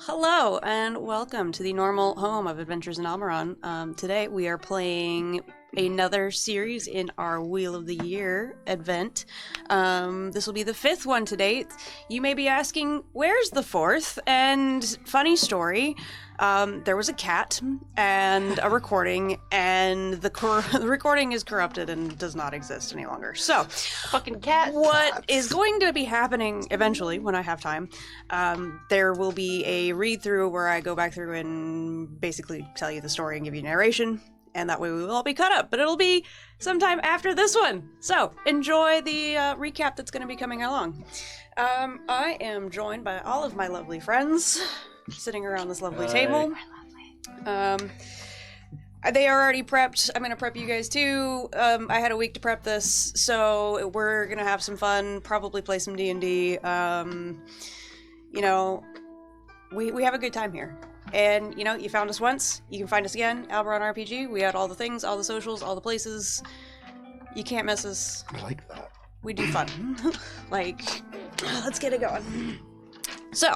Hello and welcome to the normal home of Adventures in Almiron. Today we are playing another series in our Wheel of the Year event. This will be the fifth one to date. You may be asking, where's the fourth? And funny story, there was a cat and a recording, and the recording is corrupted and does not exist any longer. So, Fucking cat. what is going to be happening eventually, when I have time, there will be a read-through where I go back through and basically tell you the story and give you narration, and that way we will all be caught up, but it'll be sometime after this one. So, enjoy the recap that's going to be coming along. I am joined by all of my lovely friends sitting around this lovely table. They are already prepped. I'm going to prep you guys too. I had a week to prep this, so we're going to have some fun, probably play some D&D. You know, we have a good time here. And, you know, you found us once, you can find us again, Alberon RPG. We had all the things, all the socials, all the places. You can't miss us. I like that. We do fun. Like, let's get it going. So,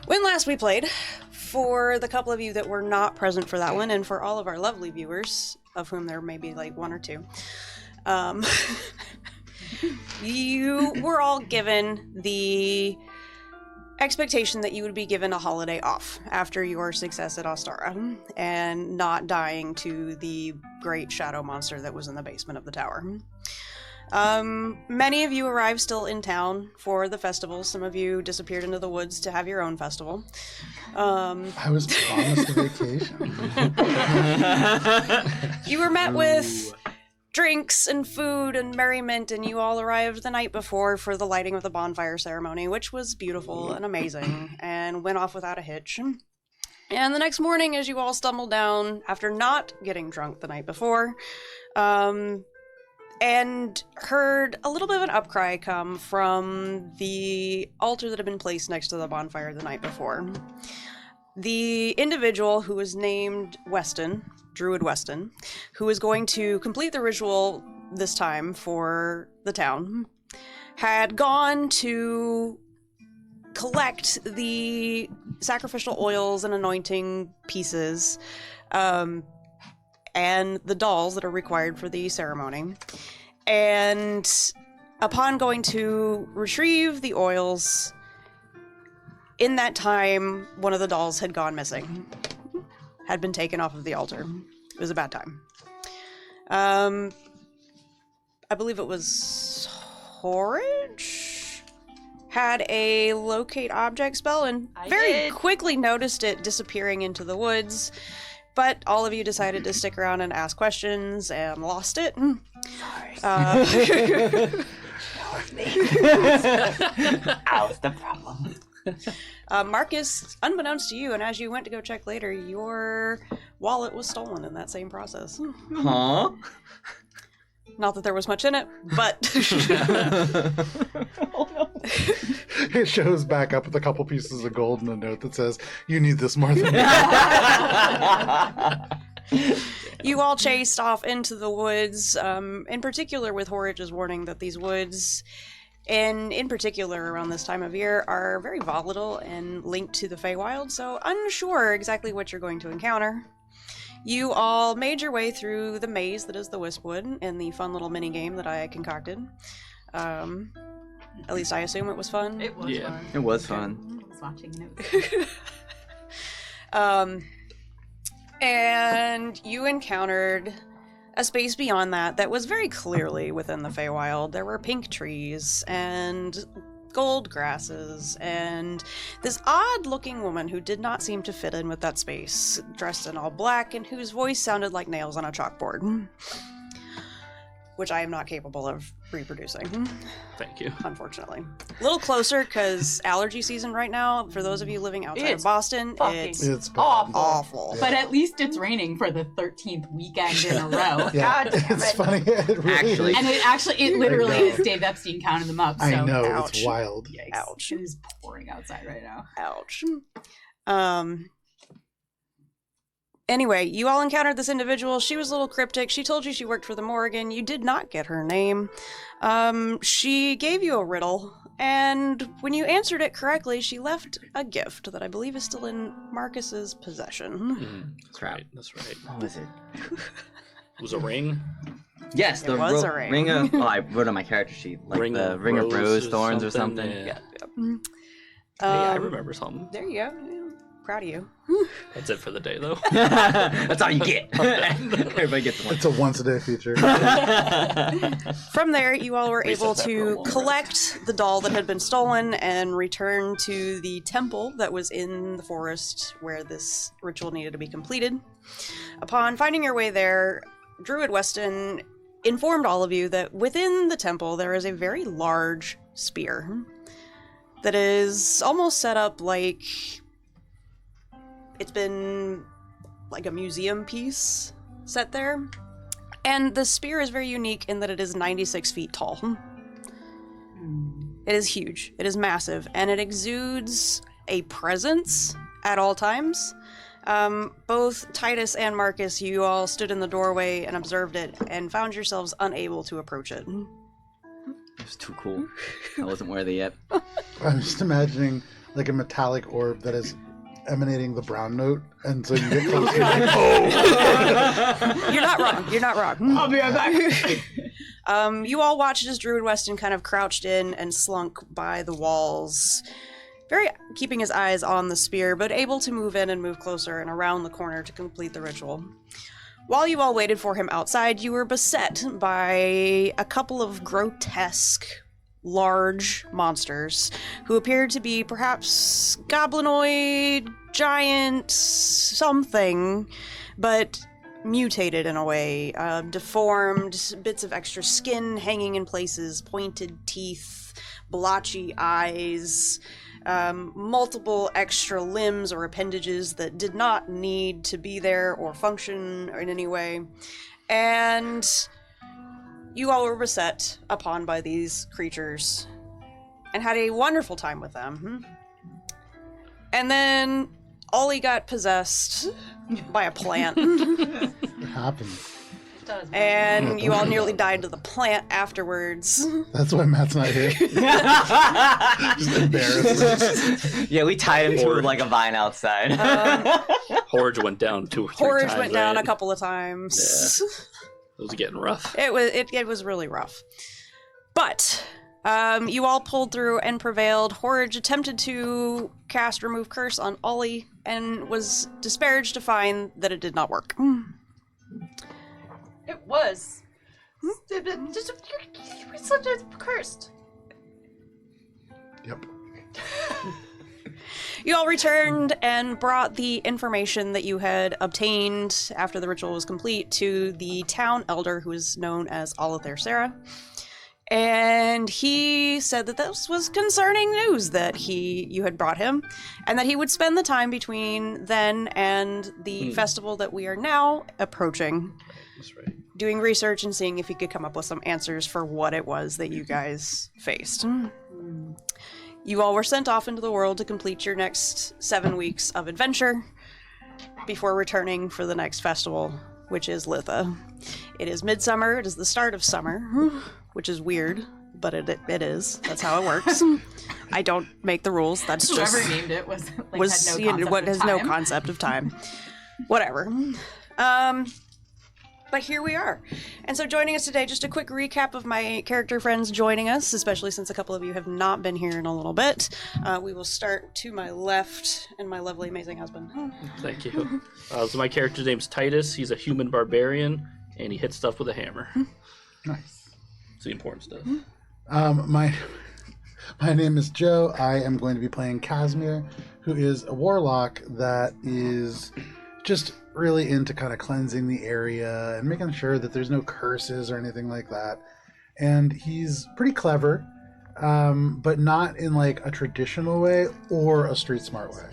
when last we played, for the couple of you that were not present for that one, and for all of our lovely viewers, of whom there may be like one or two, you were all given the expectation that you would be given a holiday off after your success at Ostara and not dying to the great shadow monster that was in the basement of the tower. Many of you arrived still in town for the festival. Some of you disappeared into the woods to have your own festival. I was promised a vacation. You were met with drinks and food and merriment, and you all arrived the night before for the lighting of the bonfire ceremony, which was beautiful and amazing, and went off without a hitch. And the next morning, as you all stumbled down, after not getting drunk the night before, and heard a little bit of an upcry come from the altar that had been placed next to the bonfire the night before. The individual who was named Weston, Druid Weston, who is going to complete the ritual this time for the town, had gone to collect the sacrificial oils and anointing pieces, and the dolls that are required for the ceremony. And upon going to retrieve the oils, in that time, one of the dolls had gone missing. Had been taken off of the altar. It was a bad time. I believe it was Horage had a locate object spell and quickly noticed it disappearing into the woods. But all of you decided to stick around and ask questions and lost it. Sorry. That was the problem. Marcus, unbeknownst to you, and as you went to go check later, your wallet was stolen in that same process. Huh? Not that there was much in it, but... Oh, no. It shows back up with a couple pieces of gold and a note that says, "You need this more than me." You all chased off into the woods, in particular with Horage's warning that these woods, and in particular around this time of year, are very volatile and linked to the Feywild, so unsure exactly what you're going to encounter. You all made your way through the maze that is the Wispwood in the fun little mini game that I concocted. At least I assume it was fun. It was fun. It was fun. I was watching it. And you encountered a space beyond that was very clearly within the Feywild. There were pink trees and gold grasses and this odd-looking woman who did not seem to fit in with that space, dressed in all black and whose voice sounded like nails on a chalkboard, which I am not capable of reproducing. Thank you. Unfortunately. A little closer, because allergy season right now, for those of you living outside of Boston, it's It's bad. awful. Yeah. But at least it's raining for the 13th weekend in a row. Yeah, God damn it's it. funny. It really Actually. is. And it literally is Dave Epstein counting them up. So. I know, Ouch. it's wild. Yikes. Ouch. It is pouring outside right now. Ouch. Anyway, you all encountered this individual. She was a little cryptic. She told you she worked for the Morrigan. You did not get her name. She gave you a riddle And when you answered it correctly, she left a gift that I believe is still in Marcus's possession. That's right. That's right. What was it? It was a ring. Yes, It was a ring. ring of. Oh, I wrote on my character sheet, like Ring the of ring of rose or thorns or something. Yeah. Yeah. Hey, I remember something. There you go. Yeah, proud of you. That's it for the day, though. That's all you get. Everybody gets one. It's a once-a-day feature. From there, you all were Reset able that for a to moment. collect the doll that had been stolen and return to the temple that was in the forest where this ritual needed to be completed. Upon finding your way there, Druid Weston informed all of you that within the temple there is a very large spear that is almost set up like it's been like a museum piece set there. And the spear is very unique in that it is 96 feet tall. It is huge. It is massive. And it exudes a presence at all times. Both Titus and Marcus, you all stood in the doorway and observed it and found yourselves unable to approach it. It was too cool. I wasn't worthy yet. I'm just imagining like a metallic orb that is emanating the brown note, and so you get close to like, oh! You're not wrong. You're not wrong. I'll be right back. You all watched as Druid Weston kind of crouched in and slunk by the walls, very keeping his eyes on the spear, but able to move in and move closer and around the corner to complete the ritual. While you all waited for him outside, you were beset by a couple of grotesque, large monsters who appeared to be perhaps goblinoid, giant, something, but mutated in a way, deformed, bits of extra skin hanging in places, pointed teeth, blotchy eyes, multiple extra limbs or appendages that did not need to be there or function in any way. And you all were beset upon by these creatures and had a wonderful time with them. And then Ollie got possessed by a plant. It happens. And you all nearly died to the plant afterwards. That's why Matt's not here. Just embarrassed. Yeah, we tied him to Or- like a vine outside. Horge went down 2 or 3 times. Horge went down right? a couple of times. It was getting rough. It was really rough. But you all pulled through and prevailed. Horge attempted to cast Remove Curse on Ollie and was disparaged to find that it did not work. It was. It's such a cursed. Yep. You all returned and brought the information that you had obtained after the ritual was complete to the town elder, who is known as Alathair Sarah. And he said that this was concerning news that you had brought him, and that he would spend the time between then and the festival that we are now approaching, That's right. doing research and seeing if he could come up with some answers for what it was that you guys faced. You all were sent off into the world to complete your next 7 weeks of adventure before returning for the next festival, which is Litha. It is midsummer. It is the start of summer, which is weird, but it is. That's how it works. I don't make the rules. That's Whoever just named it was like, was had no you know, concept what of has no time. concept of time. Whatever. But here we are. And so joining us today, just a quick recap of my character friends joining us, especially since a couple of you have not been here in a little bit. We will start to my left and my lovely, amazing husband. Thank you. So my character's name's Titus. He's a human barbarian, and he hits stuff with a hammer. Nice. It's the important stuff. My name is Joe. I am going to be playing Casimir, who is a warlock that is just really into kind of cleansing the area and making sure that there's no curses or anything like that. And he's pretty clever, but not in like a traditional way or a street smart way.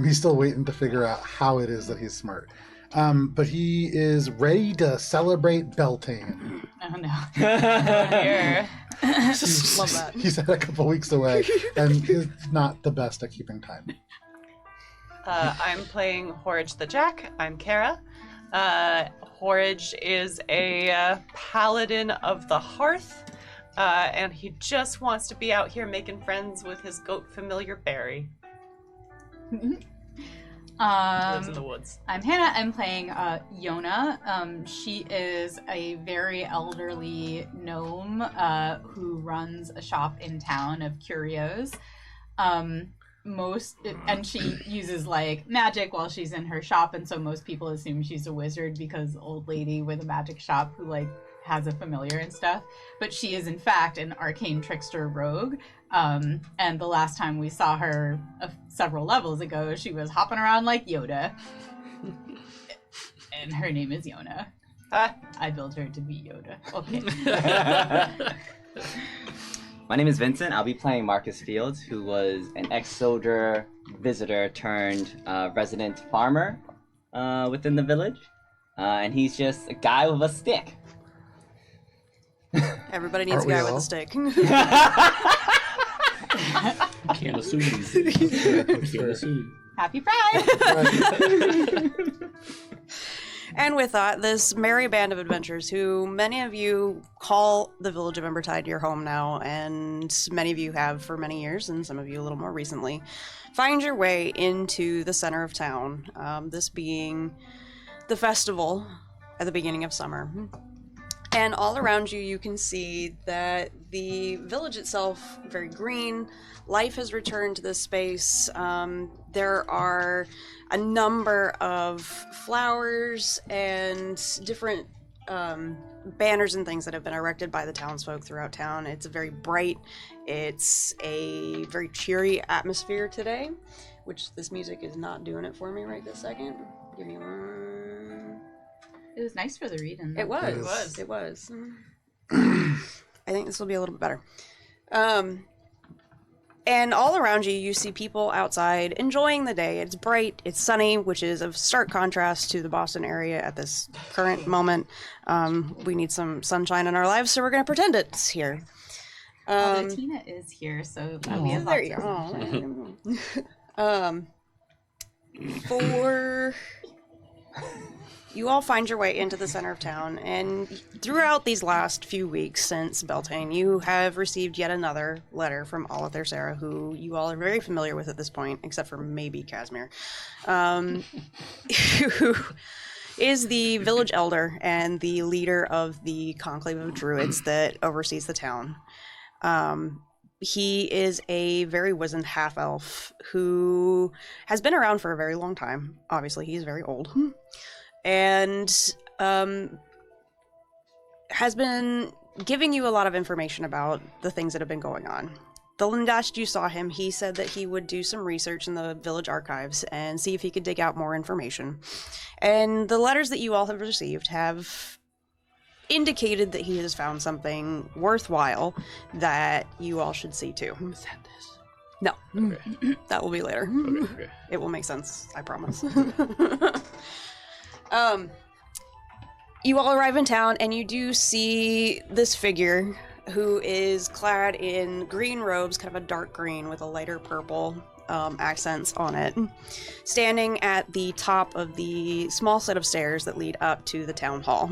He's still waiting to figure out how it is that he's smart. But he is ready to celebrate Beltane. Oh no. Here. Love that. He's had a couple weeks away and is not the best at keeping time. I'm playing Horage the Jack. I'm Kara. Horage is a paladin of the hearth. and he just wants to be out here making friends with his goat familiar Barry. Lives in the woods. I'm Hannah. I'm playing Yona. She is a very elderly gnome who runs a shop in town of curios. And she uses like magic while she's in her shop, and so most people assume she's a wizard because old lady with a magic shop who like has a familiar and stuff. But she is in fact an arcane trickster rogue. And the last time we saw her several levels ago, she was hopping around like Yoda. And her name is Yona. I built her to be Yoda. Okay. My name is Vincent. I'll be playing Marcus Fields, who was an ex-soldier, visitor turned resident farmer within the village. And he's just a guy with a stick. Everybody needs Aren't a guy we with all? a stick. Can't assume these things. Can't assume. Happy Pride! And with that, this merry band of adventurers, who many of you call the village of Embertide your home now, and many of you have for many years, and some of you a little more recently, find your way into the center of town, this being the festival at the beginning of summer. And all around you, you can see that the village itself, very green. Life has returned to this space. There are a number of flowers and different banners and things that have been erected by the townsfolk throughout town. It's a very bright, it's a very cheery atmosphere today, which this music is not doing it for me right this second. Give me one. It was nice for the reading. It was. was. It was. I think this will be a little bit better. And all around you, you see people outside enjoying the day. It's bright, it's sunny, which is a stark contrast to the Boston area at this current moment. We need some sunshine in our lives, so we're going to pretend it's here. Although Tina is here, so we have There lots you of go. For you all find your way into the center of town, and throughout these last few weeks since Beltane, you have received yet another letter from Olither Sarah, who you all are very familiar with at this point, except for maybe Casimir, who is the village elder and the leader of the conclave of druids that oversees the town. He is a very wizened half-elf who has been around for a very long time. Obviously, he's very old. And has been giving you a lot of information about the things that have been going on. The last you saw him, he said that he would do some research in the village archives and see if he could dig out more information. And the letters that you all have received have indicated that he has found something worthwhile that you all should see too. Send this. No, Okay. that will be later. Okay. It will make sense, I promise. You all arrive in town and you do see this figure who is clad in green robes, kind of a dark green with a lighter purple accents on it, standing at the top of the small set of stairs that lead up to the town hall.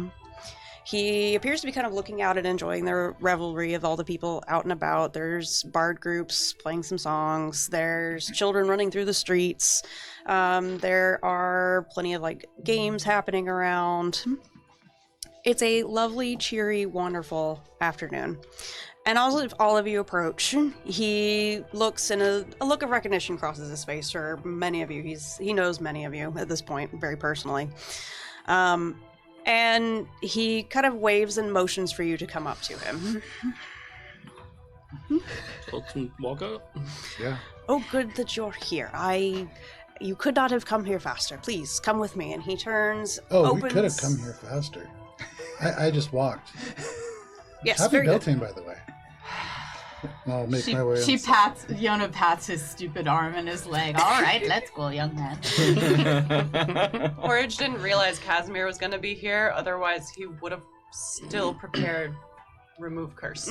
He appears to be kind of looking out and enjoying the revelry of all the people out and about. There's bard groups playing some songs. There's children running through the streets. There are plenty of like games happening around. It's a lovely, cheery, wonderful afternoon. And as all of you approach, he looks, and a look of recognition crosses his face for many of you. He knows many of you at this point, very personally. And he kind of waves and motions for you to come up to him. Let's walk up. Yeah. Oh, good that you're here. You could not have come here faster. Please, come with me. And he turns, Oh, opens... we could have come here faster. I just walked. Yes, Happy very good. Beltane, by the way. I'll make my way. Yona pats his stupid arm and his leg. All right, let's go, young man. Porridge didn't realize Casimir was going to be here, otherwise he would have still prepared remove curse.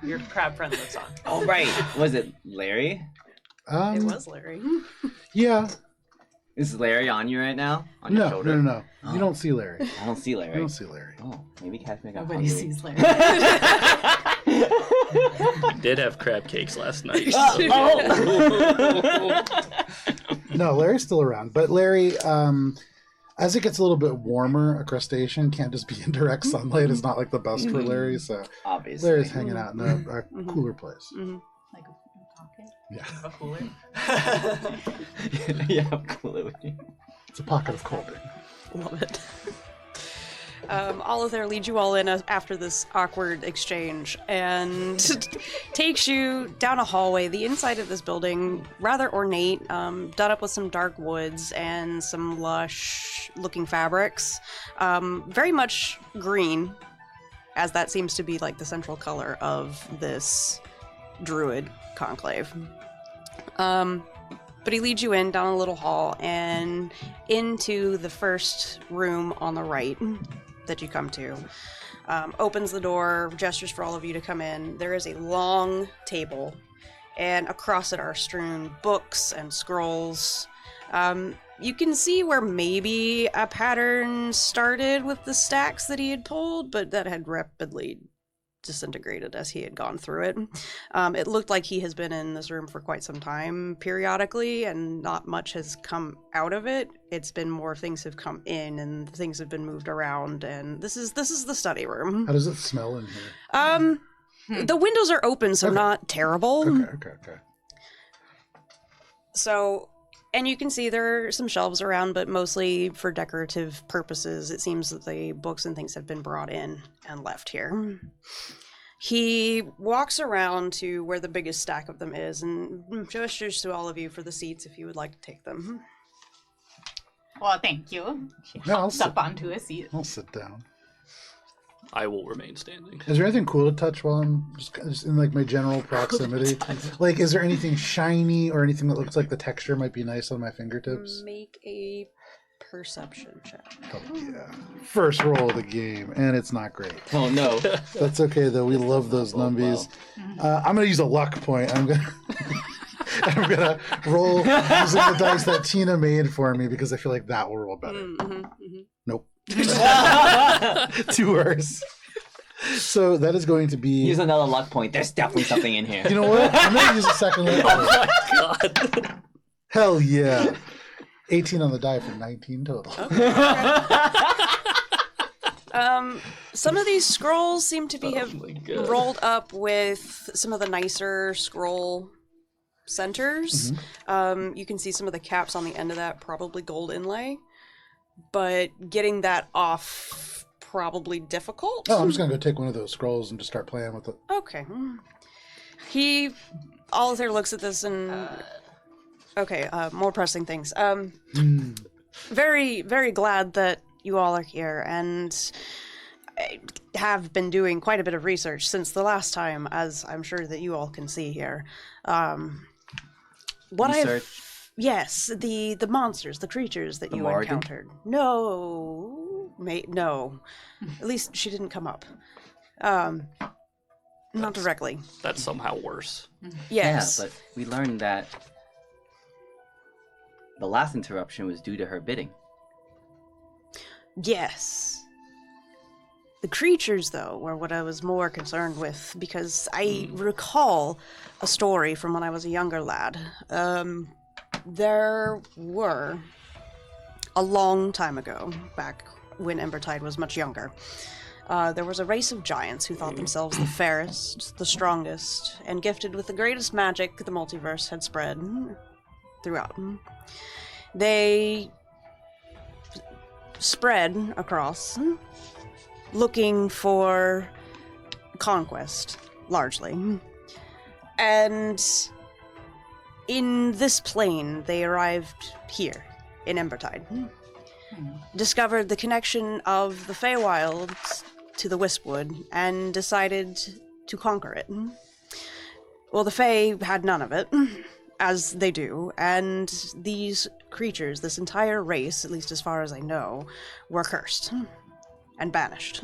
Your crab friend lives on. Oh, right. Was it Larry? It was Larry. Yeah. Is Larry on you right now? On your No, shoulder? no. Oh. You don't see Larry. I don't see Larry. You don't see Larry. Oh, maybe Casimir got Nobody hungry. sees Larry. Did have crab cakes last night. Oh! No, Larry's still around. But Larry, as it gets a little bit warmer, a crustacean can't just be in direct sunlight. It's not like the best for Larry, so Obviously. Larry's hanging out in a cooler place. Like a pocket. Yeah, A cooler. Yeah, I'm cool with you. it's a pocket of cold. Love it. Oliver leads you all in after this awkward exchange and takes you down a hallway. The inside of this building, rather ornate, done up with some dark woods and some lush-looking fabrics. Very much green, as that seems to be like the central color of this druid conclave. But he leads you in down a little hall and into the first room on the right that you come to. Opens the door, gestures for all of you to come in. There is a long table, and across it are strewn books and scrolls. You can see where maybe a pattern started with the stacks that he had pulled, but that had rapidly disintegrated as he had gone through it. It looked like he has been in this room for quite some time periodically, and not much has come out of it. It's been more things have come in and things have been moved around, and this is the study room. How does it smell in here? The windows are open, so not terrible. Okay. So, and you can see there are some shelves around, but mostly for decorative purposes. It seems that the books and things have been brought in and left here. He walks around to where the biggest stack of them is and gestures to all of you for the seats if you would like to take them. Well, thank you. She No, I'll hops sit. up onto a seat. I'll sit down. I will remain standing. Is there anything cool to touch while I'm just in like my general proximity? Like, is there anything shiny or anything that looks like the texture might be nice on my fingertips? Make a perception check. Oh yeah. First roll of the game, and it's not great. Oh, no. That's okay though. We love those Oh, numbies. I'm gonna use a luck point. I'm gonna roll using the dice that Tina made for me because I feel like that will roll better. Nope. Two worse. So that is going to be. Use another luck point. There's definitely something in here. You know what? I'm gonna use a second luck point. God. Hell yeah. 18 on the die for 19 total. Some of these scrolls seem to be Oh have my God. rolled up with some of the nicer scroll centers. You can see some of the caps on the end of that, probably gold inlay. But getting that off, probably difficult. Oh, I'm just gonna go take one of those scrolls and just start playing with it. Okay. He, Oliver looks at this and... Okay, more pressing things. Very, very glad that you all are here, and I have been doing quite a bit of research since the last time, as I'm sure that you all can see here. What Research? Yes, the monsters, the creatures that The you Morrigan? encountered. No, no. At least she didn't come up. Not directly. That's somehow worse. Yes. Yeah, but we learned that the last interruption was due to her bidding. Yes. The creatures, though, were what I was more concerned with, because I recall a story from when I was a younger lad. There were, a long time ago, back when Embertide was much younger, there was a race of giants who thought themselves the fairest, the strongest, and gifted with the greatest magic the multiverse had spread throughout. They spread across, looking for conquest, largely. And in this plane, they arrived here, in Embertide. Discovered the connection of the Feywilds to the Wispwood, and decided to conquer it. Well, the Fey had none of it, as they do, and these creatures, this entire race, at least as far as I know, were cursed and banished.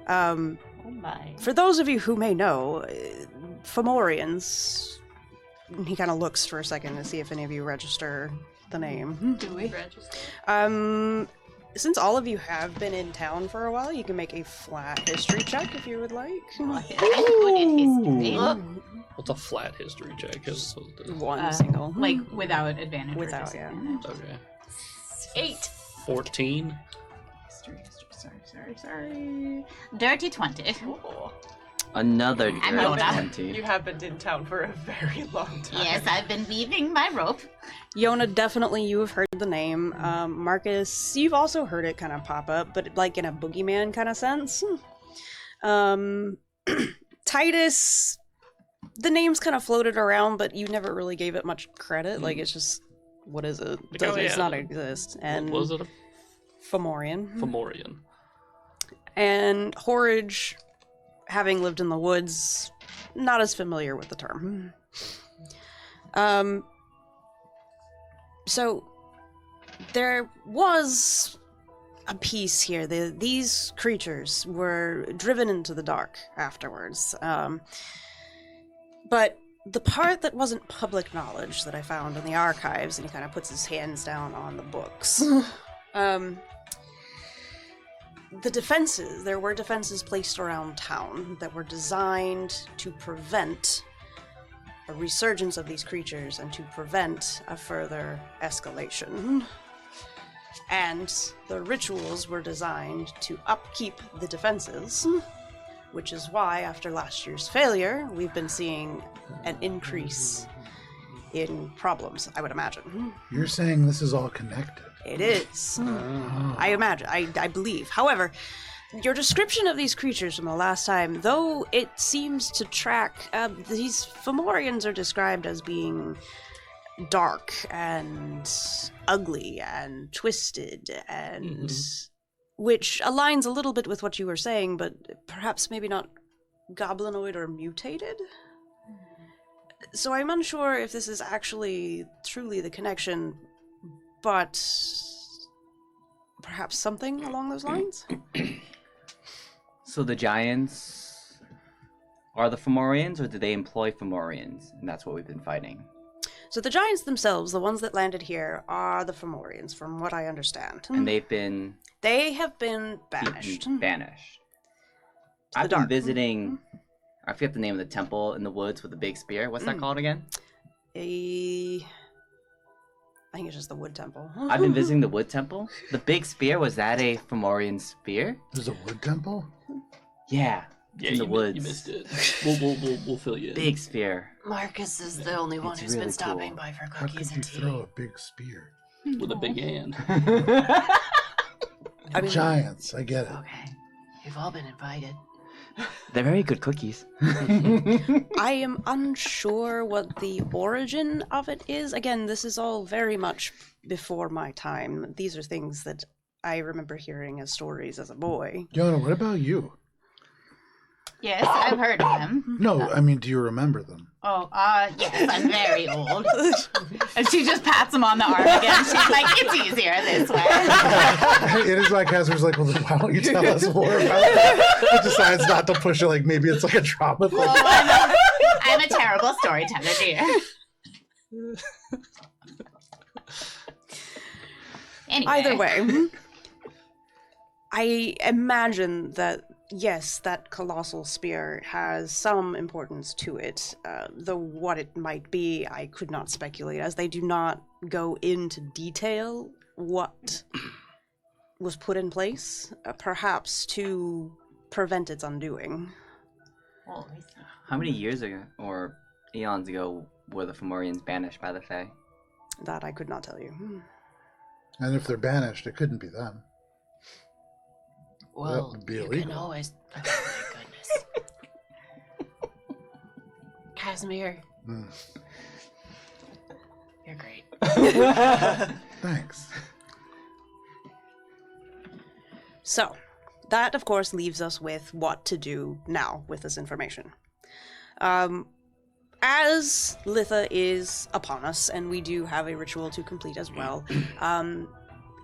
Oh my. For those of you who may know, Fomorians, he kind of looks for a second to see if any of you register the name. Do we? Since all of you have been in town for a while, you can make a flat history check if you would like. I'm good at history. What's a flat history check? As opposed to... One single. Like without advantage. or Without, yeah. disadvantage. Okay. 8. 14. History. Sorry. Dirty 20. Another I'm dirty Yoda. 20. You have been in town for a very long time. Yes, I've been weaving my rope. Yona, definitely you have heard the name. Marcus, you've also heard it kind of pop up, but like in a boogeyman kind of sense. Titus, the name's kind of floated around, but you never really gave it much credit. Like, it's just, what is it? Like, Does oh, it yeah. not exist? And What was it? Fomorian. Fomorian. And Horridge, having lived in the woods, not as familiar with the term. So there was a piece here. These creatures were driven into the dark afterwards. But the part that wasn't public knowledge that I found in the archives, and he kind of puts his hands down on the books. The defenses, there were defenses placed around town that were designed to prevent a resurgence of these creatures and to prevent a further escalation. And the rituals were designed to upkeep the defenses, which is why, after last year's failure, we've been seeing an increase in problems, I would imagine. You're saying this is all connected. It is. I imagine. I believe. However, your description of these creatures from the last time, though it seems to track, these Fomorians are described as being dark and ugly and twisted and which aligns a little bit with what you were saying, but perhaps maybe not goblinoid or mutated. So I'm unsure if this is actually truly the connection, but perhaps something along those lines? So the giants are the Fomorians, or do they employ Fomorians? And that's what we've been fighting. So the giants themselves, the ones that landed here, are the Fomorians, from what I understand. And they've been They have been banished. banished. To the I've been dark. visiting, I forget the name of the temple in the woods with the big spear. What's that called again? I think it's just the wood temple. I've been visiting the wood temple. The big spear, was that a Fomorian spear? There's a wood temple? Yeah. Yeah, in the woods. You missed it. We'll fill you in. Big spear. Marcus is the only one It's who's really been stopping cool. by for How cookies could you and tea. throw a big spear? With a big hand. I mean, Giants, I get it. Okay. You've all been invited. They're very good cookies. I am unsure what the origin of it is. Again, this is all very much before my time. These are things that I remember hearing as stories as a boy. Yona, what about you? Yes, I've heard of them. No, I mean, do you remember them? Oh, yes, I'm very old. And she just pats him on the arm again. She's like, it's easier this way. It is like Casper's like, well, then why don't you tell us more about that? But decides not to push it, like maybe it's like a trauma thing. Oh, I'm a terrible storyteller, dear. Anyway. Either way, I imagine that, yes, that colossal spear has some importance to it, though what it might be, I could not speculate, as they do not go into detail what was put in place, perhaps to prevent its undoing. How many years ago, or eons ago, were the Fomorians banished by the Fae? That I could not tell you. And if they're banished, it couldn't be them. Well, would be you illegal. can always. Oh my goodness. Casimir, Mm. you're great. Thanks. So, that of course leaves us with what to do now with this information. As Litha is upon us, and we do have a ritual to complete as well,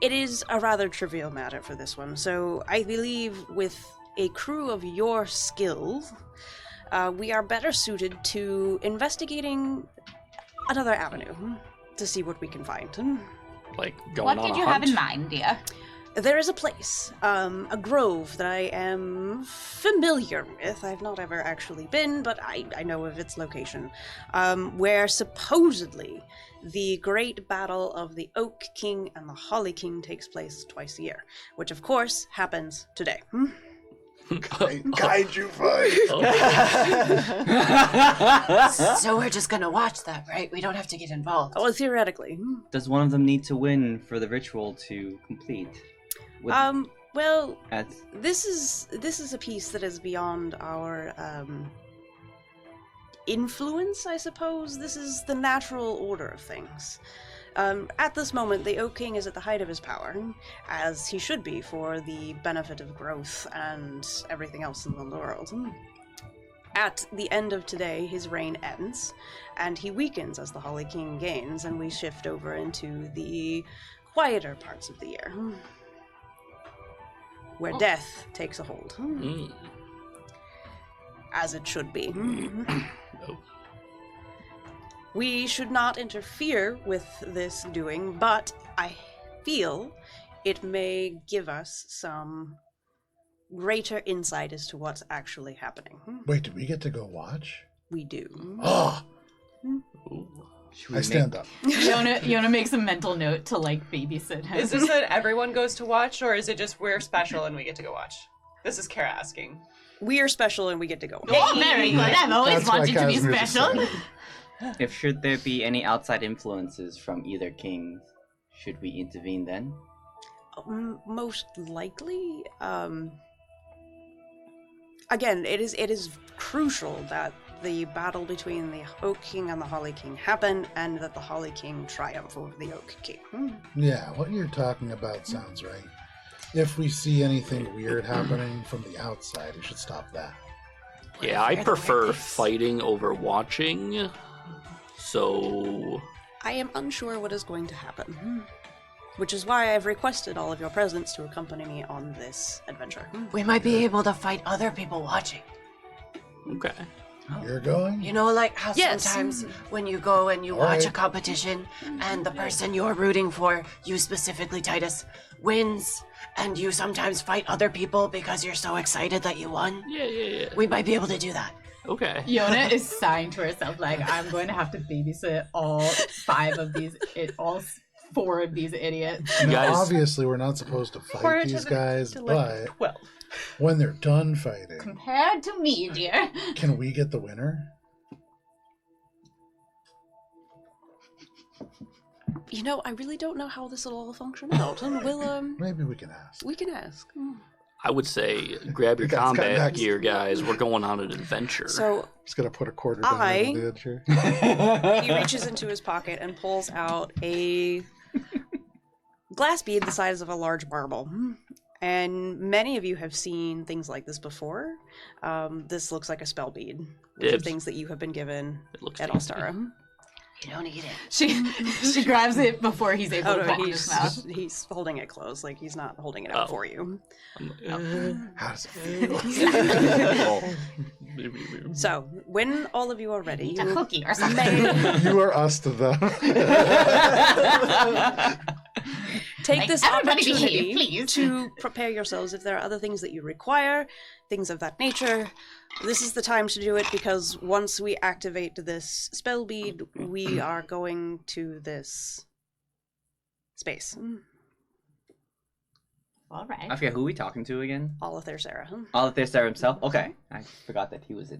it is a rather trivial matter for this one. So I believe with a crew of your skill, we are better suited to investigating another avenue to see what we can find. like going What on did a you hunt? have in mind, dear? There is a place, a grove that I am familiar with. I've not ever actually been, but I know of its location, where supposedly the great battle of the Oak King and the Holly King takes place twice a year, which of course happens today. Kaiju fight. So we're just gonna watch that, right? We don't have to get involved. Well, theoretically. Does one of them need to win for the ritual to complete? Would- Well, That's this is a piece that is beyond our influence, I suppose. This is the natural order of things. At this moment, the Oak King is at the height of his power, as he should be for the benefit of growth and everything else in the world. At the end of today, his reign ends, and he weakens as the Holly King gains, and we shift over into the quieter parts of the year, where death takes a hold, Mm. as it should be. Oh. We should not interfere with this doing, but I feel it may give us some greater insight as to what's actually happening. Wait, do we get to go watch? We do. Oh, Ooh. should we I stand make- up. Yona makes a mental note to like babysit him. Is this that everyone goes to watch, or is it just we're special and we get to go watch? This is Kara asking. We are special and we get to go. Oh, very good. I've always That's why wanted to be Casimir just special. said it. If should there be any outside influences from either king, should we intervene then? Most likely. Again, it is crucial that the battle between the Oak King and the Holly King happen, and that the Holly King triumph over the Oak King. Yeah, what you're talking about sounds right. If we see anything weird happening from the outside, we should stop that. Yeah, I They're the prefer weird things. fighting over watching. So I am unsure what is going to happen, which is why I've requested all of your presence to accompany me on this adventure. We might be able to fight other people watching. okay. You're going? You know, like how Yes. sometimes when you go and you All watch a right. competition and the person you're rooting for, you specifically, Titus, wins, and you sometimes fight other people because you're so excited that you won. Yeah. We might be able to do that. Okay. Yona is sighing to herself like, I'm going to have to babysit all four of these idiots. Now, guys- obviously, we're not supposed to fight Or to these the- guys, to, but like, 12. when they're done fighting, Compared to me, dear. can we get the winner? You know, I really don't know how this will all function out, and Maybe we can ask. we can ask. I would say grab your You guys got combat next. gear, guys. We're going on an adventure. So Just gonna put a quarter down I- the edge here. he reaches into his pocket and pulls out a glass bead the size of a large marble. And many of you have seen things like this before. This looks like a spell bead. These are Dibs. things that you have been given It looks at tasty. Allstara. You don't eat it. She grabs it before he's able Oh to no, put it in his mouth. he's holding it closed, like he's not holding it out Oh. for you. How does it feel? So, when all of you are ready, Eat a you cookie or something. may You are us to them. take Like, this everybody opportunity behave, please. to prepare yourselves if there are other things that you require, things of that nature. This is the time to do it, because once we activate this spell bead, we are going to this space. All right. I forget who we talking to again. All of their Sarah. Oliver Sarah himself. Okay, I forgot that he was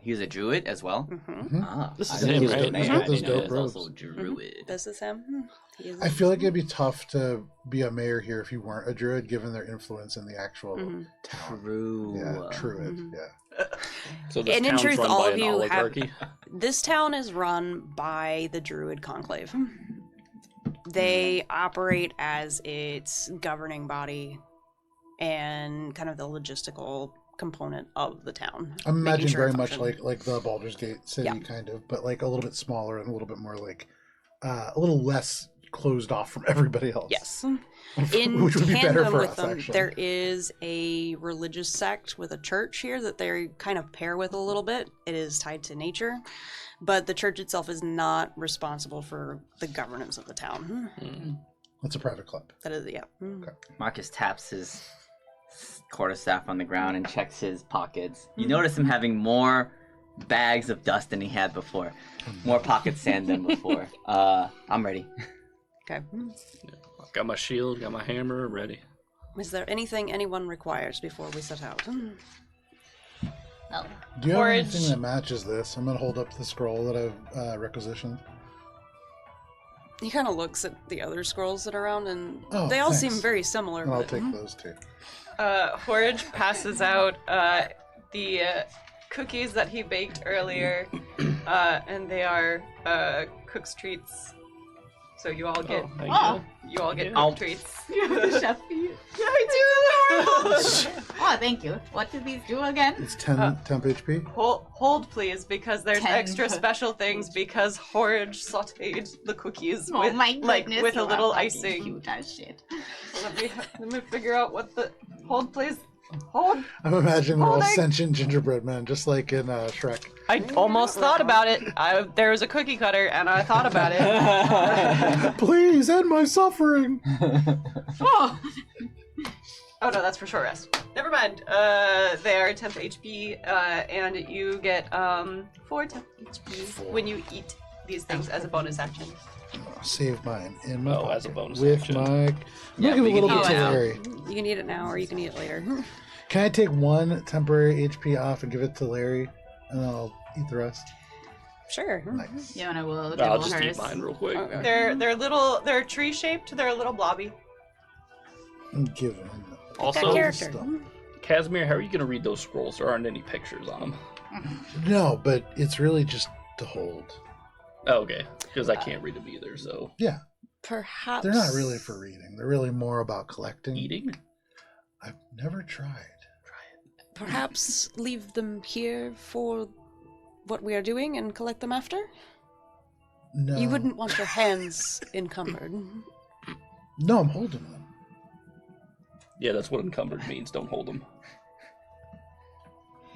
he was a druid as well. Mm-hmm. Ah, This I is knew him, he was right? a man. He's I got those didn't know he dope was also a robes. druid. This is him. He is I feel like it'd be tough to be a mayor here if you weren't a druid, given their influence in the actual Mhm. town. True. Yeah, druid. Mhm. Yeah. So this And in town's truth, run all by of an you have- oligarchy. This town is run by the Druid Conclave. They operate as its governing body and kind of the logistical component of the town. I making imagine sure it very much functions. like the Baldur's Gate city, Yeah. kind of, but like a little bit smaller and a little bit more like a little less closed off from everybody else. Yes. In Which would be better tandem for with us, them, actually. there is a religious sect with a church here that they kind of pair with a little bit. It is tied to nature, but the church itself is not responsible for the governance of the town. Mm. It's a private club. That is, yeah. Okay. Marcus taps his quarterstaff on the ground and checks his pockets. You notice him having more bags of dust than he had before. More pocket sand than before. I'm ready. Okay. Got my shield, got my hammer, ready. Is there anything anyone requires before we set out? No. Do you have Forage. anything that matches this? I'm gonna hold up the scroll that I've requisitioned. He kind of looks at the other scrolls that are around, and Oh, they all thanks. seem very similar. And I'll but- take those two. Forage passes out the cookies that he baked earlier, and they are cook's treats. So you all get Thank Oh. you all get Yeah. cook's treats. You have the chef feet. Yeah, I Oh, thank you. What do these do again? It's 10 temp HP. do. Hold, please, because there's 10 extra special things because Forage sauteed the cookies Oh with my goodness, like with a you are little fucking icing. Cute as shit. Let me figure out what the hold, please. Hold. I'm imagining they're all Holding. sentient gingerbread men, just like in Shrek. I almost thought about it. There was a cookie cutter, and I thought about it. Please end my suffering. Oh. Oh no, that's for short rest. Never mind. They are temp HP, and you get 4 temp HP when you eat these things as a bonus action. Save mine in my Oh, pocket as a bonus with action. my. I'm Yeah, gonna give a we can little bit eat to it now. Larry. You can eat it now, or you can eat it later. Can I take one temporary HP off and give it to Larry, and then I'll eat the rest? Sure. Nice. Yona will I'll dibble just hers. eat mine real quick. Okay. They're tree shaped. They're a little blobby. And give him. That Also, character. Casimir, how are you going to read those scrolls? There aren't any pictures on them. No, but it's really just to hold. Oh, okay, because I can't read them either, so... Yeah, Perhaps they're not really for reading. They're really more about collecting. Eating? I've never tried. Perhaps leave them here for what we are doing and collect them after. No. You wouldn't want your hands encumbered. No, I'm holding them. Yeah, that's what encumbered means. Don't hold them.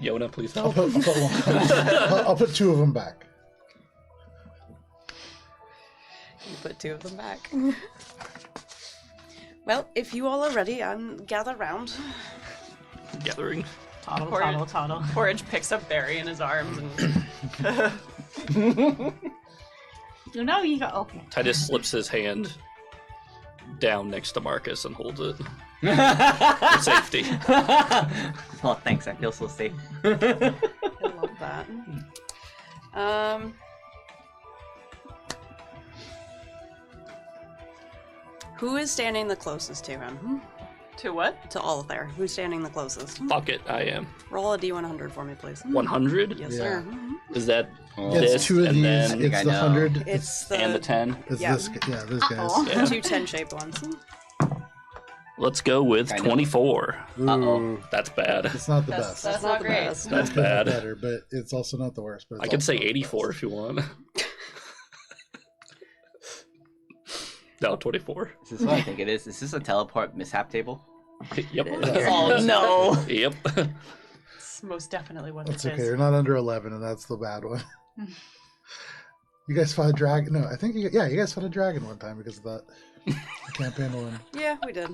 Yona, please I'll help. put one. I'll put 2 of them back. You put 2 of them back. Well, if you all are ready, gather round. Gathering. Toddle, Or- toddle, toddle. Forage picks up Barry in his arms and You know you got okay. Titus slips his hand down next to Marcus and holds it for safety. Oh, thanks. I feel so safe. I love that. Who is standing the closest to him? to what? To all there. Who's standing the closest? Fuck it, I am. Roll a D100 for me, please. 100? Yes, Yeah. sir. Is that Yeah, this it's 2 of and these. then think I It's the know. 100. It's the and the 10? It's yeah. this. Yeah, this guy's. Uh-oh. Yeah. 2 10-shaped ones. Let's go with I know. 24. Ooh, That's bad. it's not the That's best. that's not not the great. best. That's Could have bad. better, but it's also not the worst. But it's I could also say not the 84 best. if you want. No, 24. This is what I think it is. Is this a teleport mishap table? Yep. Oh, no. Yep. It's most definitely what That's this okay. is. You're not under 11, and that's the bad one. You guys fought a dragon? No, I think you guys fought a dragon one time because of that campaign one. Yeah, we did.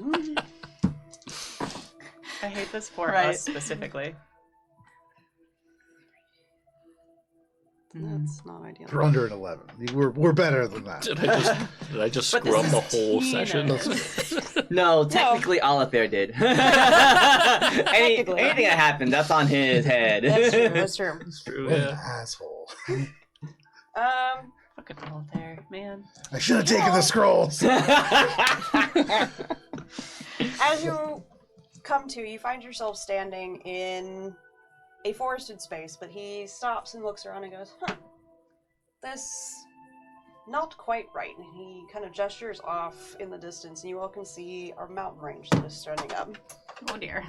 I hate this for Right. us specifically. That's not ideal. We're under an 11. We're better than that. Did I just But screw this up the is whole Tina. session? No, technically Olive Bear did. Anything that happened, that's on his head. That's true. That's true. It's true, What an yeah. asshole. Fucking all there, man. I should have taken the scrolls. As you come to, you find yourself standing in a forested space, but he stops and looks around and goes, this not quite right. And he kind of gestures off in the distance, and you all can see our mountain range that is starting up. Oh dear.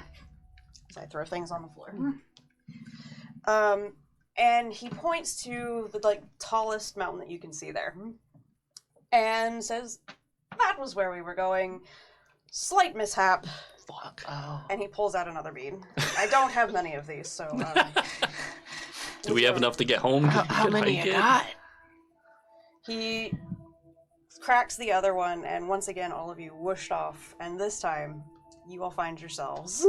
As I throw things on the floor. And he points to the tallest mountain that you can see there, and says, "That was where we were going. Slight mishap." Fuck. Oh. And he pulls out another bead. I don't have many of these, so. Do we have enough to get home? How Can many hike you it? got? He cracks the other one, and once again, all of you whooshed off, and this time, you will find yourselves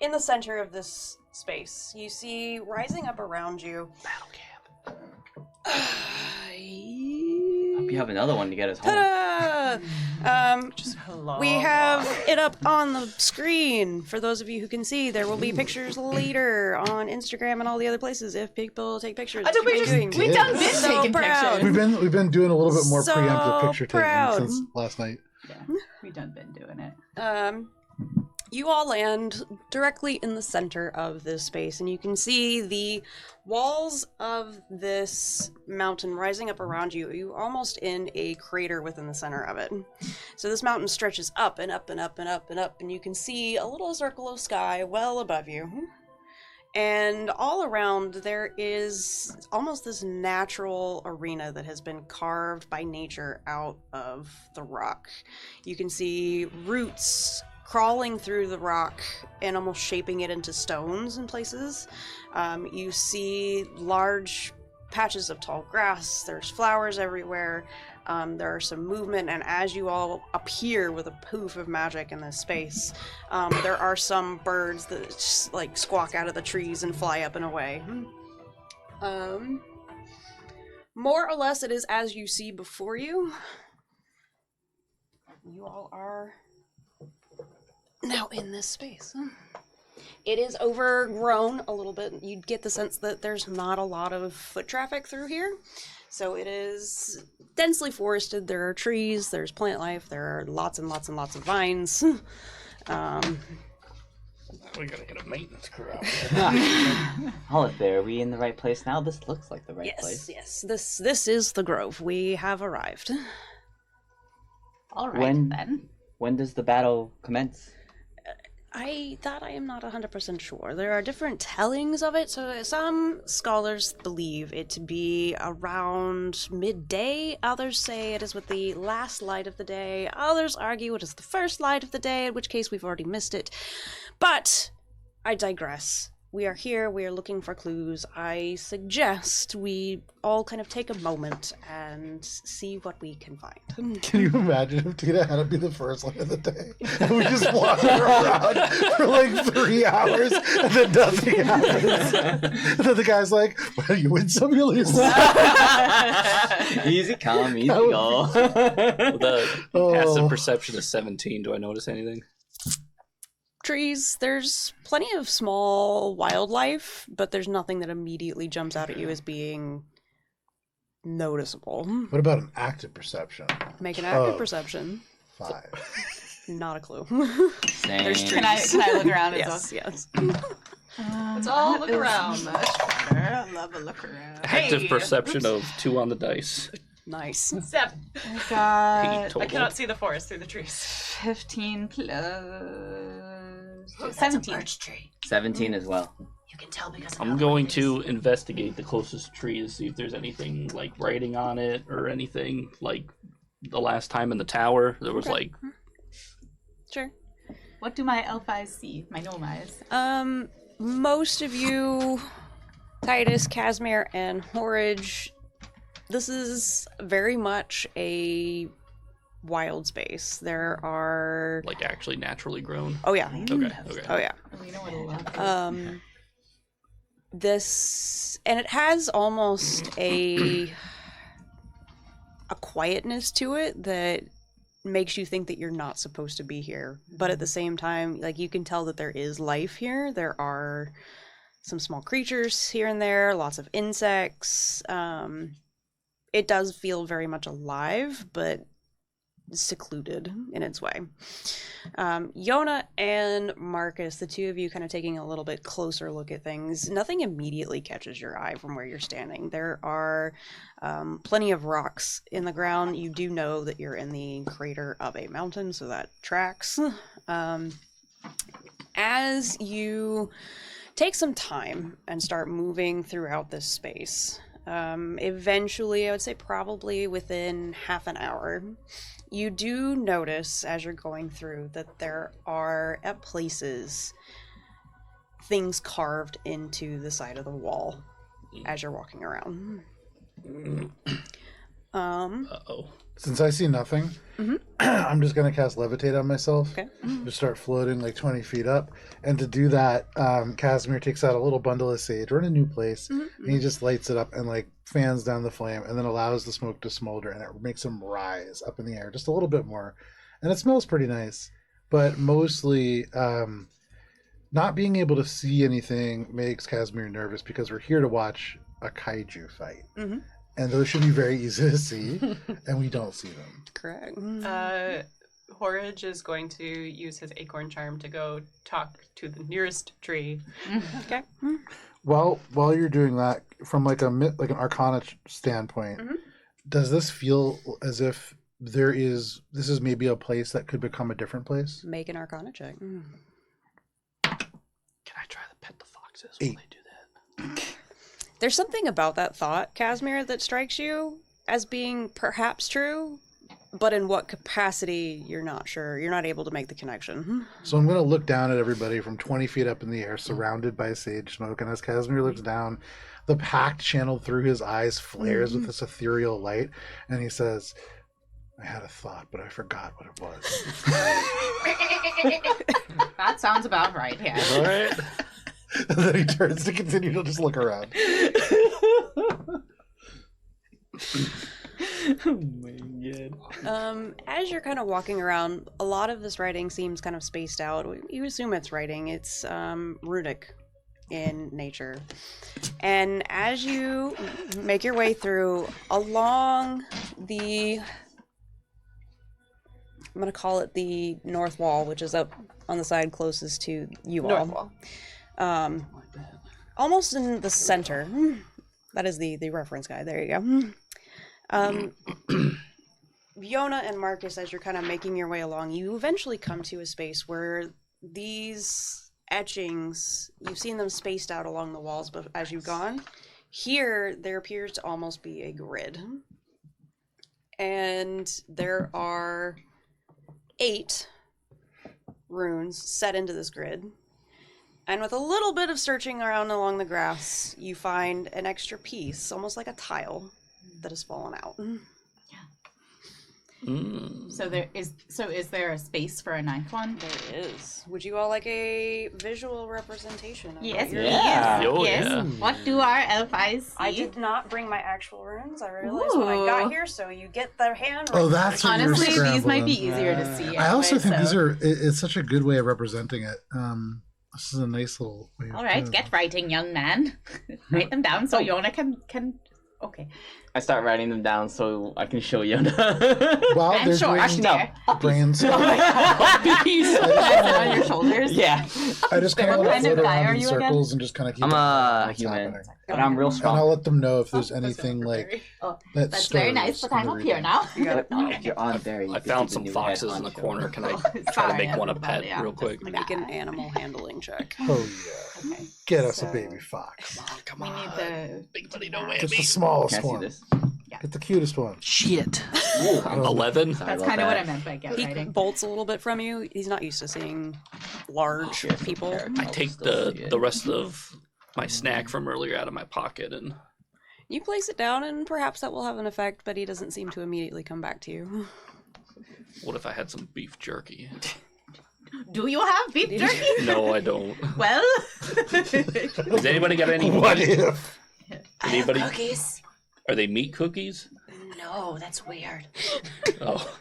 in the center of this space. You see, rising up around you... Battle camp. Hope you have another one to get us home. Ta-da! Hello. We have it up on the screen. For those of you who can see, there will be pictures later on Instagram and all the other places if people take pictures. I took which you've been pictures. doing. We done been So taking proud. pictures. We've been doing a little bit more So preemptive picture proud. taking since last night. Yeah, we done been doing it. You all land directly in the center of this space, and you can see the walls of this mountain rising up around you. You're almost in a crater within the center of it. So this mountain stretches up and up and up and up and up, and you can see a little circle of sky well above you. And all around there is almost this natural arena that has been carved by nature out of the rock. You can see roots crawling through the rock and almost shaping it into stones in places. You see large patches of tall grass. There's flowers everywhere. There are some movement, and as you all appear with a poof of magic in this space, there are some birds that just, like, squawk out of the trees and fly up and away. More or less, it is as you see before you. You all are now in this space. It is overgrown a little bit. You'd get the sense that there's not a lot of foot traffic through here. So it is densely forested. There are trees, there's plant life, there are lots and lots and lots of vines. We gotta get a maintenance crew out there. Holliday, are we in the right place now? This looks like the right Yes, place. yes. This is the grove. We have arrived. All right, When- then. When does the battle commence? I am not 100% sure. There are different tellings of it, so some scholars believe it to be around midday. Others say it is with the last light of the day. Others argue it is the first light of the day, in which case we've already missed it. But I digress. We are here, we are looking for clues. I suggest we all kind of take a moment and see what we can find. Can you imagine if Tina had to be the first light of the day? And we just walk around for like 3 hours and then nothing happens. And then the guy's like, well, you win some, you lose some. Easy come, easy That would go. The Oh. passive perception is 17. Do I notice anything? Trees, there's plenty of small wildlife, but there's nothing that immediately jumps out at you as being noticeable. What about an active perception? Make an active Oh. perception. 5. Not a clue. Same. There's Can I look around as Yes, yes. Let's all look around. Much better. I love a look around. Active Hey! perception of 2 on the dice. Nice. 7. I got 8 total. I cannot see the forest through the trees. 15 plus That's a 17. birch tree. 17 as well. You can tell because of I'm how going long it is. to investigate the closest tree to see if there's anything like writing on it or anything like the last time in the tower. There was Okay. like Sure. What do my elf eyes see? My gnome eyes. Most of you, Titus, Casimir, and Horridge, this is very much a wild space. There are... like actually naturally grown. Oh, yeah. Okay. Oh, yeah. We know what a lot. This... And it has almost a quietness to it that makes you think that you're not supposed to be here. But at the same time, like, you can tell that there is life here. There are some small creatures here and there, lots of insects. It does feel very much alive, but secluded in its way. Yona and Marcus, the two of you kind of taking a little bit closer look at things, nothing immediately catches your eye from where you're standing. There are plenty of rocks in the ground. You do know that you're in the crater of a mountain, so that tracks. As you take some time and start moving throughout this space, eventually, I would say probably within half an hour, you do notice as you're going through that there are, at places, things carved into the side of the wall as you're walking around. Uh-oh. Since I see nothing, I'm just going to cast Levitate on myself. Okay. Just start floating like 20 feet up. And to do that, Casimir takes out a little bundle of sage. We're in a new place. And he just lights it up and like fans down the flame and then allows the smoke to smolder. And it makes him rise up in the air just a little bit more. And it smells pretty nice. But mostly, not being able to see anything makes Casimir nervous because we're here to watch a kaiju fight. And those should be very easy to see, and we don't see them. Correct. Horridge is going to use his acorn charm to go talk to the nearest tree. Okay. Well, while you're doing that, from like an Arcana standpoint, does this feel as if this is maybe a place that could become a different place? Make an Arcana check. Can I try to pet the foxes while 8. they do that? There's something about that thought, Casimir, that strikes you as being perhaps true, but in what capacity, you're not sure. You're not able to make the connection. So I'm going to look down at everybody from 20 feet up in the air, surrounded by sage smoke, and as Casimir looks down, the pact channeled through his eyes flares with this ethereal light, and he says, I had a thought, but I forgot what it was. That sounds about right, yeah. All right. And then he turns to continue to just look around. Oh my god. As you're kind of walking around, a lot of this writing seems kind of spaced out. You assume it's writing. It's runic in nature. And as you make your way through along the, I'm going to call it the north wall, which is up on the side closest to you all. North wall. Almost in the center. That is the reference guide. There you go. Fiona and Marcus, as you're kind of making your way along, you eventually come to a space where these etchings, you've seen them spaced out along the walls, but as you've gone, here there appears to almost be a grid. And there are 8 runes set into this grid. And with a little bit of searching around along the grass, you find an extra piece, almost like a tile, that has fallen out. So is there a space for a 9th one? There is. Would you all like a visual representation of Yes, what you're Yeah. Oh, yes. yeah. What do our elf eyes see? I did not bring my actual runes. I realized when I got here, so you get the hand. Oh, that's what you're Honestly, these might be scrambling. easier to see. I also anyway, think these so- are, it's such a good way of representing it. This is a nice little way of All right, doing get writing, young man. Write them down so Yona can. Okay. I start writing them down so I can show Yona. it. Well, And there's short. brain, Actually, no. brains. Puppies! On your shoulders. Yeah. I just kind of What let kind them of float guy around are in you again? circles and just kind of keep I'm an eye on a what's human, happening. but I'm real And strong. I'll let them know if there's That's anything not like very- that That's very nice, stirs but I'm in up the here reading. now. You got Oh, you're on very. I found some foxes in the corner. Can I try to make one a pet real quick? Make an animal handling check. Oh yeah. Okay. Get us a So- baby fox. Come We need the. Big buddy, no way. Get the smallest Can I see one. this? Get the cutest one. Shit. Oh. 11. Sorry That's about kind of what I that. meant by get He writing. bolts a little bit from you. He's not used to seeing large Here's the people. parrot. I I'll take still see it. the rest of my snack from earlier out of my pocket and You place it down, and perhaps that will have an effect, but he doesn't seem to immediately come back to you. what if I had some beef jerky? Do you have beef jerky? No, I don't. Well. Does anybody got any What meat? if? Anybody? Cookies? Are they meat cookies? No, that's weird. Oh,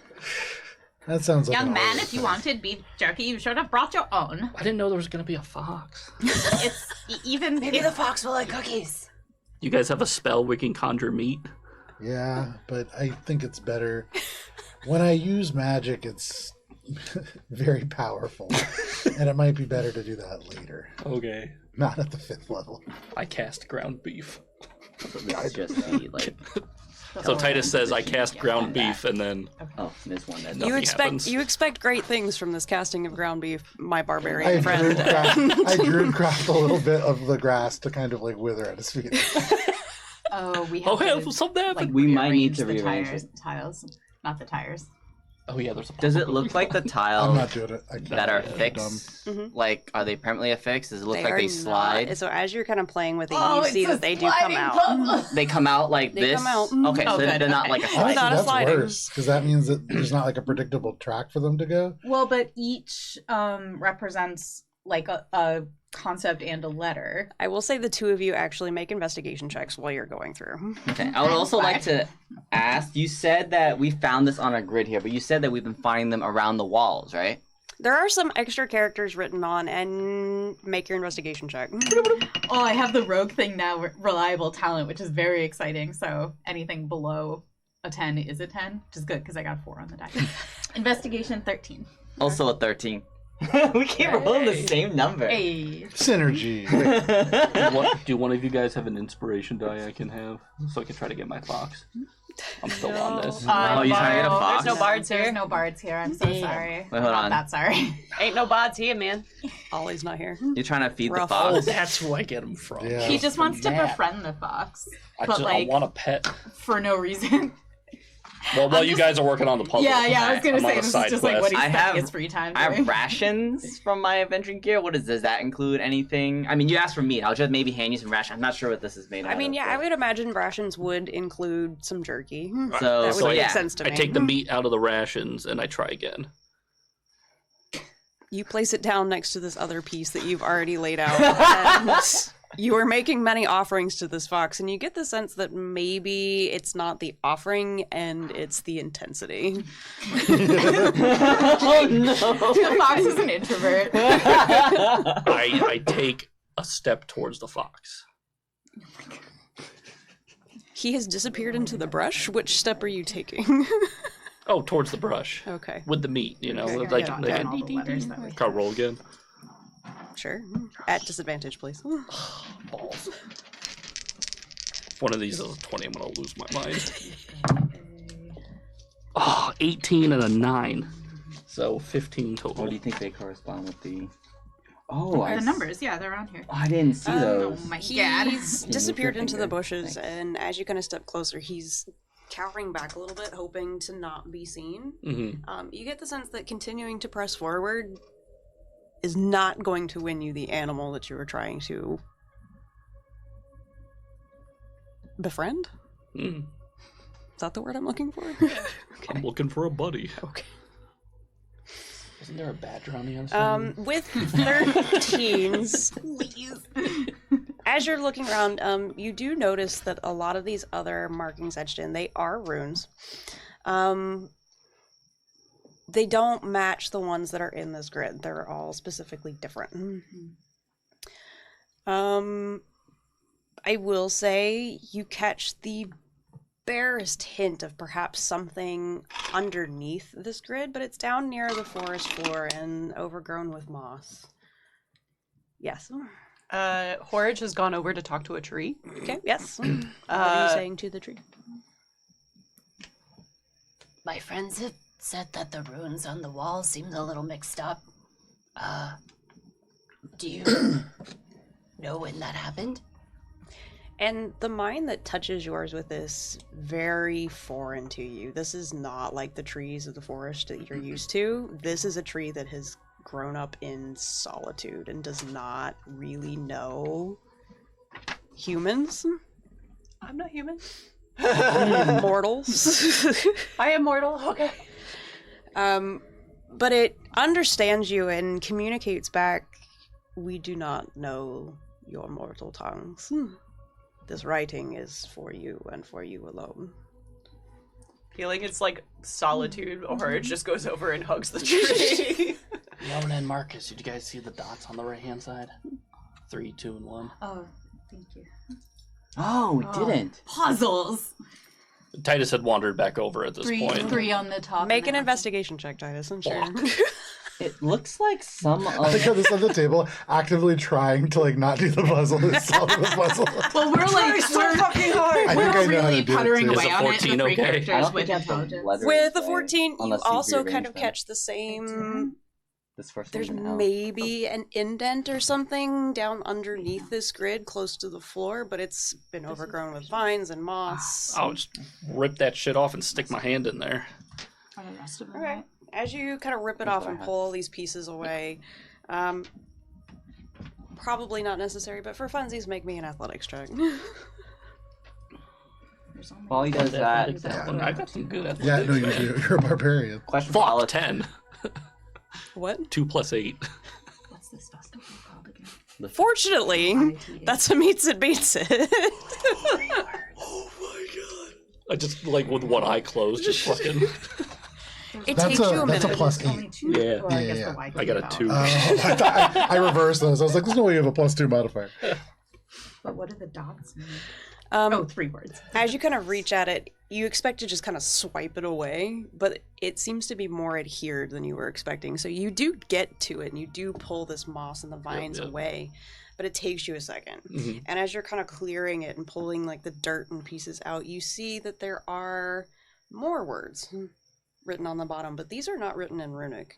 That sounds like Young an man, old if you thing. wanted beef jerky, you should have brought your own. I didn't know there was gonna be a fox. It's even Maybe if- the fox will like cookies. You guys have a spell we can conjure meat? Yeah, but I think it's better when I use magic. It's very powerful, and it might be better to do that later, Okay. not at the 5th level. I cast ground beef. It's just the, like. So Titus says I cast ground beef, and then Oh, there's one that. Nothing happens. You expect great things from this casting of ground beef, my I barbarian friend. druid-craft a little bit of the grass to kind of like wither at his feet. Oh, we have oh hey, to, something happened. We might need rearrange to the rearrange tiles, not the tires. Oh yeah, there's a. Does it look like the I'm tiles not doing it. I can't. that are I'm fixed? Mhm. Like, are they permanently affixed? Does it look They like are they not. slide? So as you're kind of playing with it, Oh, you see it's a that they do come sliding out. puzzle. They come out like They this? come out. Okay, Oh, so good, they're not okay. like a Honestly, slide. not a that's sliding. worse because that means that there's not like a predictable track for them to go. Well, but each represents like a concept and a letter. I will say the two of you actually make investigation checks while you're going through. Okay. I would also like to ask, you said that we found this on a grid here, but you said that we've been finding them around the walls, right? There are some extra characters written on, and make your investigation check. Oh, I have the rogue thing now, reliable talent, which is very exciting. So anything below a 10 is a 10, which is good because I got 4 on the die. Investigation 13. Also a 13. We keep rolling the same number. Hey. Synergy. Do one of you guys have an inspiration die I can have, so I can try to get my fox? I'm still on this. Oh, you trying to get a fox? There's no bards There's here. no bards here. I'm so sorry. Wait, hold on. I'm not that sorry. Ain't no bards here, man. Ollie's not here. You're trying to feed Rough. the Oh, fox. that's who I get him from. Yeah. He just wants to That. befriend the fox, I but I like want a pet. for no reason. Well, while I'm you just- guys are working on the puzzle. Yeah, I was gonna I'm on say a this is side just like what quest. he's I spending have- his free time I doing. have rations from my adventuring gear. What does that include? Anything? I mean, you asked for meat. I'll just maybe hand you some rations. I'm not sure what this is made out I of. mean, yeah, but- I would imagine rations would include some jerky. So, That would so make yeah. sense to I me. take the meat out of the rations and I try again. You place it down next to this other piece that you've already laid out. And you are making many offerings to this fox, and you get the sense that maybe it's not the offering and it's the intensity. Oh no! The fox is an introvert. I take a step towards the fox. He has disappeared into the brush. Which step are you taking? Oh, towards the brush Okay, with the meat. You know, Okay. like Jot like down all the letters that we Can I roll again. sure. At disadvantage, please. Balls. If one of these is a 20, I'm gonna lose my mind. Oh, 18 and a 9. So 15 total. What do you think they correspond with the? Oh, The numbers, yeah, they're on here. Oh, I didn't see Oh those. my god. He's disappeared your into the finger. bushes, Thanks. and as you kind of step closer, he's cowering back a little bit, hoping to not be seen. Mm-hmm. You get the sense that continuing to press forward is not going to win you the animal that you were trying to befriend. Mm. Is that the word I'm looking for? I'm looking for a buddy. Okay. Isn't there a badger on the other side? With 13s, as you're looking around, you do notice that a lot of these other markings etched in, they are runes. They don't match the ones that are in this grid. They're all specifically different. I will say you catch the barest hint of perhaps something underneath this grid, but it's down near the forest floor and overgrown with moss. Yes. Horridge has gone over to talk to a tree. Okay, yes. What are you saying to the tree? My friends have said that the runes on the wall seemed a little mixed up. Do you know when that happened? And the mind that touches yours with this, very foreign to you. This is not like the trees of the forest that you're used to. This is a tree that has grown up in solitude and does not really know humans, I'm not human. mortals. I am mortal. Okay. But it understands you and communicates back, we do not know your mortal tongues. This writing is for you and for you alone. Feeling it's like solitude, Horridge just goes over and hugs the tree. Yona and Marcus, did you guys see the dots on the right hand side? 3, 2, and 1. Oh, thank you. Oh, we didn't. Puzzles. Titus had wandered back over at this point. Three on the top. Make an and then- investigation check, Titus, I'm sure. It looks like some I like how of. this on the table, actively trying to like not do the puzzle and solve the puzzle. Well, we're like fucking hard. I think I we're know how really to do it puttering too. Is away a on it. 14 The three okay? I characters don't with think you have to intelligence. letter With a say, 14, you unless also rearrange kind of them. catch the same... This first There's one's an L. maybe an indent or something down underneath this grid close to the floor, but it's been overgrown with vines and moss. I'll just rip that shit off and stick my hand in there. for the rest of the Okay. night. As you kind of rip it That's off what I and have. pull all these pieces away, probably not necessary, but for funsies, make me an athletics check. There's only While he does that, Athletics, that one. I got some good athletics. Yeah, no, you do. You're a barbarian. question for Fuck, Olive. 10. What? 2 plus 8. What's this festival called again? Fortunately, ITA. that's a meets it beats it. Oh my god. I just, like, with one eye closed, just fucking... It That's takes you a that's minute. a plus Only 8. 2? Yeah. Or I Yeah, guess yeah. the Y I got a came 2. out. I thought I reversed those. I was like, there's no way you have a +2 modifier. But what do the dots mean? Um, Oh, 3 words. As you kind of reach at it, you expect to just kind of swipe it away, but it seems to be more adhered than you were expecting. So you do get to it, and you do pull this moss and the vines yep. away, but it takes you a second. Mhm. And as you're kind of clearing it and pulling like the dirt and pieces out, you see that there are more words written on the bottom, but these are not written in runic.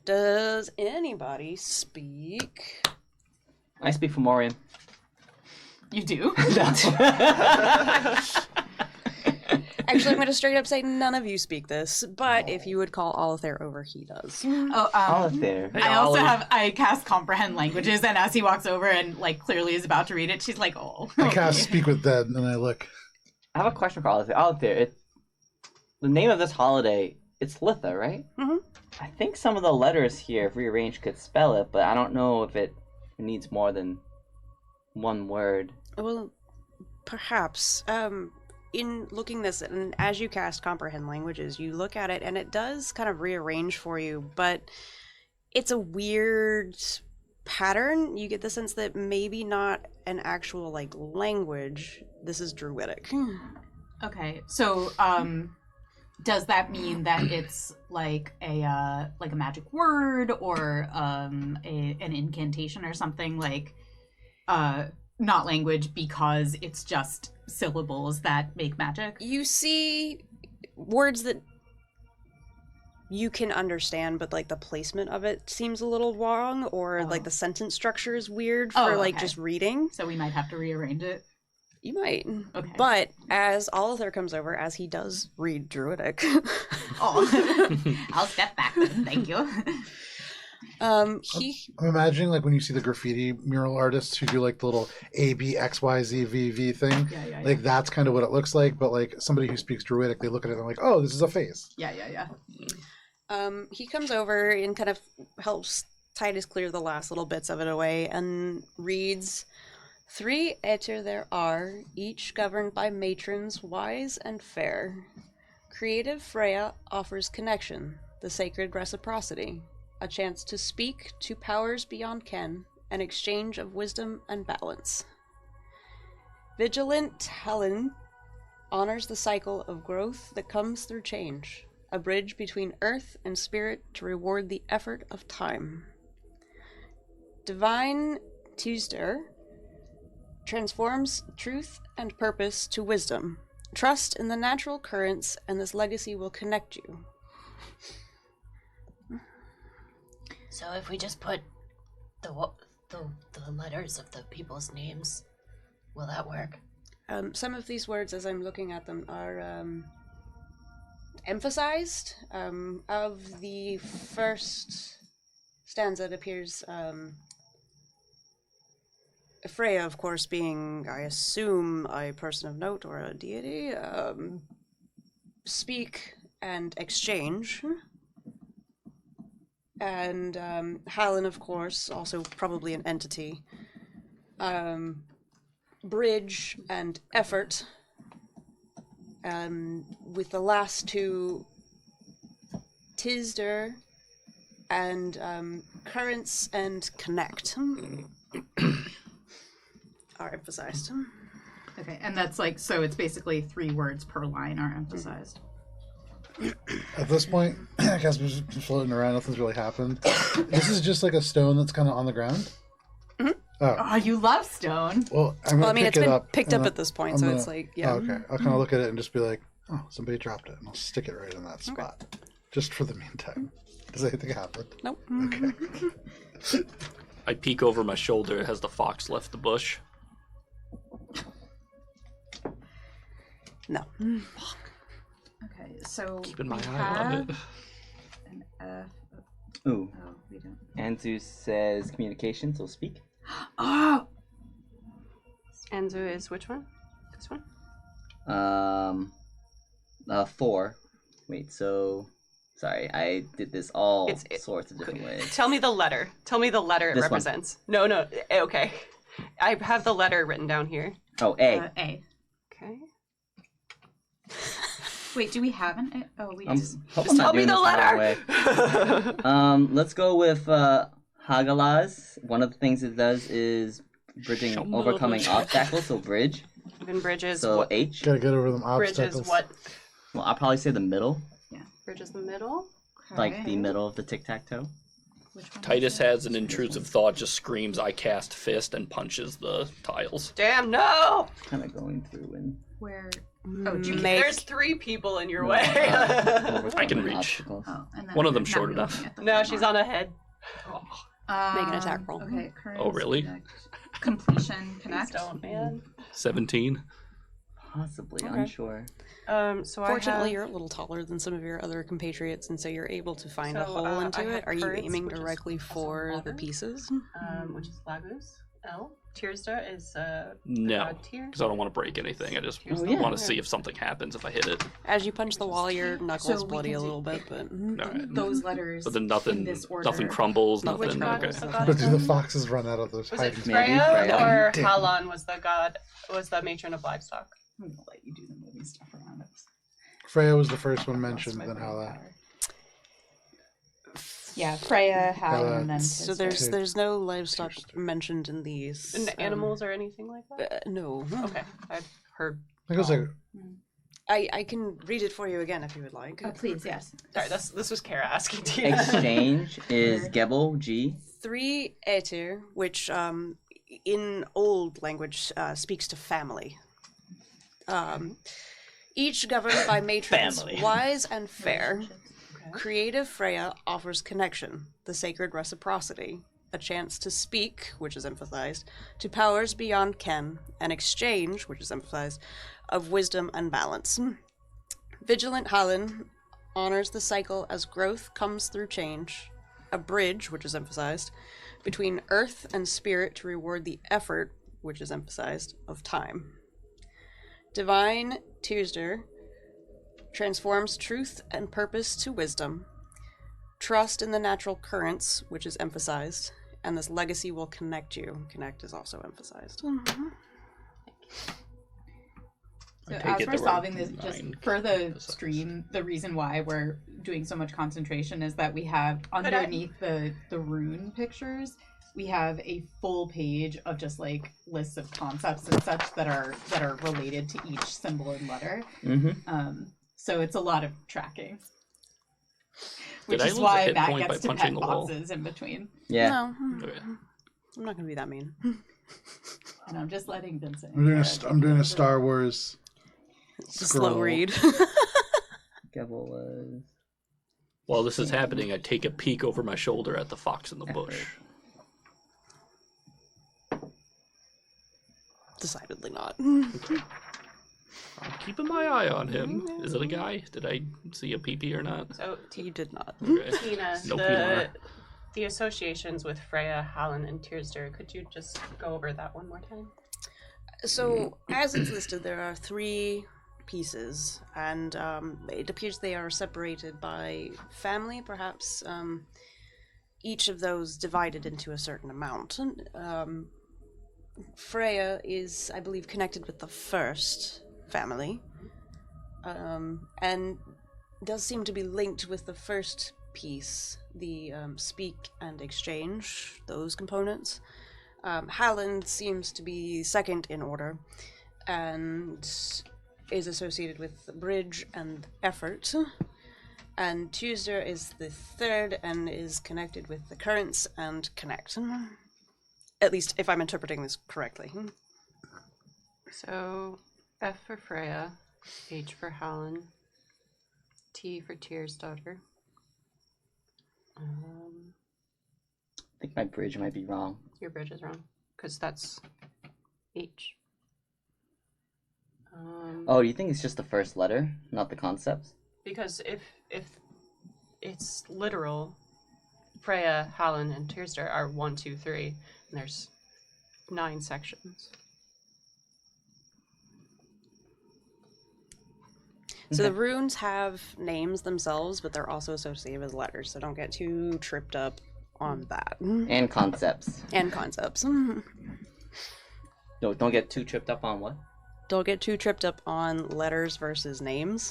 Does anybody speak? I speak for Morian. You do? Actually, I'm going to straight up say none of you speak this, but if you would call Alethair over, he does. Oh, Olive there. Hey, I also Ollie. I cast comprehend languages, and as he walks over and like clearly is about to read it, she's like, "Oh." I cast Speak with Dead, and then I look. I have a question for Olive there. Olive there, the name of this holiday, it's Litha, right? Mhm. I think some of the letters here, if rearranged, could spell it, but I don't know if it needs more than one word. Well, perhaps. In looking this, and as you cast comprehend languages, you look at it, and it does kind of rearrange for you, but it's a weird pattern. You get the sense that maybe not an actual like language. This is Druidic. Okay, so does that mean that it's like a magic word or an incantation or something like not language because it's just syllables that make magic? You see words that you can understand, but like the placement of it seems a little wrong, or like the sentence structure is weird for like okay. just reading. So we might have to rearrange it. You might. Okay. But as Alethair comes over, as he does read Druidic, Oh, I'll step back then. Thank you. he I'm imagining like when you see the graffiti mural artists who do like the little A B X Y Z V V thing. Yeah. Like that's kind of what it looks like. But like somebody who speaks Druidic, they look at it and they're like, oh, this is a face. Yeah. he comes over and kind of helps Titus clear the last little bits of it away and reads, 3 Aeter there are, each governed by matrons wise and fair. Creative Freya offers connection, the sacred reciprocity, a chance to speak to powers beyond ken, an exchange of wisdom and balance. Vigilant Helen honors the cycle of growth that comes through change, a bridge between earth and spirit to reward the effort of time. Divine Tuesday transforms truth and purpose to wisdom. Trust in the natural currents, and this legacy will connect you. So if we just put the letters of the people's names, will that work? Some of these words, as I'm looking at them, are emphasized. Of the first stanza, it appears Freya, of course, being, I assume, a person of note or a deity. Speak and exchange. And Hallen, of course, also probably an entity. Bridge and effort. With the last 2, Tisder and currents and connect are emphasized. Okay, and that's like, so it's basically 3 words per line are emphasized. At this point, Casper's just floating around. Nothing's really happened. This is just like a stone that's kind of on the ground. Mhm. Oh, you love stone. Well, I'm gonna Well, I mean, pick it's it been up. picked and up at this point, I'm so gonna- it's like, yeah. Oh, okay. I'll kind of look at it and just be like, oh, somebody dropped it. And I'll stick it right in that spot. Just for the meantime. Does anything happen? Nope. Okay. I peek over my shoulder. Has the fox left the bush? No. Okay, So Keeping my we eye on have it. an F. Ooh. Oh, we don't. Anzu says communication, so speak. Oh! Anzu is which one? This one? 4. Wait, so... Sorry, I did this all sorts of different ways. Tell me the letter. Tell me the letter it This one. represents. No, okay. I have the letter written down here. Oh, A. A. Okay. Wait, do we have an A? Oh, we do. Hope Just I'm not tell me doing the this the wrong letter. way. Let's go with Hagalaz. One of the things it does is overcoming obstacles, so bridge. Even bridges. So what? H. Gotta get over them Bridges. obstacles. What? Well, I'll probably say the middle, Bridges the middle. like the middle of the tic-tac-toe. Which one Titus is it? has an intrusive thought, just screams, "I cast fist," and punches the tiles. Damn no! Kind of going through and... Where? Oh, Make- there's 3 people in your way. I can overcoming reach. obstacles. Oh, and then One of we're them's short not enough. looking at the No, third she's one. on ahead. Make an attack roll. Okay. Current Oh, really? Completion Please connect. don't, man. 17. Possibly, Okay. unsure. So Fortunately, I have, you're a little taller than some of your other compatriots, and so you're able to find a So, hole I into have it. Are you currents, aiming which is directly also for the water. pieces? which is Lagus. L. Tierstar is No, God tier. because I don't want to break anything. I just Oh, yeah. want to see if something happens if I hit it. As you punch the wall, your knuckles So we bloody can a do- little bit, but Alright. Those letters. But then in nothing, this order. nothing crumbles, Which nothing. god Okay. was the god But do the again? foxes run out of those Was it hiding Maybe Freya Freya. or Damn. Halon was the matron of livestock? I'm gonna let you do the movie stuff around it. Freya was the first one mentioned, then Hala. Yeah, Freya, Hal, and then so Tister. there's no livestock mentioned in these. And animals or anything like that? No. Okay, I've heard. I think it was like I can read it for you again if you would like. Oh, please, yes. Sorry, this was Kara asking to you. Exchange is Gebel, G. 3 Etir, which in old language speaks to family. Each governed by matrons Family. wise and fair. Creative Freya offers connection, the sacred reciprocity, a chance to speak, which is emphasized, to powers beyond ken, an exchange, which is emphasized, of wisdom and balance. Vigilant Halin honors the cycle as growth comes through change, a bridge, which is emphasized, between earth and spirit to reward the effort, which is emphasized, of time. Divine Tuesday transforms truth and purpose to wisdom. Trust in the natural currents, which is emphasized, and this legacy will connect you. Connect is also emphasized. So take as it we're the solving right this, just line. for the stream, the reason why we're doing so much concentration is that we have underneath the rune pictures, we have a full page of just like lists of concepts and such that are related to each symbol and letter. Mm-hmm. So it's a lot of tracking. Did Which I is lose a why hit Matt point by gets to punching pet the wall? boxes in between. Yeah. No, Okay. I'm not going to be that mean. And I'm just letting Vincent. I'm doing a Star Wars. It's a slow Scroll. read. Gebel was... While this is happening, I take a peek over my shoulder at the fox in the Effort. bush. Decidedly not. I'm keeping my eye on him. Is it a guy? Did I see a pee-pee or not? So, You did not. Okay. Tina, No peanut. the associations with Freya, Halin, and Tierster, could you just go over that one more time? So, as it's listed, there are 3 pieces, and it appears they are separated by family, perhaps each of those divided into a certain amount. Freya is, I believe, connected with the first family, and does seem to be linked with the first piece, the speak and exchange, those components. Halland seems to be second in order, and is associated with the bridge and effort. And Tuesday is the third and is connected with the currents and connect. At least if I'm interpreting this correctly. So, F for Freya, H for Halin, T for Tier's daughter. I think my bridge might be wrong. Your bridge is wrong, because that's H. Oh, you think it's just the first letter, not the concepts? Because if it's literal, Freya, Hallen, and Tyrster are 1, 2, 3, and there's 9 sections. So the runes have names themselves, but they're also associated with letters, so don't get too tripped up on that. And concepts. And concepts. No, don't get too tripped up on what? Don't get too tripped up on letters versus names.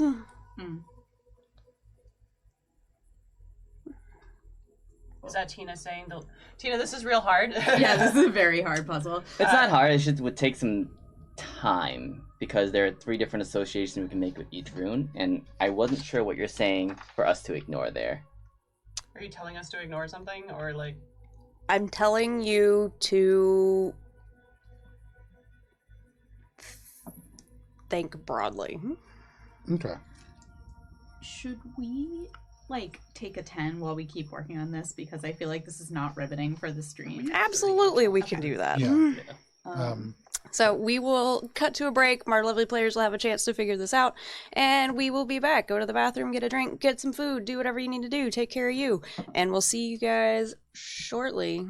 Is that Tina saying? Tina, this is real hard. Yeah, this is a very hard puzzle. It's not hard, it just would take some time because there are 3 different associations we can make with each rune, and I wasn't sure what you're saying for us to ignore there. Are you telling us to ignore something, or like? I'm telling you to think broadly. Okay. Should we take a 10 while we keep working on this, because I feel like this is not riveting for the stream. Absolutely, we can do that. Yeah. So we will cut to a break. Our lovely players will have a chance to figure this out, and we will be back. Go to the bathroom, get a drink, get some food, do whatever you need to do. Take care of you, and we'll see you guys shortly.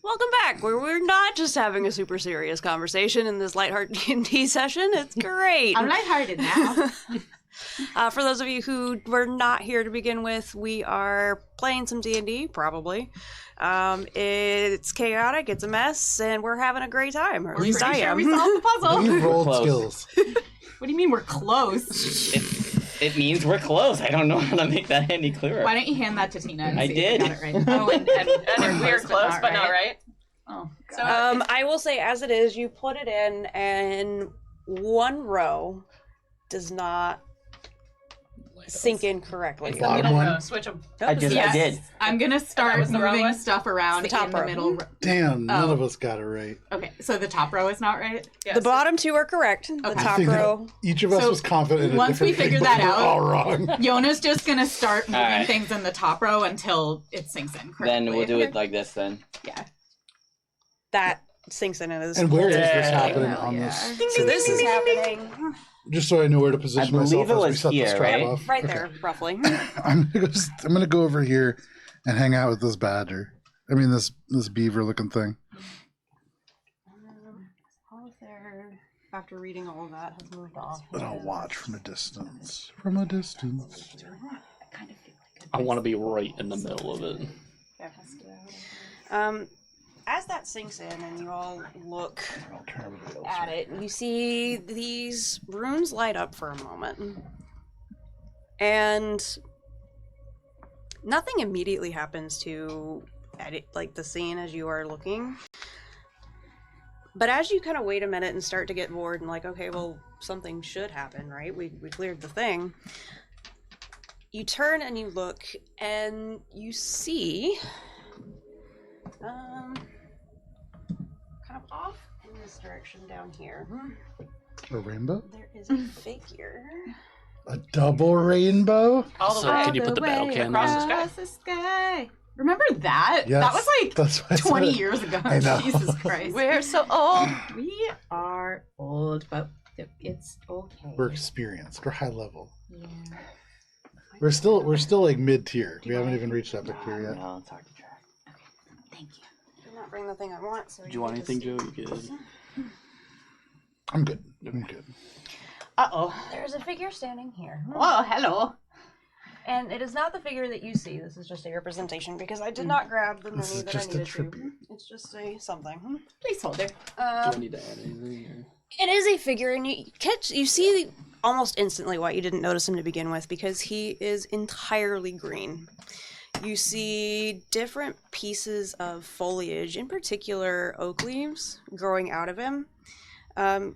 Welcome back, where we're not just having a super serious conversation in this lighthearted D&D session. It's great. I'm lighthearted now. For those of you who were not here to begin with, we are playing some D&D, probably. It's chaotic, it's a mess, and we're having a great time. Or at least I am. We solved the puzzle. You've rolled Close. skills. What do you mean we're close? It means we're close. I don't know how to make that any clearer. Why don't you hand that to Tina? And I see did. If you got it right. Oh, And we're close, but not right. Oh, So God. I will say, as it is, you put it in, and one row does not sink in correctly. it's the Bottom middle one? row. Switch them. I did. I'm gonna start was the wrong moving one? stuff around It's the top in the row. middle. Damn, none Oh. of us got it right. Okay, so the top row is not right. Yes. The bottom two are correct. The Okay. top I think that row. each of us So, was confident in a once we different figure thing, that but we're out- all wrong. Yona's just gonna start moving Alright. things in the top row until it sinks in correctly. Then we'll do it like this then. Yeah. That sinks in as And where is this Yeah. happening Hell on yeah. this? So this is happening Just so I know where to position I myself believe it as we was set here, the strap right? off. right Okay. there, roughly. I'm gonna go over here and hang out with this badger. I mean this beaver looking thing. All of there, after reading all of that, has moved off. And I'll watch from a distance. From a distance. I want to be right in the middle of it. As that sinks in and you all look I'll turn everybody else at around. it, you see these runes light up for a moment. And nothing immediately happens to edit, like the scene as you are looking. But as you kind of wait a minute and start to get bored and like, okay, well, something should happen, right? We cleared the thing. You turn and you look and you see kind of off in this direction down here. A rainbow? There is a figure. A double rainbow? All the So way. can you put the battle cam across the on? sky. Across the sky. Remember that? Yes. That was like That's what I 20 said. years ago. I know. Jesus Christ. We're so old. We are old, but it's okay. We're experienced. We're high level. Yeah. We're still like mid tier. We haven't even reached epic tier yet. No, it's hard to track. Thank you. Did not bring the thing I want. So Do you want anything, Joe? You good? I'm good. I'm good. Uh-oh. There's a figure standing here. Oh, hello. And it is not the figure that you see. This is just a representation because I did not grab the This mini is that I just a needed to. tribute. It's just a something. Placeholder. Do I need to add anything? It is a figure, and you see almost instantly why you didn't notice him to begin with, because he is entirely green. You see different pieces of foliage, in particular oak leaves, growing out of him.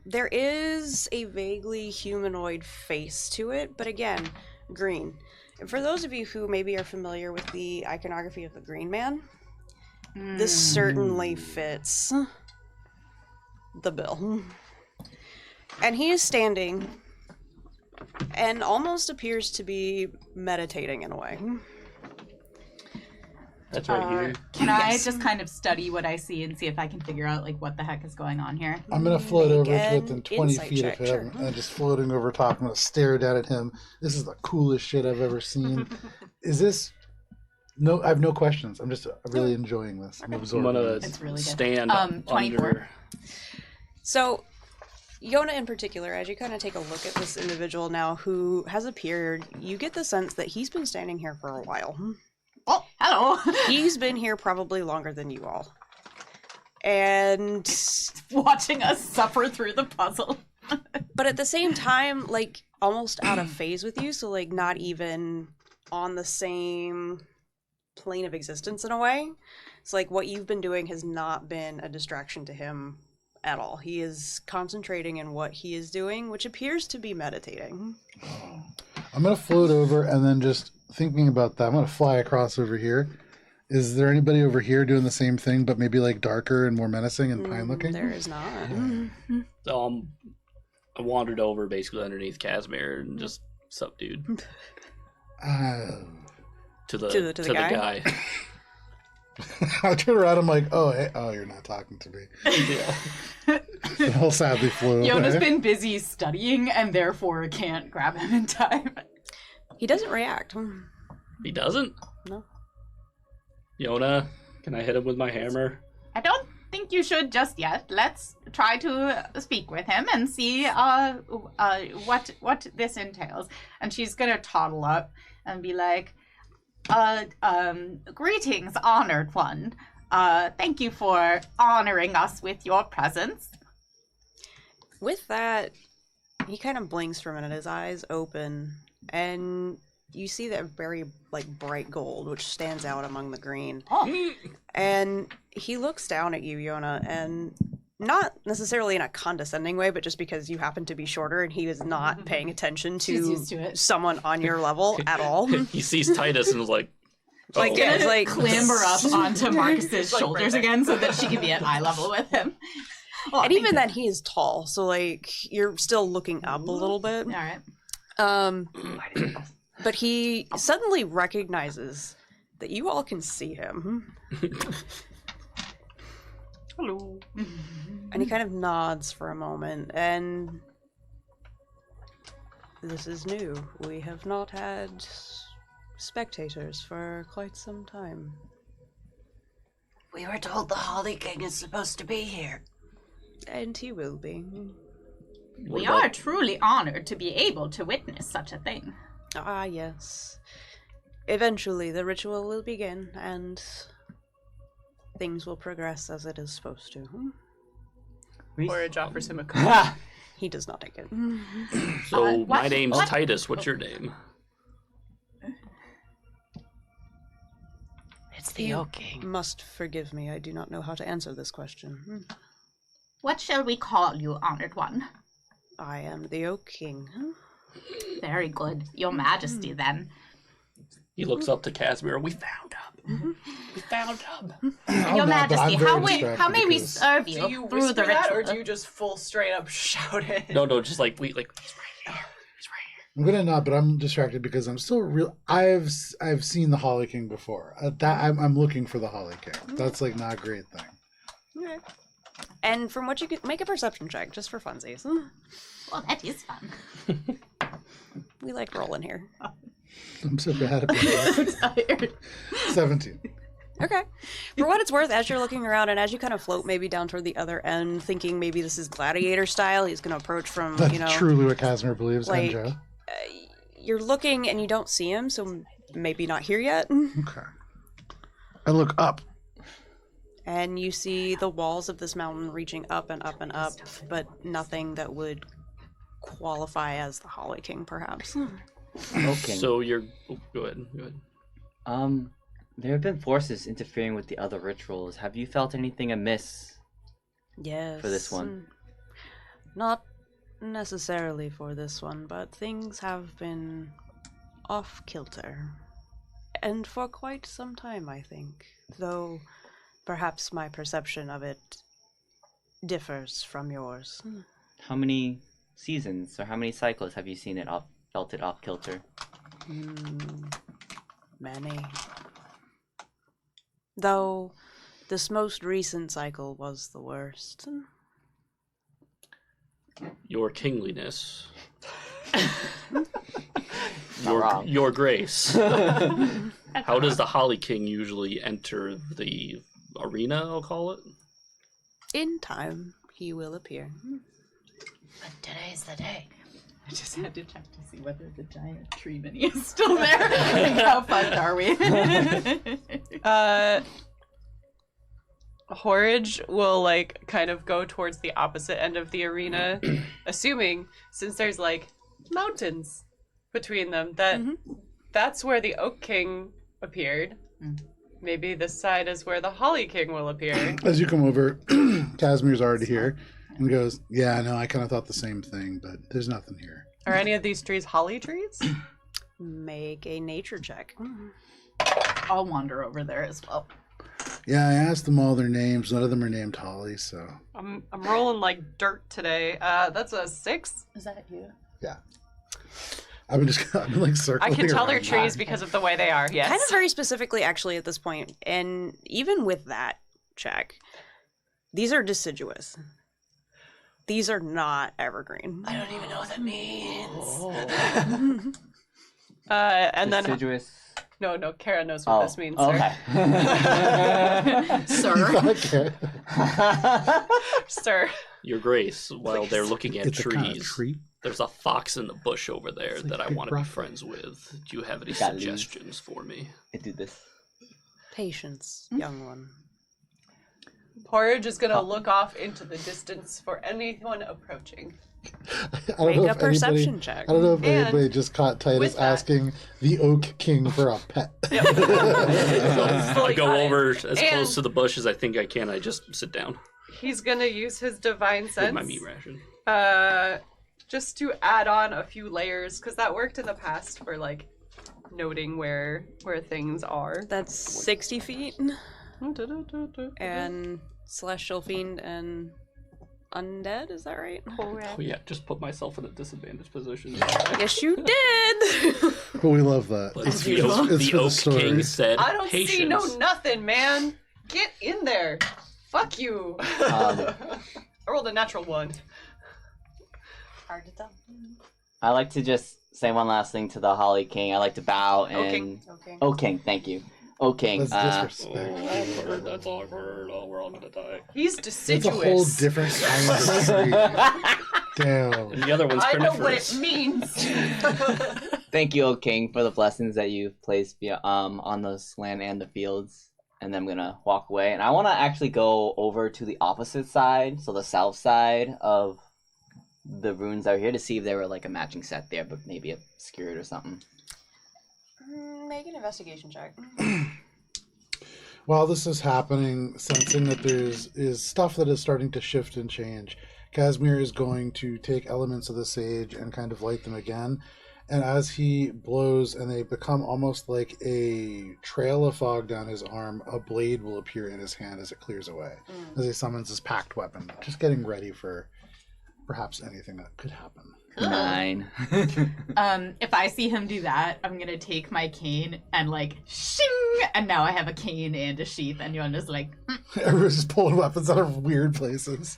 There is a vaguely humanoid face to it, but again, green. And for those of you who maybe are familiar with the iconography of the Green Man, this certainly fits the bill. And he is standing and almost appears to be meditating in a way. That's right here. Can I Yes. just kind of study what I see and see if I can figure out like what the heck is going on here? I'm gonna float Make over to an within 20 insight feet check, of him sure. and just floating over top. I'm gonna stare down at him. This is the coolest shit I've ever seen. Is this? No, I have no questions. I'm just really enjoying this. I'm I'm absorbing gonna this. It's really good. stand 24. under. So, Yona in particular, as you kind of take a look at this individual now who has appeared, you get the sense that he's been standing here for a while. Oh, hello. He's been here probably longer than you all. And, Watching us suffer through the puzzle. but at the same time, like, almost out of phase with you, so, like, not even on the same plane of existence in a way. It's like what you've been doing has not been a distraction to him at all. He is concentrating in what he is doing, which appears to be meditating. I'm gonna float over and then just thinking about that. I'm gonna fly across over here. Is there anybody over here doing the same thing, but maybe like darker and more menacing and pine looking? There is not. I wandered over basically underneath Casimir and just sup, dude, to the To the guy? guy. I turn around. I'm like, oh, hey, oh, you're not talking to me. Yeah. And I'll sadly float Yona's away. been busy studying and therefore can't grab him in time. He doesn't react. He doesn't? No. Yona, can I hit him with my hammer? I don't think you should just yet. Let's try to speak with him and see what this entails. And she's gonna toddle up and be like, greetings, honored one. Thank you for honoring us with your presence. With that, he kind of blinks for a minute, his eyes open, and you see that very, bright gold, which stands out among the green. Oh. And he looks down at you, Yona, and not necessarily in a condescending way, but just because you happen to be shorter and he is not paying attention She's used to it. someone on your level at all. He sees Titus and is like, Like, "Uh-oh." it's like Clamber up onto Marcus's Like shoulders right again so that she can be at eye level with him. Oh, and even then, he is tall, so you're still looking up a little bit. All right. But he suddenly recognizes that you all can see him, Hello. and he kind of nods for a moment. And this is new. We have not had spectators for quite some time. We were told the Holly King is supposed to be here. And he will be. We are truly honored to be able to witness such a thing. Ah, yes. Eventually, the ritual will begin, and things will progress as it is supposed to. Porridge offers him a cookie. He does not take it. So my what- name's what- Titus. What's your name? It's the Oak King. Must forgive me, I do not know how to answer this question. What shall we call you, honored one? I am the Oak King. Very good. Your Majesty, then. He looks up to Casimir. We found him. We found him. Your not, but Majesty, I'm very how may we distracted serve Do you you through whisper the that, ritual? or do you just full straight up shout it? No, just like he's right here. He's right here. I'm gonna nod, but I'm distracted because I'm still real. I've seen the Holly King before. I'm looking for the Holly King. That's not a great thing. Okay. And from what you can make a perception check, just for funsies. Well, that is fun. We like rolling here. I'm so bad at that. Tired. 17. Okay. For what it's worth, as you're looking around and as you kind of float maybe down toward the other end, thinking maybe this is gladiator style, he's going to approach from, That's truly what Casimir believes, and like- Joe. You're looking and you don't see him, so maybe not here yet. Okay. I look up. And you see the walls of this mountain reaching up and up and up, but nothing that would qualify as the Holly King, perhaps. Okay. So you're. Oh, go ahead. There have been forces interfering with the other rituals. Have you felt anything amiss? Yes. For this one? Not necessarily for this one, but things have been off kilter. And for quite some time, I think. Though perhaps my perception of it differs from yours. How many seasons or how many cycles have you seen it felt it off kilter? Many. Though this most recent cycle was the worst. Your kingliness. Not wrong. Your grace. How does the Holly King usually enter the arena, I'll call it? In time, he will appear. But today's the day. I just had to check to see whether the giant tree mini is still there. Like, how fucked are we? Horridge will kind of go towards the opposite end of the arena, assuming since there's mountains between them that that's where the Oak King appeared. Maybe this side is where the Holly King will appear. As you come over, Casimir's already here and goes, "Yeah, no, I kind of thought the same thing, but there's nothing here." Are any of these trees holly trees? Make a nature check. I'll wander over there as well. Yeah, I asked them all their names. None of them are named Holly, so. I'm rolling like dirt today. That's a 6. Is that you? Yeah. I've been circling I can tell they're around. trees because of the way they are. Yes. Kind of very specifically, actually, at this point. And even with that check, these are deciduous. These are not evergreen. I don't even know what that means. and then Deciduous. No, Kara knows what this means, okay. Sir. Okay. Sir. Your Grace, while they're looking at It's a trees, kind of tree. there's a fox in the bush over there It's like that I Big want to be Broccoli. friends with. Do you have any Got leaves. suggestions for me? I do this. Patience, young one. Porridge is gonna look off into the distance for anyone approaching. I don't Make know a if perception anybody, check. I don't know if And anybody just caught Titus with that- asking the Oak King for a pet. I go got it. over as And- close to the bush as I think I can. I just sit down He's gonna use his divine with sense. my meat ration. Just to add on a few layers, because that worked in the past for like noting where things are. That's 60 feet. And Celestial Fiend and Undead, is that right? Oh yeah, just put myself in a disadvantaged position. Yes, you did! But we love that. But It's, the it's, Oak, it's the for the Oak story. King said, I don't patience. see nothing, man. Get in there. Fuck you. I rolled a natural 1. Hard to tell. I like to just say one last thing to the Holly King. I like to bow and... King. Okay. Oh, King, thank you. Oh, King. That's Oh, disrespect. that's awkward. Oh, we're all gonna die. He's That's deciduous. a whole different kind of tree. Damn. And the other one's I know what carnivorous. it means. Thank you, O King, for the blessings that you've placed on this land and the fields. And then I'm gonna walk away. And I want to actually go over to the opposite side, so the south side of the runes that are here, to see if there were like a matching set there, but maybe obscured or something. Make an investigation check. While this is happening, sensing that is stuff that is starting to shift and change, Casimir is going to take elements of the sage and kind of light them again. And as he blows and they become almost like a trail of fog down his arm, a blade will appear in his hand as it clears away. As he summons his packed weapon, just getting ready for perhaps anything that could happen. 9. If I see him do that, I'm gonna take my cane and like shing, and now I have a cane and a sheath, and Yona's like, Everyone's just pulling weapons out of weird places.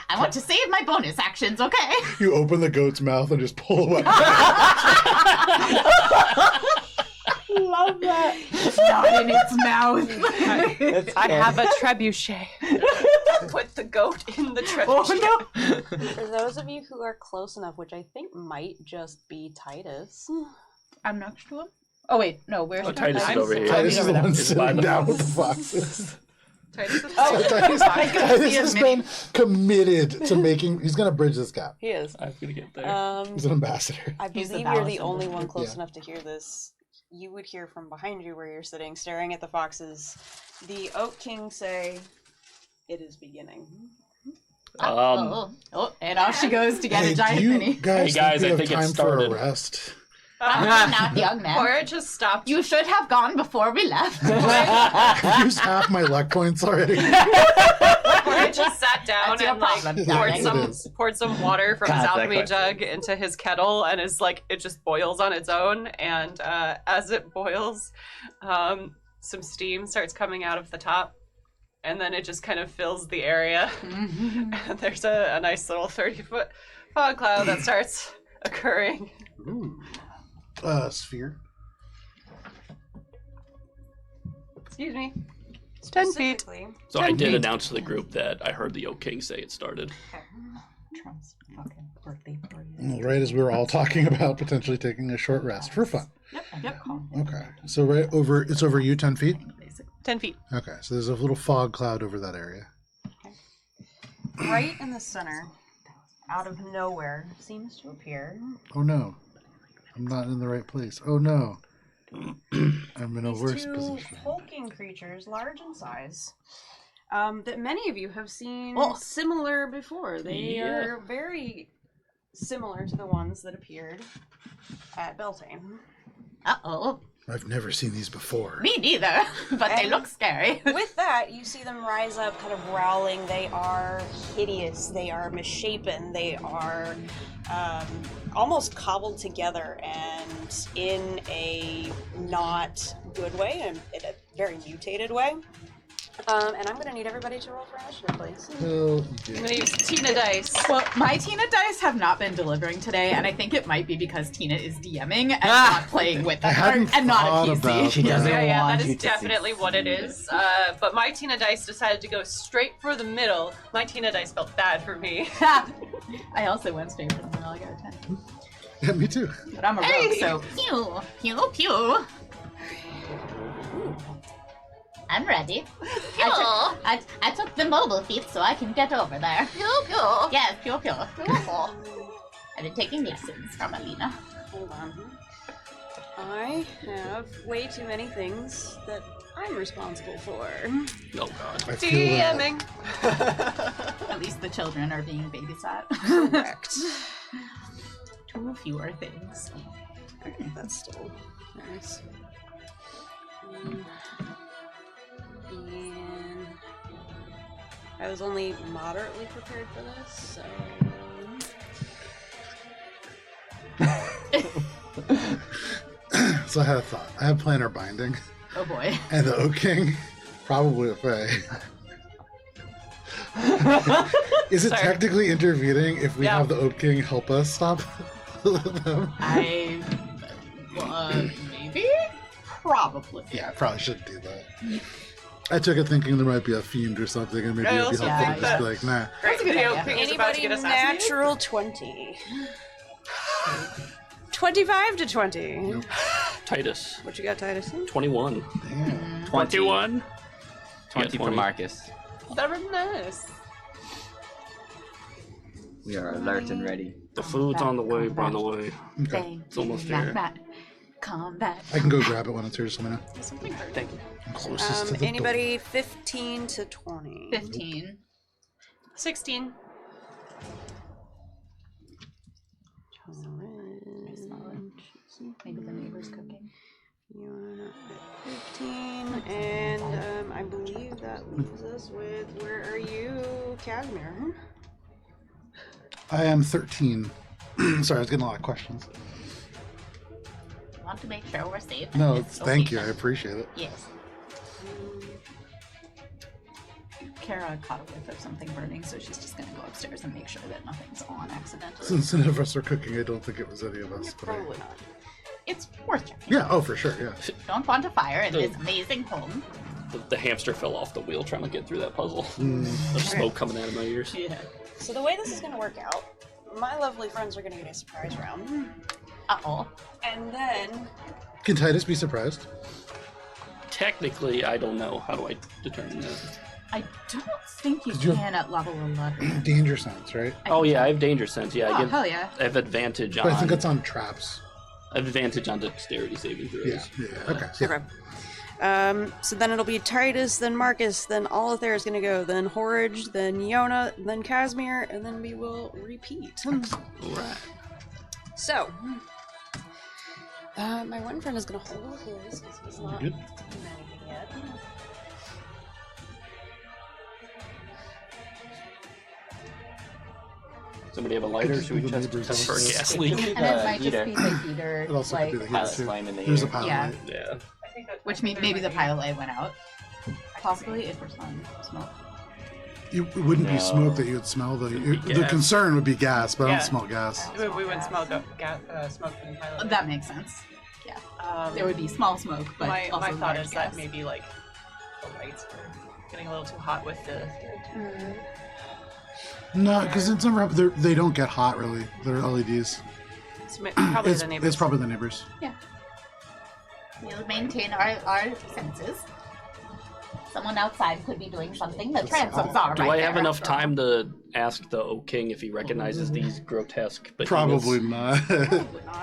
I want to save my bonus actions, okay? You open the goat's mouth and just pull a weapon. Love that. Not in its mouth. I have a trebuchet. Put the goat in the trebuchet. Oh no! For those of you who are close enough, which I think might just be Titus. I'm next to him. Oh wait, no, where's Oh, Titus is I'm over here. Titus is the one It's by sitting the down with the fox. foxes. Titus is Oh, Titus, I can Titus see a has mini- been committed to making. He's going to bridge this gap. He is. I'm gonna get there. He's an ambassador. I He's the believe you're the ballast only in one the- close Yeah. enough to hear this. You would hear from behind you where you're sitting, staring at the foxes, the Oak King say, "It is beginning." And off she goes to get Hey, a do giant you mini. guys, Hey, guys, think we I have think it time for a started. rest? Not young man. Porridge just stopped. You should have gone before we left. I've used half my luck points already. Porridge just sat down That's your and like problem, poured darling. some water from his God, that alchemy question. jug into his kettle, and is like it just boils on its own. And as it boils, some steam starts coming out of the top, and then it just kind of fills the area. And there's a nice little 30-foot fog cloud that starts occurring. Ooh. Sphere. Excuse me. It's 10 feet. Specifically, So I 10 did feet. announce to the group that I heard the Oak King say it started. Trump's fucking birthday party. Well, right as we were all talking about potentially taking a short rest for fun. Yep. Okay, so right over, it's over you 10 feet? 10 feet. Okay, so there's a little fog cloud over that area. right in the center, out of nowhere, seems to appear Oh no, I'm not in the right place. Oh no, I'm in a these worse two position. hulking creatures, large in size, that many of you have seen Oh. similar before. They Yeah. are very similar to the ones that appeared at Beltane. Uh-oh. I've never seen these before. Me neither, but they And- look scary. With that, you see them rise up, kind of growling. They are hideous. They are misshapen. They are almost cobbled together, and in a not good way, and in a very mutated way. And I'm gonna need everybody to roll for initiative, please. Hell I'm yeah. gonna use Tina dice. Well, my Tina dice have not been delivering today, and I think it might be because Tina is DMing and not playing with I them, hadn't and not thought a PC. about She that. doesn't Yeah, want that you is to definitely what it is. But my Tina dice decided to go straight for the middle. My Tina dice felt bad for me. I also went straight for the middle. I got a 10. Yeah, me too. But I'm a rogue, so pew, pew, pew. I'm ready. I took the mobile feat so I can get over there. Pew pew. Yes, pew pew. I've been taking lessons from Alina. Hold on. I have way too many things that I'm responsible for. Oh god. I feel that. DMing. At least the children are being babysat. Correct. 2 fewer things. That's still nice. And I was only moderately prepared for this, so So I had a thought. I have planar binding, Oh boy. and the Oak King, probably a Fae. Is it Sorry. technically intervening if we Yeah. have the Oak King help us stop them? Maybe? Probably. Yeah, I probably shouldn't do that. I took it thinking there might be a fiend or something, and maybe I it'd be also helpful think to just be that- like, nah. Great, a good the idea. Oak King is about to anybody get assassinated. natural 20. 25 to 20. Nope. Titus. What you got, Titus? 21. Damn. 21. 20 for 20. Marcus. Very nice. We are alert and ready. The food's on the way, by the way. Okay. It's almost here. Combat. I can go grab it when it's here, just let me know. Thank you. I'm closest to the door. Anybody 15 to 20? 15. 16. Maybe the neighbor's cooking. You're at 15, and I believe that leaves us with, where are you, Casimir? I am 13. Sorry, I was getting a lot of questions. Want to make sure we're safe. No, Yes, thank you. I location. appreciate it. Yes. Kara caught a whiff of something burning, so she's just gonna go upstairs and make sure that nothing's on accidentally. Since none of us are cooking, I don't think it was any of us. But Probably not. It's worth checking. yeah, oh, for sure, yeah. Don't want a fire in this amazing home. The hamster fell off the wheel trying to get through that puzzle. Mm. There's smoke coming out of my ears. Yeah. So the way this is going to work out, my lovely friends are going to get a surprise round. Uh-oh. And then, Can Titus be surprised? Technically, I don't know. How do I determine that? I don't think you Did you- can at level 11. Danger sense, right? Oh yeah, I have danger sense. Yeah, Oh, I hell yeah. have advantage But I think on. it's on traps. I have advantage on dexterity saving throws. Yeah, yeah, okay. Yeah. okay. So then it'll be Titus, then Marcus, then Alethea is going to go, then Horridge, then Yona, then Casimir, and then we will repeat. Right. So, my one friend is going to hold his because he's not Good. doing anything yet. Somebody have a lighter? Should we The test neighbors for a also- gas leak? And it might just be the heater, It also like, could be the Pilot heat, too. flame in the There's a air. pilot Yeah. light. Yeah. I think that which means maybe the pilot light went out. Possibly if we're smelling smoke. It wouldn't be No. smoke that you would smell, though. be The gas. concern would be gas, but I Yeah. don't smell gas. we wouldn't smell smoke from the pilot. That makes sense. There would be small smoke, but my also thought large is that gas. maybe like the lights are getting a little too hot with the. No, because it's never. They don't get hot really. They're LEDs. It's probably It's, the neighbors. it's probably the neighbors. We'll maintain our senses. Someone outside could be doing something. The transoms are Do right I have there. enough time to ask the Oak King if he recognizes these grotesque behemoths? Probably not.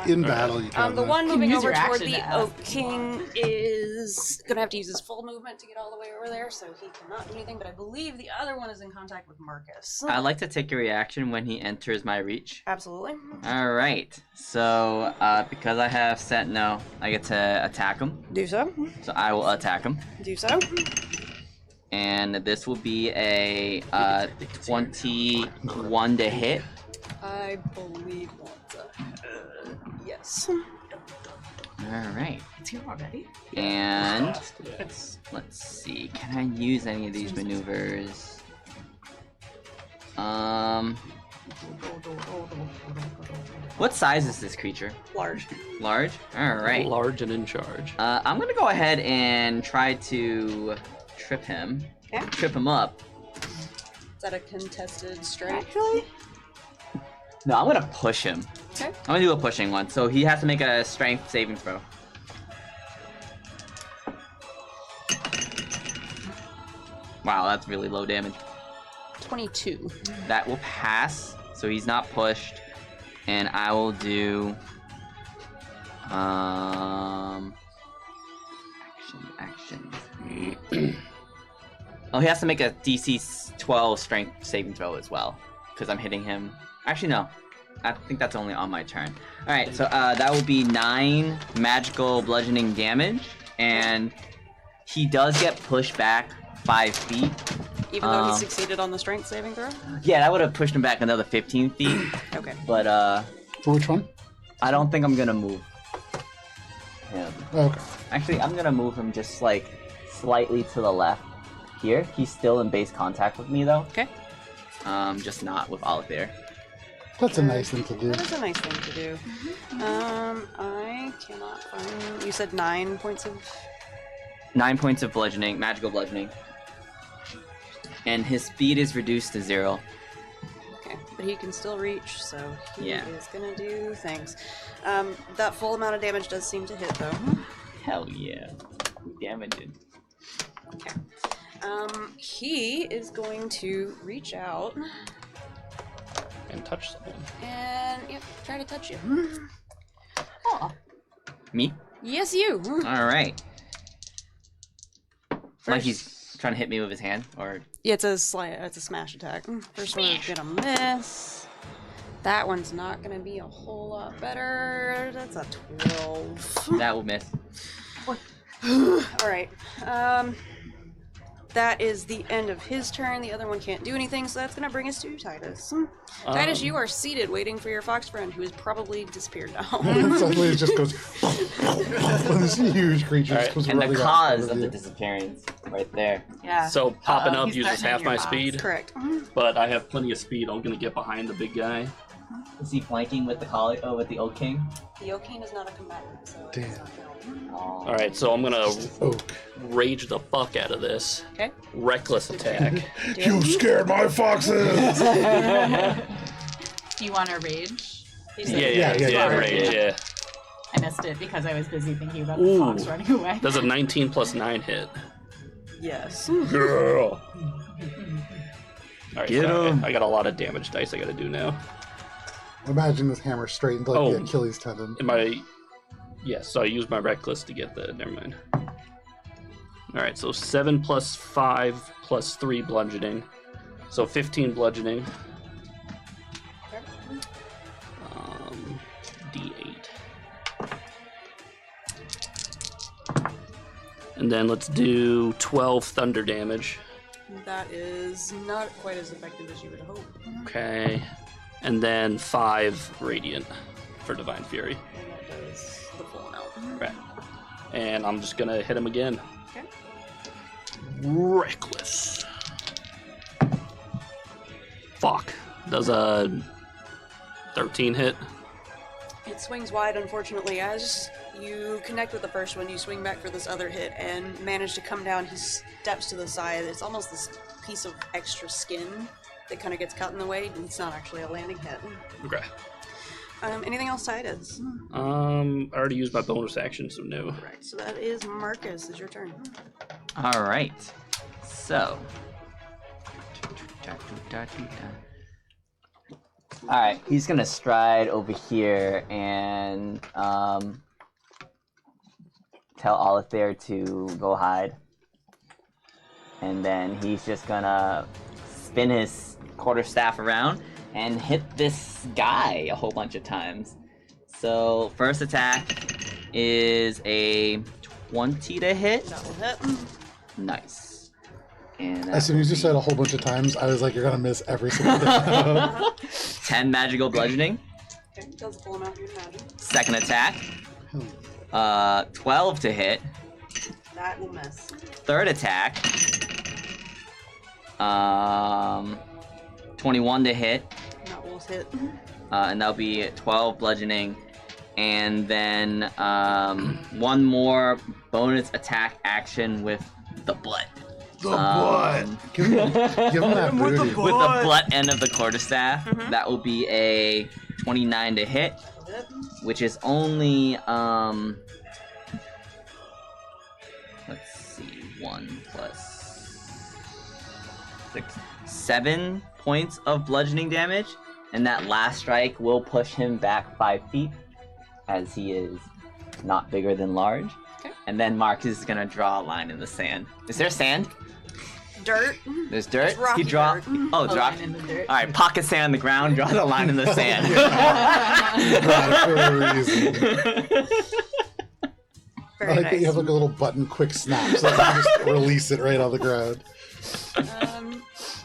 In battle, you can. The one Can moving use over your toward action the to ask Oak King is gonna have to use his full movement to get all the way over there, so he cannot do anything. But I believe the other one is in contact with Marcus. I'd like to take a reaction when he enters my reach. Absolutely. Alright, so because I have Sentinel, I get to attack him. Do so. So I will attack him. Do so. And this will be a 21 to hit. I believe that's yes. Alright. That's you already. And Yes. let's see. Can I use any of these maneuvers? What size is this creature? Large. Large? Alright. Large and in charge. I'm gonna go ahead and try to trip him. Okay. Trip him up. Is that a contested strike? Actually, No, I'm gonna push him. Okay. I'm gonna do a pushing one. So he has to make a strength saving throw. Wow, that's really low damage. 22. That will pass, so he's not pushed. And I will do action. Oh, he has to make a DC 12 strength saving throw as well, because I'm hitting him. Actually, no. I think that's only on my turn. All right, so that will be 9 magical bludgeoning damage, and he does get pushed back 5 feet. Even though he succeeded on the strength saving throw? Yeah, that would have pushed him back another 15 feet. Okay. But For which one? I don't think I'm gonna move him. Okay. Actually, I'm gonna move him just like slightly to the left here. He's still in base contact with me though. Okay. Just not with Oliver. That's a nice thing to do. That is a nice thing to do. I cannot find. You said 9 points of. 9 points of bludgeoning, magical bludgeoning. And his speed is reduced to 0. Okay, but he can still reach, so he Yeah. is gonna do things. That full amount of damage does seem to hit, though. Hell yeah. Damaged. Okay. He is going to reach out And touch someone. and try to touch you. oh, Me? Yes, you. Alright. Like First- he's trying to hit me with his hand, or... Yeah, it's a smash attack. First one is gonna miss. That one's not gonna be a whole lot better. That's a 12. That will miss. Alright. That is the end of his turn. The other one can't do anything, so that's gonna bring us to Titus. Titus, you are seated waiting for your fox friend, who has probably disappeared now. Suddenly it just goes. This huge creature just comes And the running out cause of of the you. disappearance, right there. Yeah. So popping up He's uses threatening half your my boss. speed, Correct. but I have plenty of speed. I'm gonna get behind the big guy. Is he flanking with the with the Oak King? The Oaken is not a combatant, so it does not count. All right, so I'm gonna Oak. rage the fuck out of this. Okay. Reckless attack. You scared my foxes! Do you want to rage? Yeah. Rage, yeah. I missed it because I was busy thinking about the Ooh. fox running away. Does a 19 plus 9 hit? Yes. Girl. Alright, Get so him. I got a lot of damage dice I gotta do now. Imagine this hammer straight into like the Oh. Achilles tendon. Am I... Yes, so I used my reckless to get the... Never mind. Alright, so 7 plus 5 plus 3 bludgeoning. So 15 bludgeoning. D8. And then let's do 12 thunder damage. That is not quite as effective as you would hope. Okay. And then 5 radiant for Divine Fury. And that does the full amount. Okay. And I'm just gonna hit him again. Okay. Reckless. Fuck. Does a 13 hit? It swings wide, unfortunately. As you connect with the first one, you swing back for this other hit and manage to come down. He steps to the side. It's almost this piece of extra skin that kind of gets cut in the way. It's not actually a landing hit. Okay. Anything else, Titus? I already used my bonus action, so no. Correct. So that is Marcus. It's your turn. All right. So. All right. He's gonna stride over here and tell Oliver to go hide, and then he's just gonna spin his quarterstaff around and hit this guy a whole bunch of times. So first attack is a 20 to hit. That will hit. Nice. And As soon as you said a whole bunch of times, I was like, you're gonna miss every single thing. 10 magical bludgeoning. Okay, does the full amount you imagine. Second attack 12 to hit. That will miss. Third attack. 21 to hit. That will hit. And that'll be 12 bludgeoning. And then one more bonus attack action with the butt. The butt. Give him that booty. With the butt end of the quarterstaff. That will be a 29 to hit, which is only let's see, 1 plus 6, 7 points of bludgeoning damage, and that last strike will push him back 5 feet, as he is not bigger than large. Okay. And then Marcus is gonna draw a line in the sand. Is there sand? Dirt. There's dirt. It's rocky He draw. dirt. Oh, A drop. line in the dirt. All right, pocket sand on the ground. Draw the line in the sand. For a reason. Very I like nice. that you have like a little button quick snap so that you can just release it right on the ground.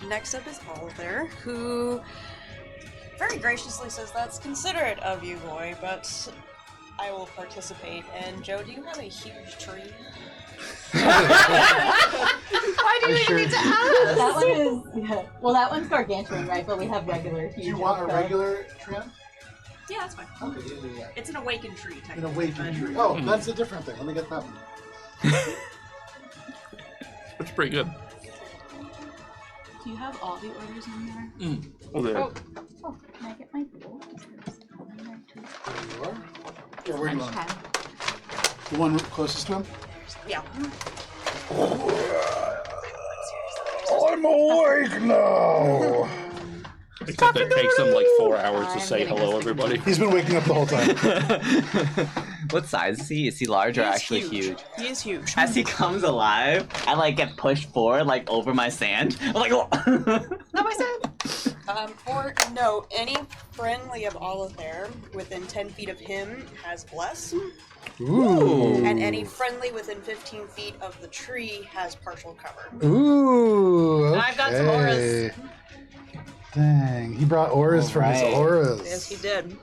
Next up is Oliver, who very graciously says, "That's considerate of you, boy, but I will participate." And Joe, do you have a huge tree? Why do you even need to ask? That one is. Yeah. Well, that one's gargantuan, right? But we have regular. Do you want a regular trim? Yeah, that's fine. Okay, yeah. It's an awakened tree, An technically. awakened tree. Oh, that's a different thing. Let me get that one. It's pretty good. Do you have all the orders in there? Oh, there. Oh, can I get my bowl? There you are. Yeah, where do you want? Okay. The one closest to him? Yeah. I'm awake now! Except it takes them like 4 hours to say hello, everybody. He's been waking up the whole time. What size is he? Is he large or He's actually huge? He is huge. As he comes alive, I like get pushed forward like over my sand. I'm like, Not my sand. For note, any friendly of Oliver within 10 feet of him has bless, Ooh. and any friendly within 15 feet of the tree has partial cover. Ooh, okay. I've got some auras. Dang, he brought auras from his Alright. auras. Yes, he did.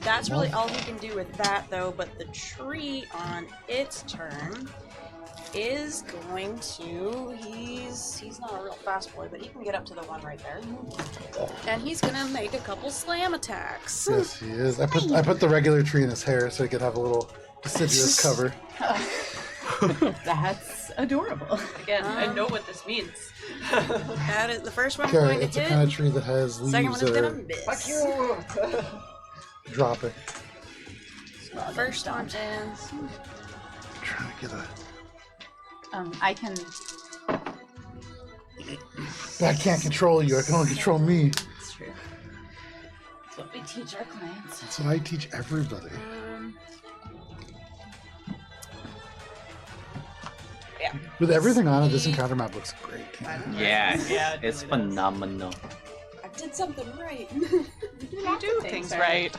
That's really all he can do with that, though. But the tree on its turn is going to. He's not a real fast boy, but he can get up to the one right there, and he's gonna make a couple slam attacks. Yes, he is. I put the regular tree in his hair so he could have a little deciduous cover. That's adorable. Again, I know what this means. That is the first one's Okay, going to it's a hit. kind of tree that has leaves Second one is that gonna are miss. dropping. First one is. I'm trying to get a. I can. But I can't control you. I can only control me. It's true. That's what we teach our clients. That's what I teach everybody. Yeah. With everything on it, this encounter map looks great. yeah, Yeah, it it's really does. phenomenal. I did something right. You do things right.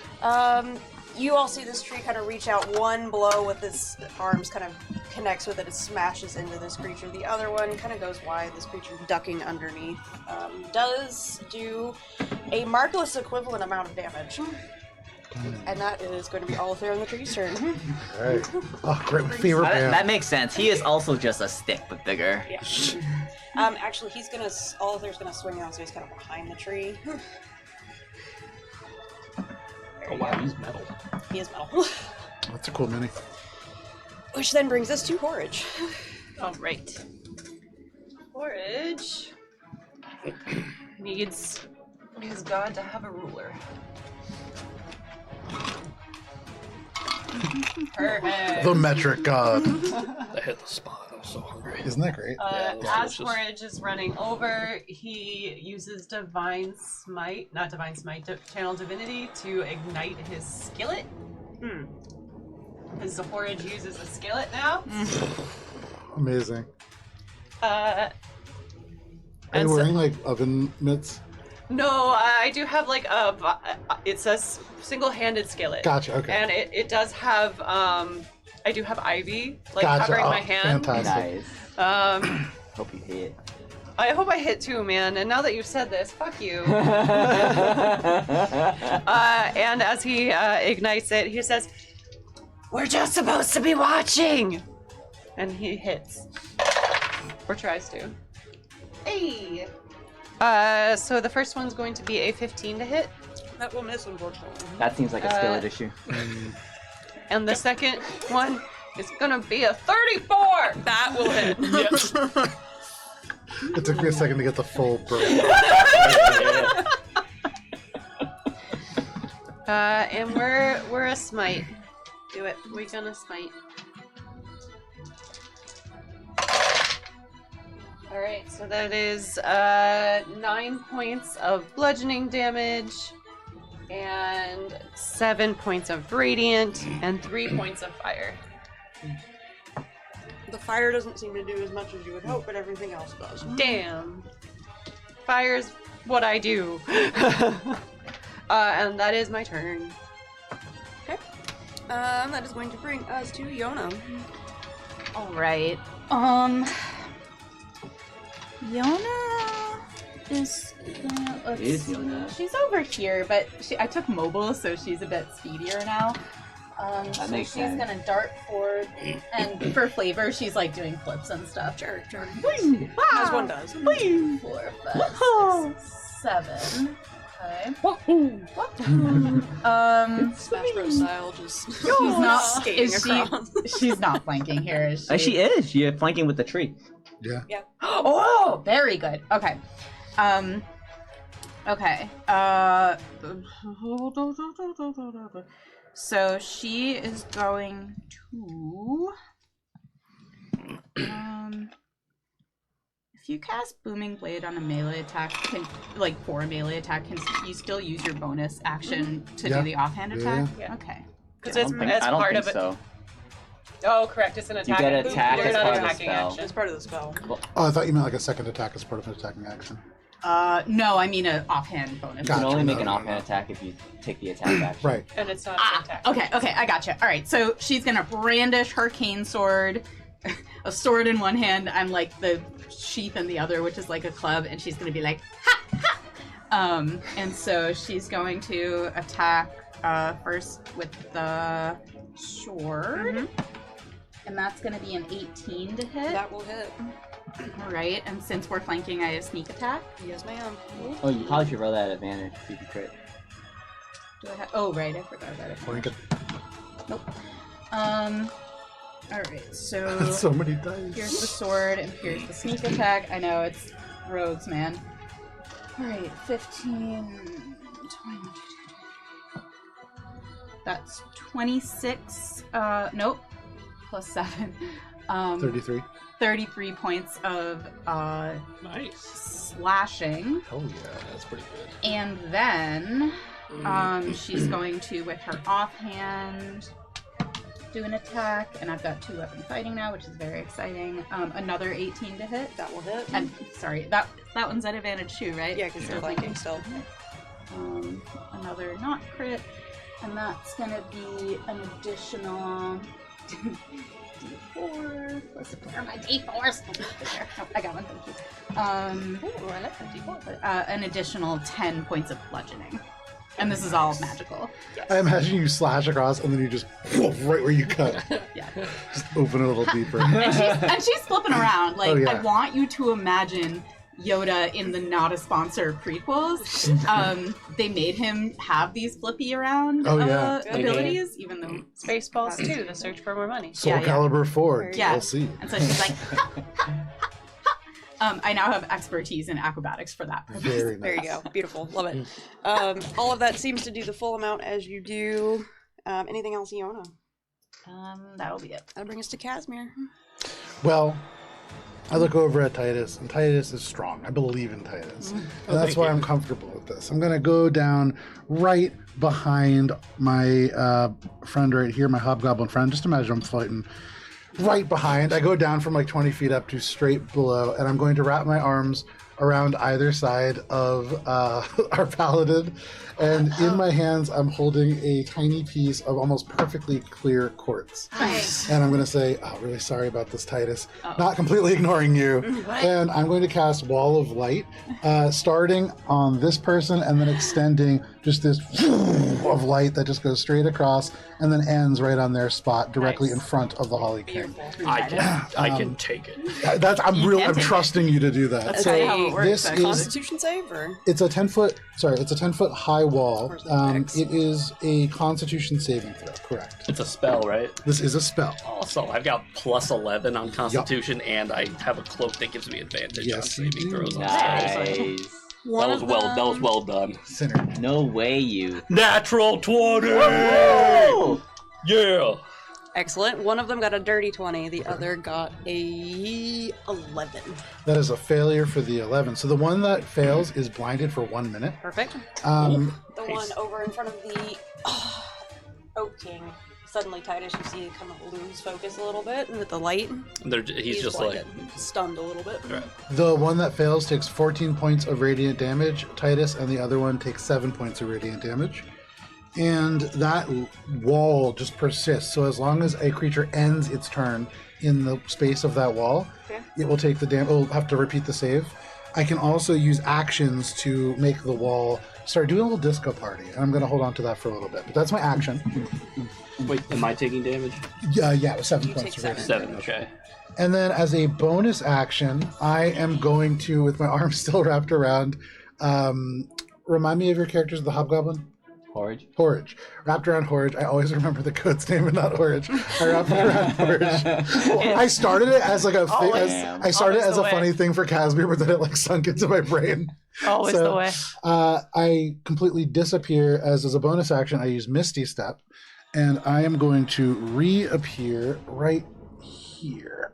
You all see this tree kind of reach out. One blow with its arms kind of connects with it. It smashes into this creature. The other one kind of goes wide. This creature ducking underneath does do a markless equivalent amount of damage. And that is going to be all there in the tree's turn. Alright. Oh, great. My favorite band. That makes sense. He is also just a stick, but bigger. Yeah. Actually, he's gonna. Oliver's gonna swing around, so he's kind of behind the tree. Oh wow, he's metal. He is metal. That's a cool mini. Which then brings us to Horridge. All right. Forage needs his god to have a ruler. Perfect. The metric god. I hit the spot. I was so hungry. Isn't that great? Yeah, it was As delicious. Forage is running over, he uses Divine Smite, not Divine Smite, Channel Divinity to ignite his skillet. Because the Forage uses a skillet now. Amazing. Uh, Are you and so- wearing like oven mitts? No, I do have like it says single-handed skillet. Gotcha, okay. And it does have, I do have ivy, like Gotcha. covering Oh, my hand. fantastic. Nice. Hope you hit. I hope I hit too, man. And now that you've said this, fuck you. And as he ignites it, he says, We're just supposed to be watching! And he hits. Or tries to. Hey! So the first one's going to be a 15 to hit. That will miss, unfortunately. That seems like a skillet issue. And the second one is gonna be a 34! That will hit. It took me a second to get the full break. And we're a smite. Do it. We're gonna smite. Alright, so that is 9 points of bludgeoning damage, and 7 points of radiant, and 3 points of fire. The fire doesn't seem to do as much as you would hope, but everything else does. Damn. Fire's what I do. And that is my turn. Okay. That is going to bring us to Yona. All right. Yona is gonna. Let's Is see. Yona? She's over here, but I took mobile, so she's a bit speedier now. So makes she's sense. gonna dart forward, and for flavor, she's like doing flips and stuff. Sure. Wow. As one does. 4, 5, 6, 7. Okay. Smash Bros style, just She's not skating is across. She's not flanking here, is she? She is. You're flanking with the tree. Yeah. Oh, very good. Okay. Okay. So she is going to. If you cast Booming Blade on a melee attack, for a melee attack, can you still use your bonus action to Yeah. do the offhand attack? Yeah. Okay. Because I it's don't think, as I don't part think of it. so. Oh, correct. It's an You attack. get attack You're as not part of the attacking spell. action. It's part of the spell. Oh, I thought you meant like a second attack as part of an attacking action. No, I mean an offhand bonus. You Gotcha. can only make an No. offhand attack if you take the attack action. Right. And it's not an Ah, attack. okay, I gotcha. All right, so she's gonna brandish her cane sword, a sword in one hand, I'm like the sheath in the other, which is like a club, and she's gonna be like, ha, ha! And so she's going to attack first with the sword, and that's gonna be an 18 to hit. That will hit. All right, and since we're flanking, I have sneak attack. Yes, ma'am. Oh, you probably should roll that at advantage so you can crit. Do I have? Oh, right, I forgot about it. Flank it. Nope. All right, so. So many dice. Here's the sword, and here's the sneak attack. I know, it's rogues, man. Alright, 15, 20. That's 26, nope, plus 7. 33. 33 points of Nice. slashing. Hell yeah. That's pretty good. And then she's going to, with her offhand, do an attack, and I've got 2 weapon fighting now, which is very exciting. Another 18 to hit. That will hit. And sorry, that one's at advantage too, right? Yeah, because you're flanking still. Another not crit, and that's gonna be an additional D4 plus where are my D4s? Oh, I got one, thank you. Ooh, I like that D4. An additional 10 points of bludgeoning. And this is all magical. I imagine you slash across and then you just right where you cut. Yeah. Just open it a little deeper. And she's flipping around. Like, Oh, yeah. I want you to imagine Yoda in the not a sponsor prequels. They made him have these flippy around Oh, yeah. abilities, even though. Spaceballs 2 to search for more money. Soul Yeah, yeah. Calibur 4. Yeah. We'll see. And so she's like, ha, ha, ha. I now have expertise in acrobatics for that purpose. Very nice. There you go. Beautiful. Love it. All of that seems to do the full amount as you do. Anything else, Iona? That'll be it. That'll bring us to Casimir. Well, I look over at Titus, and Titus is strong. I believe in Titus. And that's why I'm comfortable with this. I'm going to go down right behind my friend right here, my hobgoblin friend. Just imagine I'm fighting right behind. I go down from like 20 feet up to straight below, and I'm going to wrap my arms around either side of our paladin. And in my hands, I'm holding a tiny piece of almost perfectly clear quartz. Nice. And I'm going to say, oh, really sorry about this, Titus. Not completely ignoring you. And I'm going to cast Wall of Light, starting on this person and then extending just this of light that just goes straight across and then ends right on their spot directly in front of the Holly King. I can take it. I'm trusting you to do that. That's So how it works, this is Constitution save, or it's a 10-foot high wall. Where's the dex? It is a Constitution saving throw, correct? It's a spell, right? This is a spell. Also, I've got plus 11 on Constitution, and I have a cloak that gives me advantage on Yes, you saving do. throws. On Nice. spells. That was well done. Sinner. No way, you. Natural 20. Yeah. excellent. One of them got a dirty 20. The other got a 11. That is a failure for the 11. So the one that fails is blinded for 1 minute. Perfect. The Um, one over in front of the Oak King. Suddenly, Titus, you see it kind of lose focus a little bit with the light. He's just like blinded, stunned a little bit. Right. the one that fails takes 14 points of radiant damage, Titus, and the other one takes 7 points of radiant damage. And that wall just persists. So as long as a creature ends its turn in the space of that wall, it will take the damage. It will have to repeat the save. I can also use actions to make the wall start doing a little disco party. And I'm going to hold on to that for a little bit. But that's my action. Wait, am I taking damage? Yeah, it was 7 You points take of radiant 7, damage. okay. And then as a bonus action, I am going to, with my arm still wrapped around, remind me of your characters, the Hobgoblin? Horridge. Wrapped around Horridge. I always remember the code's name and not Horridge. I wrapped around Horridge. I started it as like a thing. I started it as a funny thing for Casimir, but then it like sunk into my brain. Always the way. I completely disappear as a bonus action. I use Misty Step, and I am going to reappear right here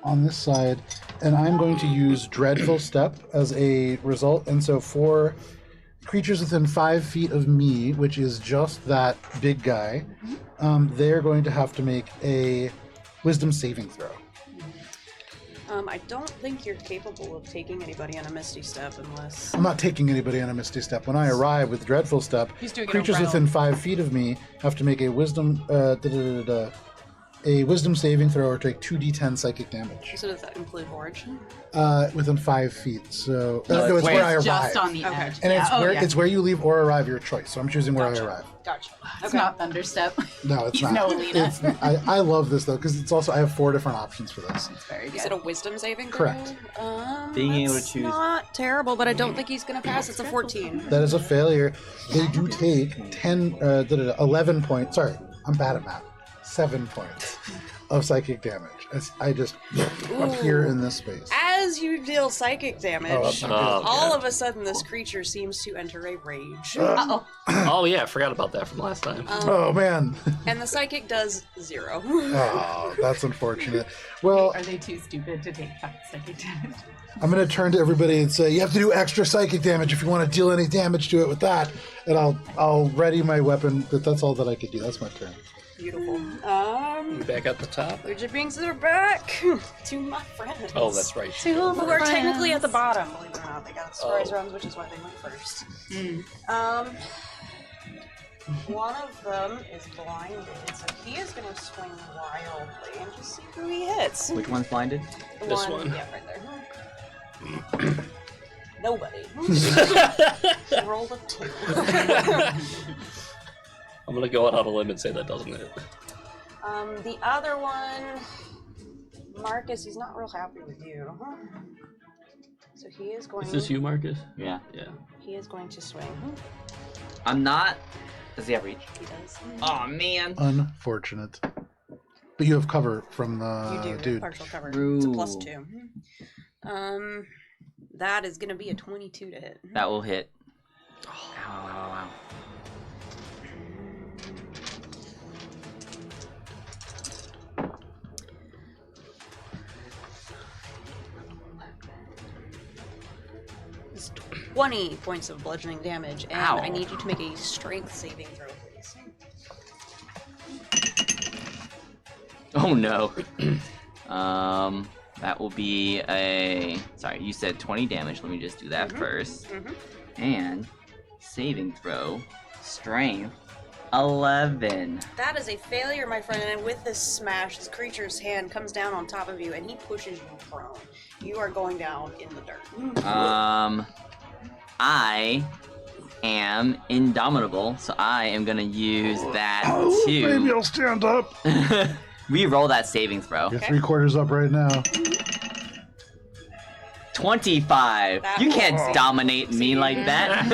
on this side, and I'm going to use Dreadful Step as a result. And so for creatures within 5 feet of me, which is just that big guy, they're going to have to make a Wisdom saving throw. I don't think you're capable of taking anybody on a Misty Step unless... I'm not taking anybody on a Misty Step. When I arrive with Dreadful Step, He's doing it creatures around. within 5 feet of me have to make a Wisdom a Wisdom saving throw or take 2d10 psychic damage So does that include Horridge? within 5 feet. So No, no, it's wait. where I arrive. Just on the Okay. edge. And Yeah. it's where you leave or arrive, your choice. So I'm choosing where I arrive. Gotcha. It's not Thunderstep. No, it's He's not. no Lena. I love this though because it's also I have 4 different options for this. It's very Is good. it a wisdom saving throw? Correct. Being able to that's choose- not terrible, but I don't think he's going to pass. It's a 14. That is a failure. They do take 11 points. Sorry, I'm bad at math. 7 points of psychic damage. I just appear in this space. As you deal psychic damage, that's not all of a sudden this creature seems to enter a rage. Uh-oh. Oh yeah, I forgot about that from last time. Oh man. And the psychic does 0. Oh, that's unfortunate. Well, Are they too stupid to take psychic damage? I'm going to turn to everybody and say, you have to do extra psychic damage if you want to deal any damage to it with that. And I'll ready my weapon, but that's all that I could do. That's my turn. Beautiful. You back at the top. Your beings are back to my friends. Oh, that's right. Who are technically at the bottom, believe it or not. They got surprise rounds, which is why they went first. One of them is blinded, so he is going to swing wildly and just see who he hits. Which one's blinded? The This one. Yeah, right there. Nobody. Roll a 2. I'm gonna go out on a limb and say that doesn't hit. The other one, Marcus, he's not real happy with you. So he is going. Is this you, Marcus? Yeah. Yeah. He is going to swing. I'm not. Does he have reach? He does. Oh man. Unfortunate. But you have cover from the You do. dude. Partial cover. It's a Ooh. +2. That is going to be a 22 to hit. That will hit. Wow. It's 20 points of bludgeoning damage, and Ow. I need you to make a strength saving throw, please. Oh no. That will be a. Sorry, you said 20 damage. Let me just do that first. And saving throw, strength, 11. That is a failure, my friend, and with this smash, this creature's hand comes down on top of you, and he pushes you prone. You are going down in the dirt. I am indomitable, so I am gonna use that Maybe to I'll stand up. re-roll that saving throw. You're 3/4 up right now. 25. That You will can't dominate me like that.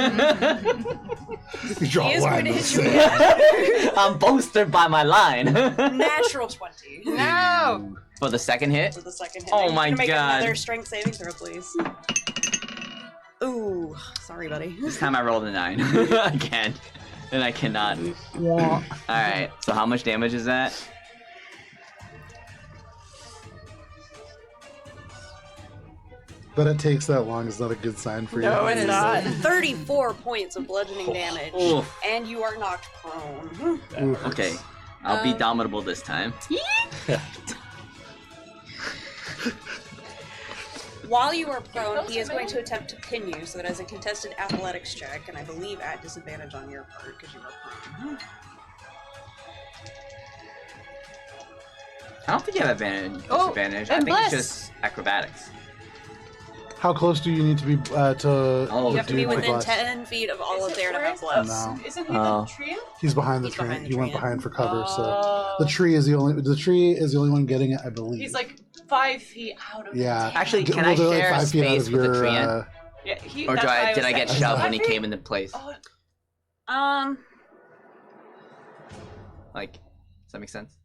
You draw He a is line going to in the hit you sand. with I'm bolstered by my line. a natural 20 No! For the second hit? for the second hit. Oh You're my gonna make God. another strength saving throw, please. Ooh, sorry, buddy. This time I rolled a 9. Again. And I cannot. Alright, so how much damage is that? That it takes that long is not a good sign for No, you. it's not. 34 points of bludgeoning damage, Oof. and you are knocked prone. Okay. I'll be dominable this time. While you are prone, he is going to attempt to pin you, so that as a contested athletics check, and I believe at disadvantage on your part because you are prone. I don't think you have advantage. Oh, Disadvantage. I and think it's bless. just acrobatics. How close do you need to be to Oh, You have to do be the within bless? 10 feet of all Is of it there to where have it's bless. No. Isn't he Oh. the trio? He's behind the He's tree. behind the He went tree. behind for cover, so Oh. the tree is the only one getting it, I believe. He's like 5 feet out of yeah. Actually, D- can well, I they're like share a 5 feet out space of with the your, tree ant? Yeah, he, Or that's did why I was get saying. shoved when he 5 feet? came into place? Oh, Like, does that make sense?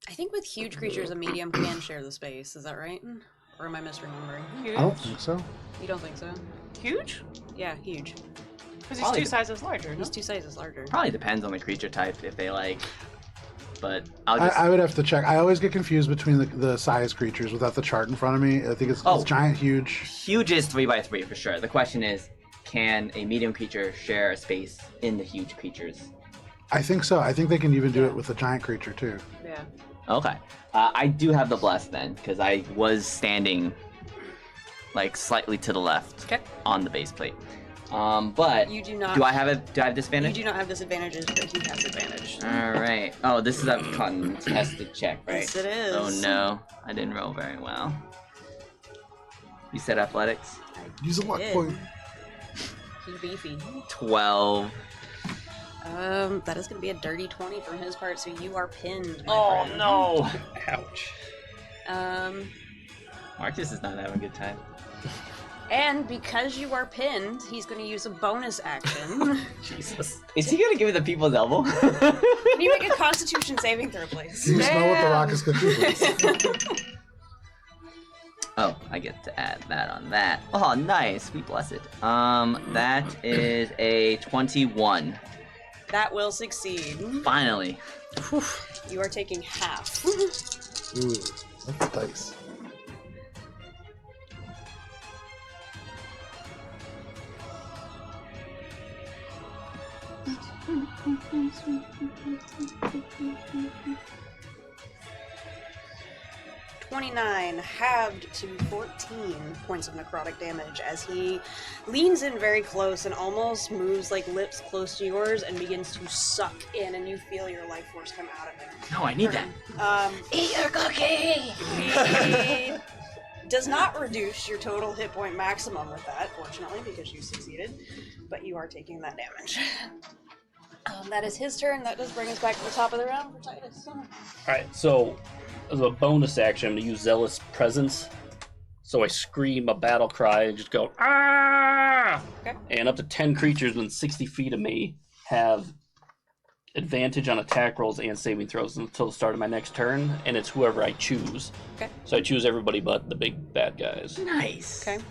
I think with huge creatures, a medium can share the space. Is that right? Or am I misremembering? huge. I don't think so. You don't think so? Huge? Yeah, huge. Because he's Probably 2 sizes larger. No? He's 2 sizes larger. Probably depends on the creature type if they like. But I'll just. I would have to check. I always get confused between the size creatures without the chart in front of me. I think it's Oh. giant, huge. Huge is 3x3 for sure. The question is, can a medium creature share a space in the huge creatures? I think so. I think they can even do it with a giant creature too. Yeah. Okay. I do have the bless then, because I was standing like slightly to the left Okay. on the base plate. But You do not. do I have You disadvantage? do not have disadvantages, but he has advantage. Alright. Oh, this is a contested check, right? Yes, it is. Oh no. I didn't roll very well. You said athletics? Use a luck did. point. He's beefy. 12. That is going to be a dirty 20 from his part, so you are pinned. my Oh friend. no! Ouch. Marcus is not having a good time. And because you are pinned, he's going to use a bonus action. Jesus. Is he gonna give me the people's elbow? Can you make a Constitution saving throw, please? You smell what the rock is going to do. Oh, I get to add that on that. Oh, nice. We bless it. That is a 21. That will succeed. Finally. You are taking half. Ooh, that's dice. $29 halved to 14 points of necrotic damage as he leans in very close and almost moves like lips close to yours and begins to suck in, and you feel your life force come out of him. No, I need that. Eat your cookie! He does not reduce your total hit point maximum with that, fortunately, because you succeeded, but you are taking that damage. That is his turn. That does bring us back to the top of the round for Titus. Alright, so as a bonus action, I'm going to use Zealous Presence. So I scream a battle cry and just go, ah! Okay. And up to 10 creatures within 60 feet of me have advantage on attack rolls and saving throws until the start of my next turn, and it's whoever I choose. Okay. So I choose everybody but the big bad guys. Nice. Okay.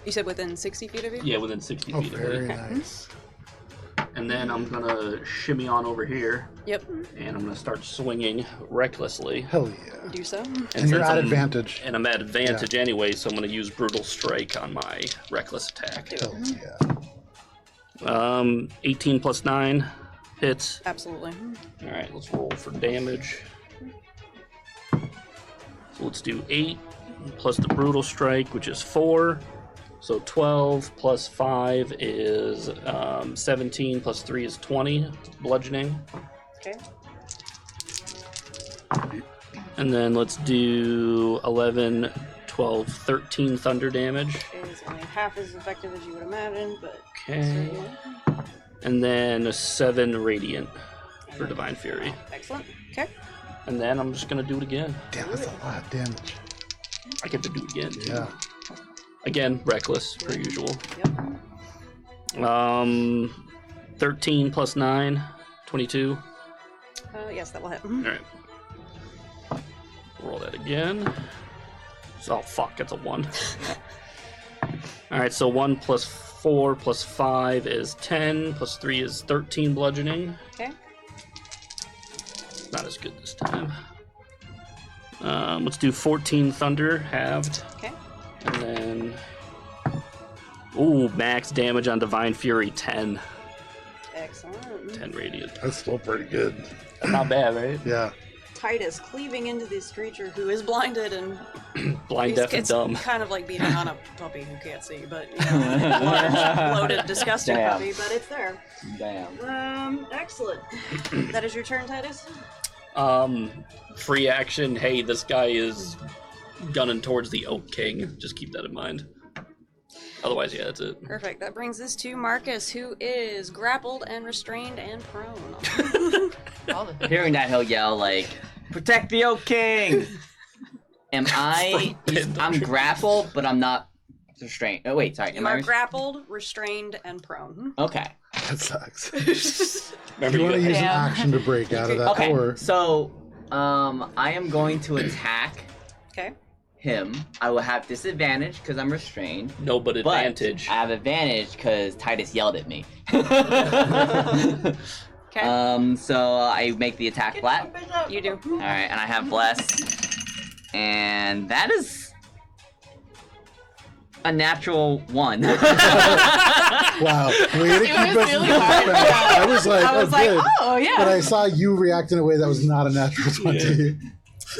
You said within 60 feet of you? Yeah, within 60 Oh, feet of very me. nice. And then I'm going to shimmy on over here, Yep. and I'm going to start swinging recklessly. Hell yeah. Do so. And since you're at I'm- advantage. And I'm at advantage anyway, so I'm going to use Brutal Strike on my reckless attack. Do Hell it. yeah. 18 plus 9 hits. Absolutely. All right, let's roll for damage. So let's do 8 plus the Brutal Strike, which is 4. So 12 plus 5 is 17 plus 3 is 20 bludgeoning. Okay. And then let's do 11, 12, 13 thunder damage. It is only half as effective as you would imagine, but Okay. certainly. And then a 7 radiant for Divine Fury. Excellent. Okay. And then I'm just gonna do it again. Damn, that's a lot of damage. I get to do it again. Yeah. Again, reckless per usual. Yep. 13 plus 9, 22. Yes, that will hit. All right. Roll that again. Oh fuck, that's a 1. All right, so 1 plus 4 plus 5 is 10. Plus 3 is 13 bludgeoning. Okay. Not as good this time. Let's do 14 thunder halved. Okay. And then, ooh, max damage on Divine Fury 10. Excellent. 10 radiant. That's still pretty good. Not bad, right? Yeah. Titus cleaving into this creature who is blinded and Blind, deaf, and it's dumb. kind of like beating on a puppy who can't see, but you know, large, bloated, disgusting Damn. puppy, but it's there. Damn. Excellent. That is your turn, Titus. Free action. Hey, this guy is gunning towards the Oak King. Just keep that in mind. Otherwise, yeah, that's it. Perfect. That brings us to Marcus, who is grappled and restrained and prone. All the things. Hearing that, he'll yell like, "Protect the Oak King!" Am I? I'm grappled, but I'm not restrained. Oh wait, sorry. You are grappled, restrained, and prone. Okay. That sucks. Remember, You want to use an Damn. action to break out of that, Okay. or So, I am going to attack Okay. him. I will have disadvantage because I'm restrained. no, but But advantage. I have advantage because Titus yelled at me. Okay. So I make the attack flat. You do. All right, and I have bless, and that is a natural 1. wow, way to keep It us was really hard. I was like, I was oh, like, good. oh yeah. But I saw you react in a way that was not a natural 20.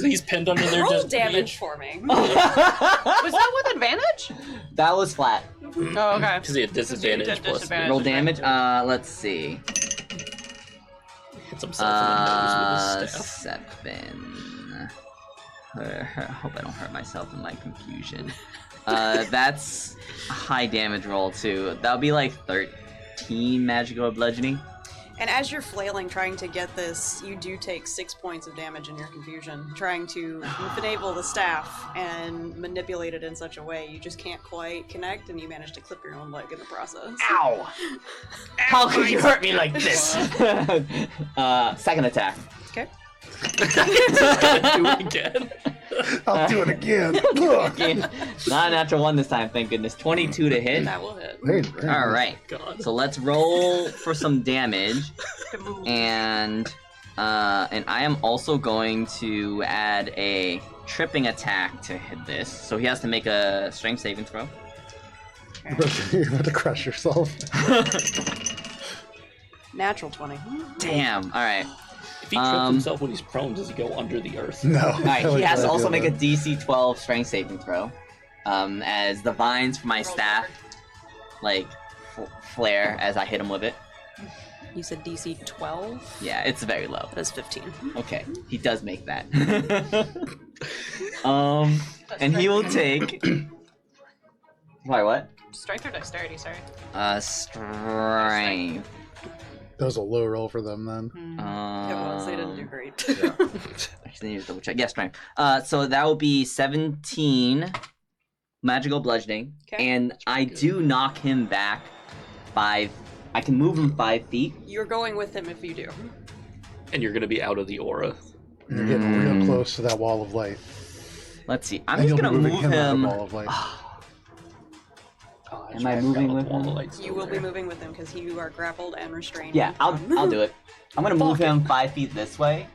He's pinned under there. Roll just damage for me. Was that with advantage? That was flat. Oh, okay. because he had disadvantage plus Disadvantage. Roll damage. Let's see. hits himself in the nose with his staff. 7. Hope I don't hurt myself in my confusion. That's a high damage roll too. That'll be like 13 magical bludgeoning. And as you're flailing, trying to get this, you do take 6 points of damage in your confusion, trying to finagle the staff and manipulate it in such a way you just can't quite connect, and you manage to clip your own leg in the process. Ow! How could you hurt me like this? Second attack. Okay. Do it again. I'll do it again. Again. Not a natural 1 this time, thank goodness. 22 to hit. That will hit. Very All right. God. So let's roll for some damage, and I am also going to add a tripping attack to hit this. So he has to make a strength saving throw. You're about to crush yourself. Natural 20. Damn. All right. If he trips himself when he's prone, does he go under the earth? No. All right. He has to also make a DC 12 strength saving throw, as the vines from my staff like flare as I hit him with it. You said DC 12? Yeah, it's very low. That is 15. Okay, he does make that. And he will take. Sorry, what? Strength or dexterity, sorry. Strength. That was a low roll for them then. It was. They didn't do great. Actually, need to double check. Yeah, strength. So that will be 17 magical bludgeoning, Okay. and I do knock him back 5. I can move him 5 feet. You're going with him if you do. And you're gonna be out of the aura. You're getting real close to that wall of light. Let's see. I'm And just you'll be gonna moving move out of him. the wall of light. Oh, Am I moving with all the him? lights You will be moving with him because you are grappled and restrained. Yeah, I'll do it. I'm gonna move Fuck him 5 feet this way,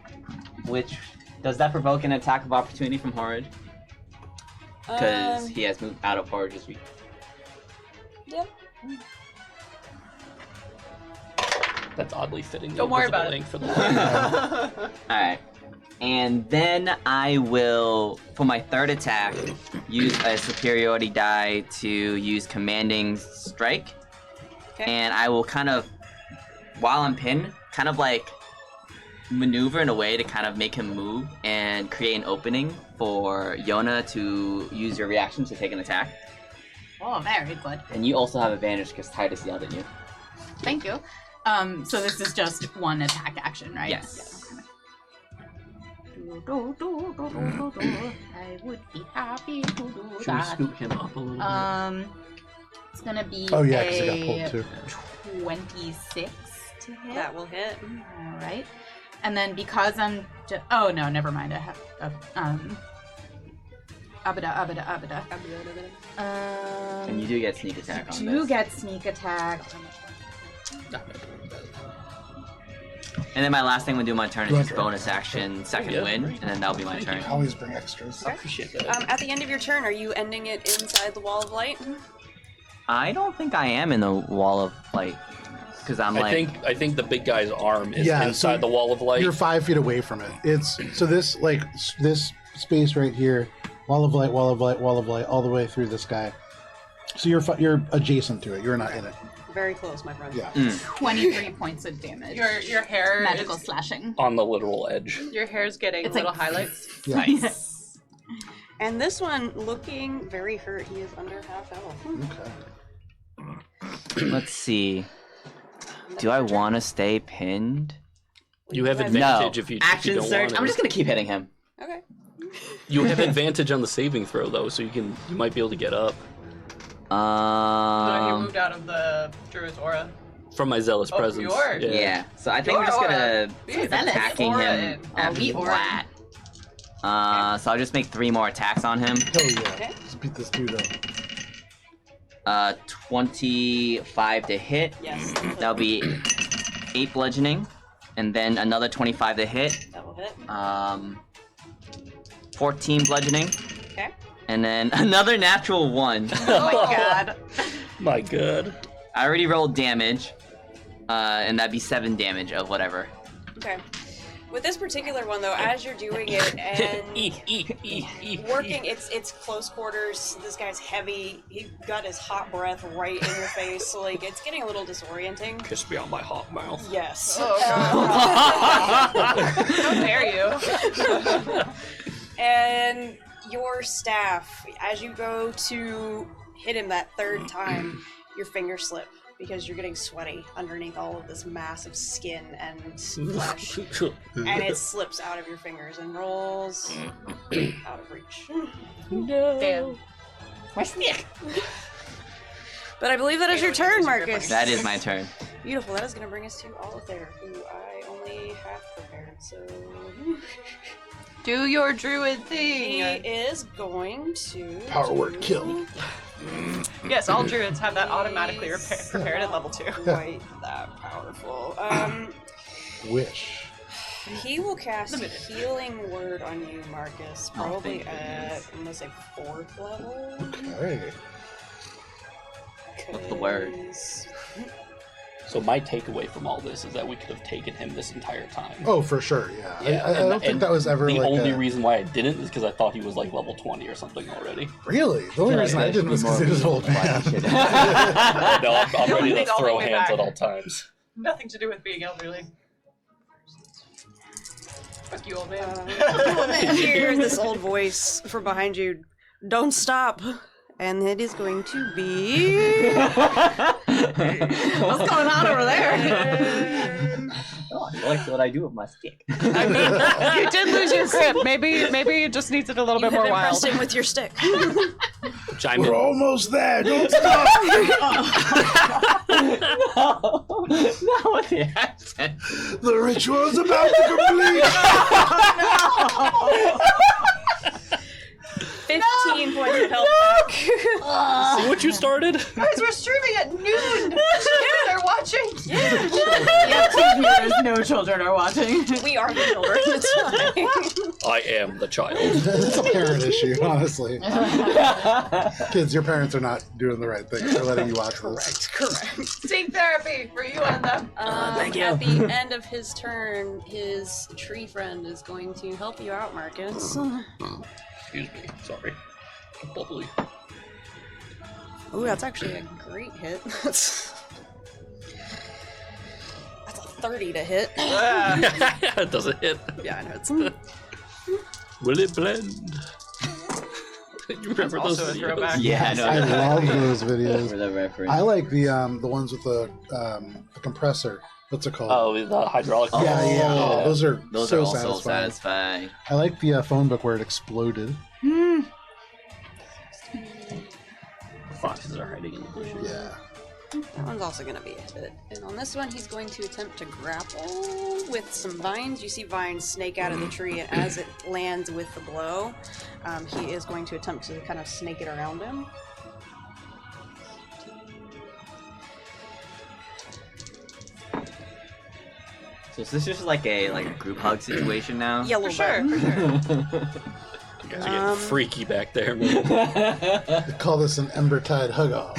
which does that provoke an attack of opportunity from Horrid? Because he has moved out of Horrid's reach. Yep. That's oddly fitting. Don't worry about Invisible it. ink for the Alright. And then I will, for my third attack, use a superiority die to use commanding strike. Okay. And I will kind of, while I'm pinned, kind of like maneuver in a way to kind of make him move and create an opening for Yona to use your reaction to take an attack. Oh, very good. And you also have advantage because Titus yelled at you. Thank you. So this is just one attack action, right? Yes. I would be happy to do Should we that. scoot him up a little bit? It's gonna be Oh yeah, because I got pulled too. 26 to hit. That will hit. All right. And then because I'm oh no, never mind. I have abada. And you do get sneak attack on Do this. get sneak attack. And then my last thing I'm gonna do on my turn is Go just ahead. bonus action, second Yeah. win, and then that'll be my Thank turn. you. Always bring extras. I appreciate that. At the end of your turn, are you ending it inside the wall of light? I don't think I am in the wall of light, because I'm like. I think the big guy's arm is Yeah, inside so the wall of light. You're 5 feet away from it. It's so this this space right here, wall of light, wall of light, wall of light, all the way through this guy. So you're adjacent to it. You're not in it. Very close, my friend. Yeah. 23 points of damage. Your hair Magical is, slashing. On the literal edge. your hair's getting It's little like- highlights. Yeah. Nice. And this one looking very hurt. He is under half health. Okay. Let's see. Do I want to stay pinned? You have No. advantage if you Action don't surge. want to. I'm just gonna keep hitting him. Okay. You have advantage on the saving throw though, so you might be able to get up So he Um. moved out of the druid's aura. from my zealous Oh, presence. yours. Yeah. So I think I'm Your just aura. gonna Be keep zealous. attacking Aura him in. at we aura. flat. So I'll just make 3 more attacks on him. Hell yeah. Okay. Let's beat this dude up. 25 to hit. Yes. That'll be 8 bludgeoning, and then another 25 to hit. That will hit. 14 bludgeoning, Okay. and then another natural 1. Oh my god. My god. I already rolled damage, and that'd be 7 damage of whatever. Okay. With this particular one, though, as you're doing it and working, it's close quarters. This guy's heavy. He got his hot breath right in your face, so like it's getting a little disorienting. Kiss me on my hot mouth. Yes. Oh How dare you? And your staff, as you go to hit him that third time, your fingers slip because you're getting sweaty underneath all of this massive skin and flesh. And it slips out of your fingers and rolls out of reach. Damn. My snake. But I believe that is your turn, Marcus. That is my turn. Beautiful. That is going to bring us to Altair, who I only half prepared. So Do your druid he thing. is going to Power word kill. Yes, all druids have that automatically prepared at level 2. quite that powerful. Wish. He will cast Healing Word on you, Marcus, probably at, I'm gonna say 4th level. Okay. What's the word? 'Cause- So my takeaway from all this is that we could have taken him this entire time. Oh, for sure. Yeah. Yeah, I don't think and that was ever the like only a... reason why I didn't is because I thought he was like level 20 or something already. Really? The only Yeah, reason I that didn't was because he was an old man. No, I'm Don't ready think to all the throw way hands back. at all times. Nothing to do with being elderly. Fuck you, old man. hear this old voice from behind you. Don't stop. And it is going to be. What's going on over there? Oh, I like what I do with my stick. I mean, you did lose your grip. Maybe you just needed a little You bit have more wild. impressed him with your stick. Chime We're in. almost there. Don't stop. No, not the accent. The ritual's about to complete. 15 points of health back. See what you started? Guys, we're streaming at noon. They're watching. Yep, 2 viewers, no children are watching. We are the children. It's fine. I am the child. It's a parent issue, honestly. Kids, your parents are not doing the right thing. They're letting you watch this. Correct. Sync therapy for you and them. Thank you. At the end of his turn, his tree friend is going to help you out, Marcus. Excuse me. Sorry. Bubbly. Ooh, that's actually a great hit. That's a 30 to hit. It doesn't hit. Yeah, I know it's. Will it blend? You remember those also a videos? throwback. Yeah, no, I love those videos. For the reference. I like the ones with the compressor. What's it called? Oh, the hydraulic. Yeah, Oh, yeah. yeah. Those are Those so are also satisfying. satisfying. I like the phone book where it exploded. Foxes are hiding in the bushes. Yeah. That one's also going to be a hit. And on this one, he's going to attempt to grapple with some vines. You see vines snake out of the tree, and as it lands with the blow, he is going to attempt to kind of snake it around him. So is this just like a group hug situation now? Yeah, a For little sure, bit. for sure. You guys are getting freaky back there, man. They call this an Embertide hug-off.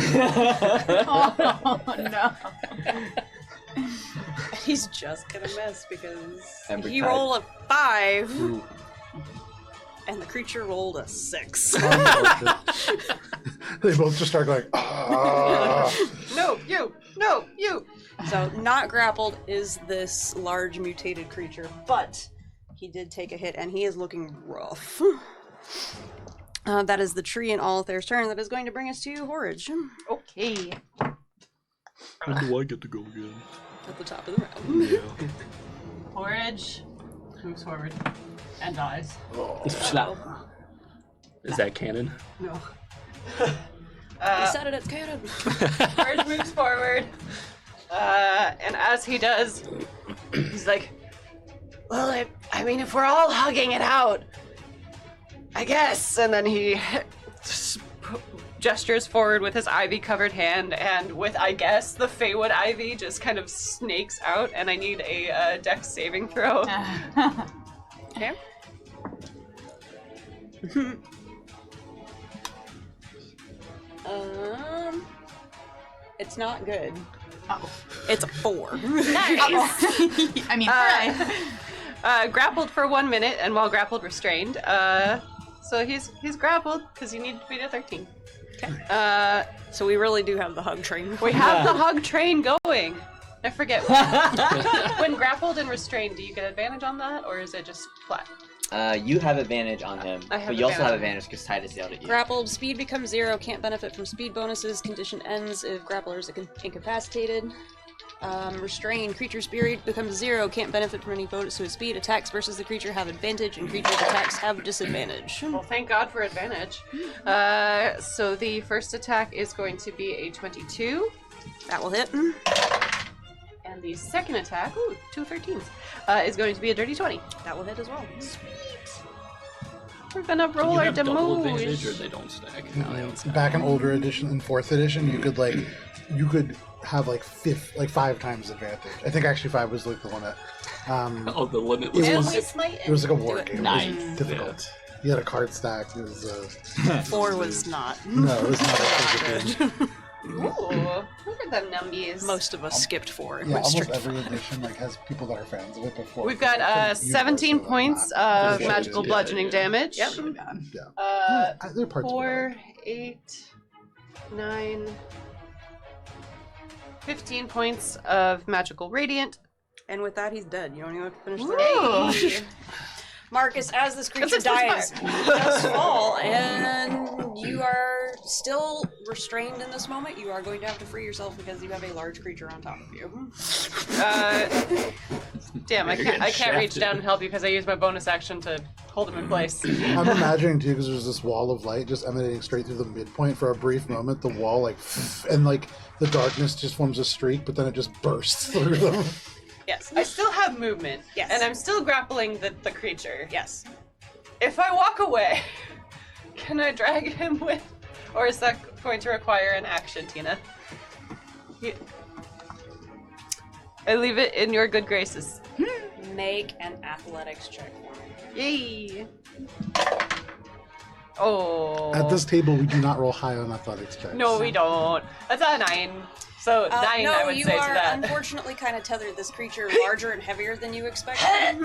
Oh no. He's just going to miss because Every he time. rolled a 5, Ooh. and the creature rolled a 6. They both just start going, ah. No, you! No, you! So, not grappled is this large mutated creature, but he did take a hit, and he is looking rough. That is the tree in Althay's turn. That is going to bring us to Horridge Okay. When do I get to go again? at the top of the round. Yeah. Porridge moves forward and dies. Is that canon? No. Uh, I said it, it's canon. Forge moves forward. And as he does, he's like, well, I mean, if we're all hugging it out, I guess. And then he gestures forward with his ivy-covered hand, and with, I guess, the Feywood ivy just kind of snakes out, and I need a dex saving throw. Okay. It's not good. Oh. It's a 4. I mean, Grappled for 1 minute, and while grappled, restrained. So he's grappled because you need to beat a 13. Okay. So we really do have the hug train. We have the hug train going. I forget. When grappled and restrained, do you get advantage on that, or is it just flat? You have advantage on him, I have but you also have advantage. advantage because Titus yelled at you. Grappled, speed becomes 0, can't benefit from speed bonuses, condition ends if grappler is incapacitated. Restrained, creature's speed becomes 0, can't benefit from any bonus to his speed. Attacks versus the creature have advantage, and creature's attacks have disadvantage. Well, thank God for advantage. So the first attack is going to be a 22, That will hit. and the second attack, ooh, 2 13s, is going to be a dirty 20. That will hit as well. We're gonna Do roll you our have double advantage, or damage. they don't stack? No, they don't stack. Back in older edition, in 4th edition, you could have 5 times advantage. I think actually 5 was like the one that Oh, the limitless It one. was- it was like a war game. Nice. It was difficult. You had a card stack. It was 4 was not. no, it was not a good. Ooh, look at them numbies. Most of us skipped 4. Yeah, Went almost straight to every 5. edition has people that are fans of it before. We've got 17 points of magical bludgeoning damage. Yep. They're parts 4, 8, 9, 15 points of magical radiant. And with that, he's dead. You don't even have to finish the Hey. round. Marcus, as this creature That's a dies, he does fall, and you are still restrained in this moment. You are going to have to free yourself because you have a large creature on top of you. Damn, I You're can't getting reach shafted. down and help you because I used my bonus action to hold him in place. I'm imagining too because there's this wall of light just emanating straight through the midpoint for a brief moment. The wall and the darkness just forms a streak, but then it just bursts through them. Yes, I still have movement. Yes. And I'm still grappling the creature. Yes. If I walk away, can I drag him with? Or is that going to require an action, Tina? I leave it in your good graces. Make an athletics check for me. Yay! Oh. At this table, we do not roll high on athletics checks. No, we don't. That's a 9. So 9, no, I would you say are to that. unfortunately kind of tethered this creature larger and heavier than you expected.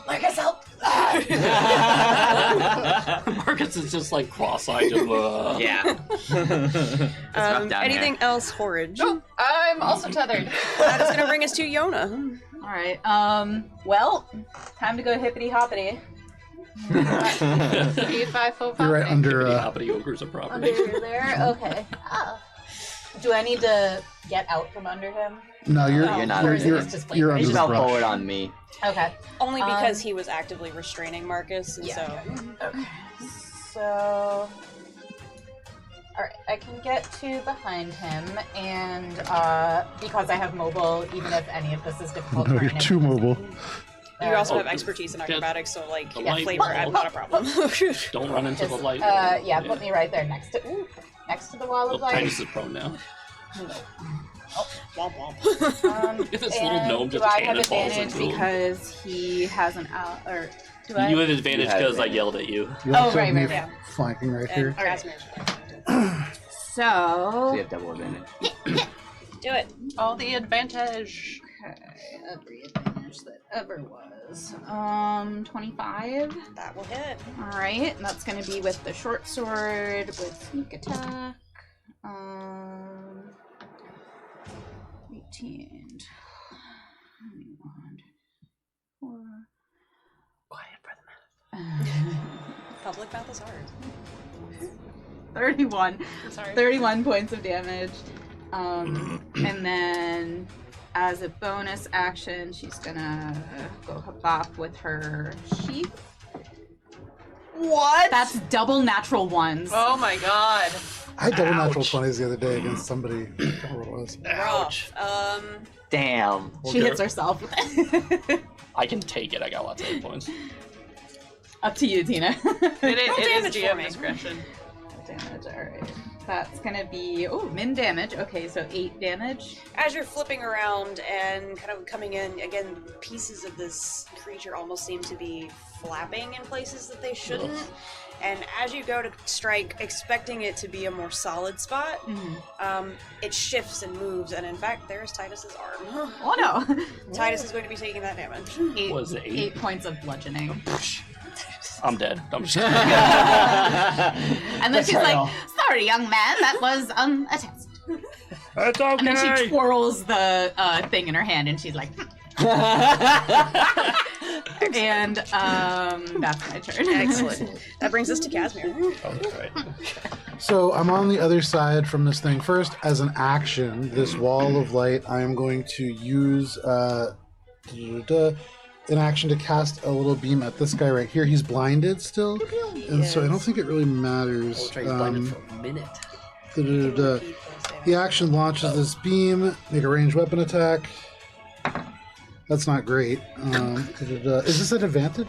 Marcus, help! Marcus is just like cross-eyed. Yeah. It's rough down Anything else, Horridge? I'm I'm also tethered. That is gonna bring us to Yona. All right. Well, time to go hippity hoppity. 8, 5, 4, 5. You're right under. Hoppity ogres of property. Under there. Okay. Do I need to get out from under him? No, you're Oh, You're not you're, under you're, It's just you're like- under You the fell brush. forward on me. Okay. Only because he was actively restraining Marcus, and Yeah. so Okay. So. Alright, I can get to behind him, and because I have mobile, even if any of this is difficult No, terrain, you're I too can just- mobile. you also Oh, have expertise in yeah. acrobatics, so like The yeah, light flavor, wall. not a problem. Don't run into the Just, light. yeah, put me right there next to the wall Oh, of light. Titus is prone now. Womp womp. This little And gnome do just I have cannonballs advantage into him. because he has an out, or do I? You have advantage You have because I advantage. yelled at you. You Oh, also right, have me right, right. flanking right And here. Casimir's So you So have double advantage. do it. All the advantage. okay, every advantage that ever was. 25. That will hit. All right, and that's gonna be with the short sword with sneak attack. 18. 21. 4. Quiet for the minute. Public math is hard. 31. Sorry. 31 points of damage. And then as a bonus action, she's gonna go bop with her sheath. What? That's double natural ones. Oh my god. I had double natural Ouch. 20s the other day against somebody. I don't know what it was. Ouch. Rough. Damn. She hits herself. I can take it. I got lots of hit points. Up to you, Tina. It is damage for GM me. discretion. Damage, alright. That's gonna be, min damage. Okay, so 8 damage. As you're flipping around and kind of coming in, again, pieces of this creature almost seem to be flapping in places that they shouldn't. Ugh. And as you go to strike, expecting it to be a more solid spot, it shifts and moves. And in fact, there's Titus's arm. Oh no! Titus is going to be taking that damage. What is it, 8? 8 points of bludgeoning. I'm dead. I'm just kidding. And then she's like, sorry, young man, that was a test. That's And then she okay. twirls the thing in her hand and she's like, and that's my turn. Excellent. That brings us to Casimir. Oh, that's right. So I'm on the other side from this thing. First, as an action, this wall of light, I am going to use an action to cast a little beam at this guy right here. He's blinded still, and so I don't think it really matters. Try blinded for a minute. The action launches this beam, make a ranged weapon attack. That's not great. Is this an advantage?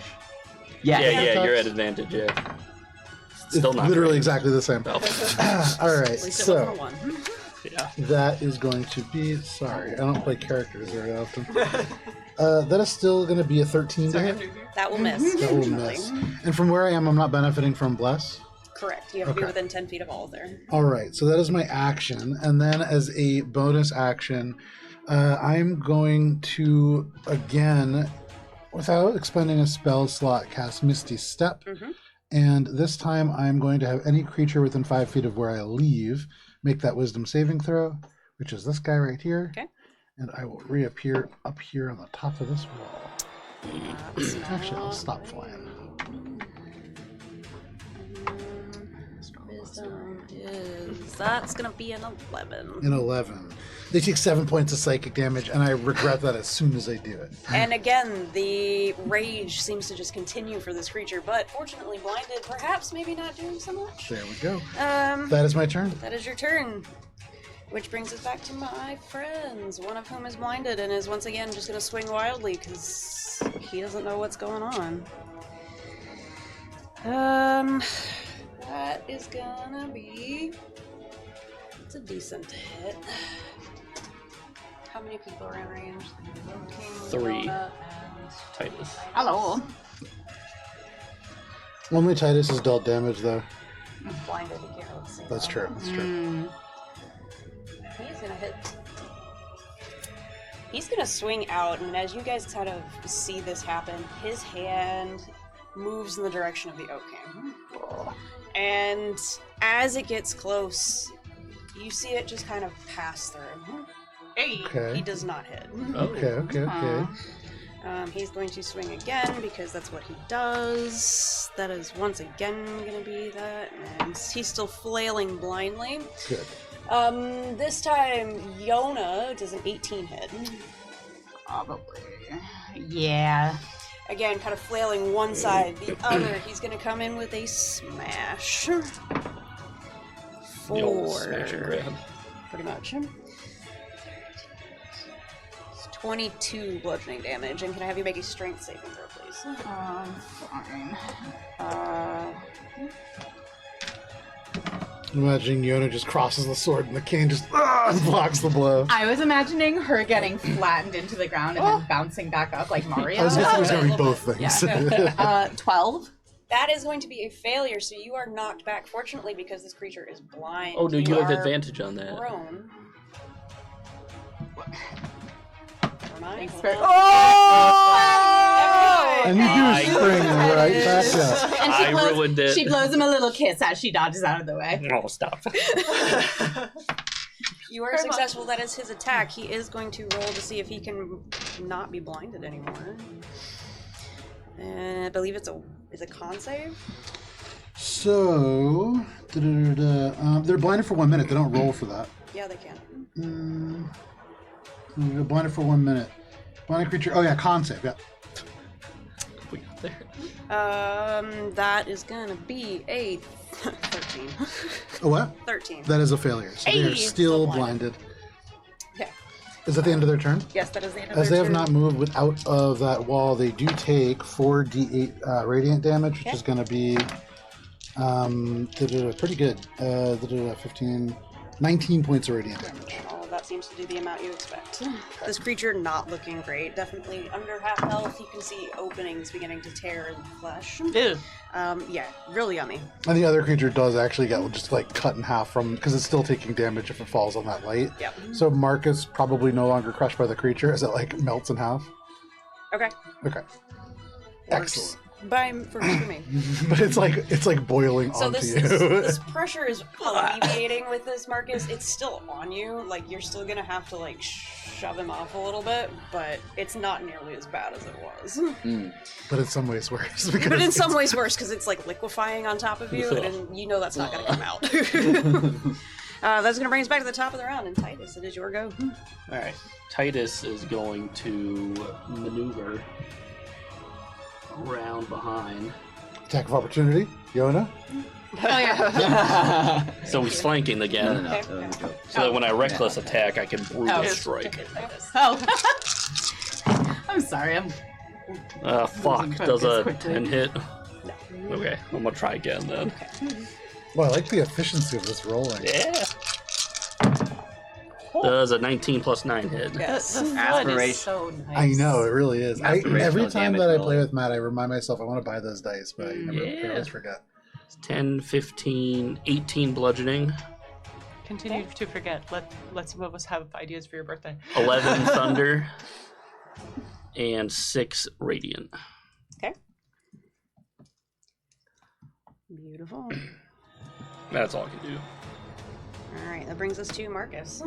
Yeah, Yeah. you're at advantage, yeah. It's Still not literally great. exactly the same. Oh, All right, At least it so wasn't a 1. yeah. that is going to be. Sorry, I don't play characters very often. That is still going to be a 13 to hit. That will miss. That will unfortunately. miss. And from where I am, I'm not benefiting from bless. Correct. You have to be Okay. within 10 feet of all of there. All right, so that is my action, and then as a bonus action, I'm going to again, without expending a spell slot, cast Misty Step, and this time I'm going to have any creature within 5 feet of where I leave make that Wisdom saving throw, which is this guy right here. Okay. And I will reappear up here on the top of this wall. Actually, I'll stop flying. Wisdom that's gonna be an 11. An 11. They take 7 points of psychic damage, and I regret that as soon as I do it. And again, the rage seems to just continue for this creature, but fortunately blinded, perhaps maybe not doing so much. There we go. Um, That is my turn. that is your turn. Which brings us back to my friends, one of whom is blinded and is once again just gonna swing wildly because he doesn't know what's going on. That is gonna be. It's a decent hit. How many people are in range? King, 3. Yoda, Titus. Hello. Only Titus is dealt damage, though. and blinded. You can't really see That's that. true. That's true. He's gonna hit. He's gonna swing out, and as you guys kind of see this happen, his hand moves in the direction of the Oak King. And as it gets close, you see it just kind of pass through. Hey. Okay. He does not hit. Oh. Okay. He's going to swing again because that's what he does. That is once again going to be that. And he's still flailing blindly. Good. This time, Yona does an 18 hit. Probably. Yeah. Again, kind of flailing one side, the other. He's going to come in with a smash. The old 4. smash and grab. Pretty much. It's 22 bludgeoning damage, and can I have you make a strength saving throw, please? Fine. I'm imagining Yona just crosses the sword and the cane just blocks the blow. I was imagining her getting flattened into the ground and then bouncing back up like Mario. I was going to say it was going to be both things. Yeah. 12. That is going to be a failure, so you are knocked back. Fortunately, because this creature is blind. Oh, no, you have are advantage on that. Prone. Never mind. Thanks hold for- on. And you I- do spring right back up. And I ruined it. She blows him a little kiss as she dodges out of the way. Oh, stop. You are successful. That is his attack. He is going to roll to see if he can not be blinded anymore. And I believe it's a con save. So, they're blinded for 1 minute. They don't roll for that. Yeah, they can. They're blinded for 1 minute. Blinded creature. Oh yeah, con save. Yeah. We got there. That is gonna be a 13. A what? 13. That is a failure. So they are Hey, still still blinded. Okay. Is that the end of their turn? Yes, that is the end of As they their have turn. not moved without of that wall, they do take 4d8 radiant damage, which Okay. is going to be pretty good. 15, 19 points of radiant damage. Oh, that seems to do the amount you expect. This creature not looking great. Definitely under half health. You can see openings beginning to tear in the flesh. Ew. Yeah, really yummy. And the other creature does actually get just like cut in half from because it's still taking damage if it falls on that light. Yep. So Mark is probably no longer crushed by the creature as it like melts in half. Okay. Okay. Excellent. For me. But it's like boiling So onto this, you. this pressure is alleviating with this, Marcus. It's still on you. Like, you're still gonna have to, like, shove him off a little bit, but it's not nearly as bad as it was. But in some ways worse. Because But in some it's- ways worse, because it's, like, liquefying on top of you, and you know that's not gonna come out. That's gonna bring us back to the top of the round, and Titus, it is your go. Alright. Titus is going to maneuver around behind. Attack of opportunity, Yona. Oh, yeah. So he's flanking again. No. That was a joke. So that when I reckless attack, I can brutal Oh. strike. Oh. I'm sorry. Fuck. Losing Does a focus quickly. 10 hit? Okay, I'm gonna try again then. Well, I like the efficiency of this rolling. Yeah. Does a 19 plus 9 hit? Yes. The flood Aspiration. is so nice. I know, it really is. Aspirational Every time damage that I rolling. play with Matt, I remind myself I want to buy those dice, but I Yeah. always forget. 10, 15, 18 bludgeoning, Continue to forget. Let some of us have ideas for your birthday. 11 thunder, and 6 radiant. Okay. Beautiful. That's all I can do. Alright, that brings us to Marcus.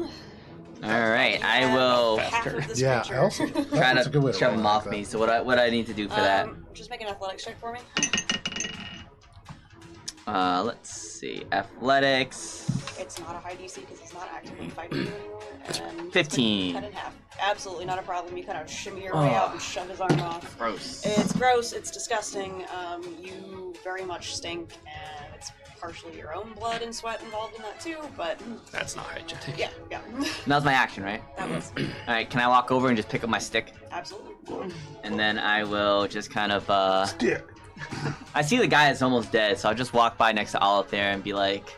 Alright, I will Half of this Yeah, creature. I also try that's a good way to to shove roll him it, off but- me. So what I need to do for that? Just make an athletics check for me. Let's see. Athletics. It's not a high DC because it's not actively fighting you anymore. And 15. Cut in half. Absolutely not a problem. You kind of shimmy your way out and shove his arm off. Gross. It's gross. It's disgusting. You very much stink, and it's partially your own blood and sweat involved in that too. But That's not hygienic. yeah. That was my action, right? That was Alright, can I walk over and just pick up my stick? absolutely. And then I will just kind of, Stick. I see the guy that's almost dead, so I'll just walk by next to Olive there and be like,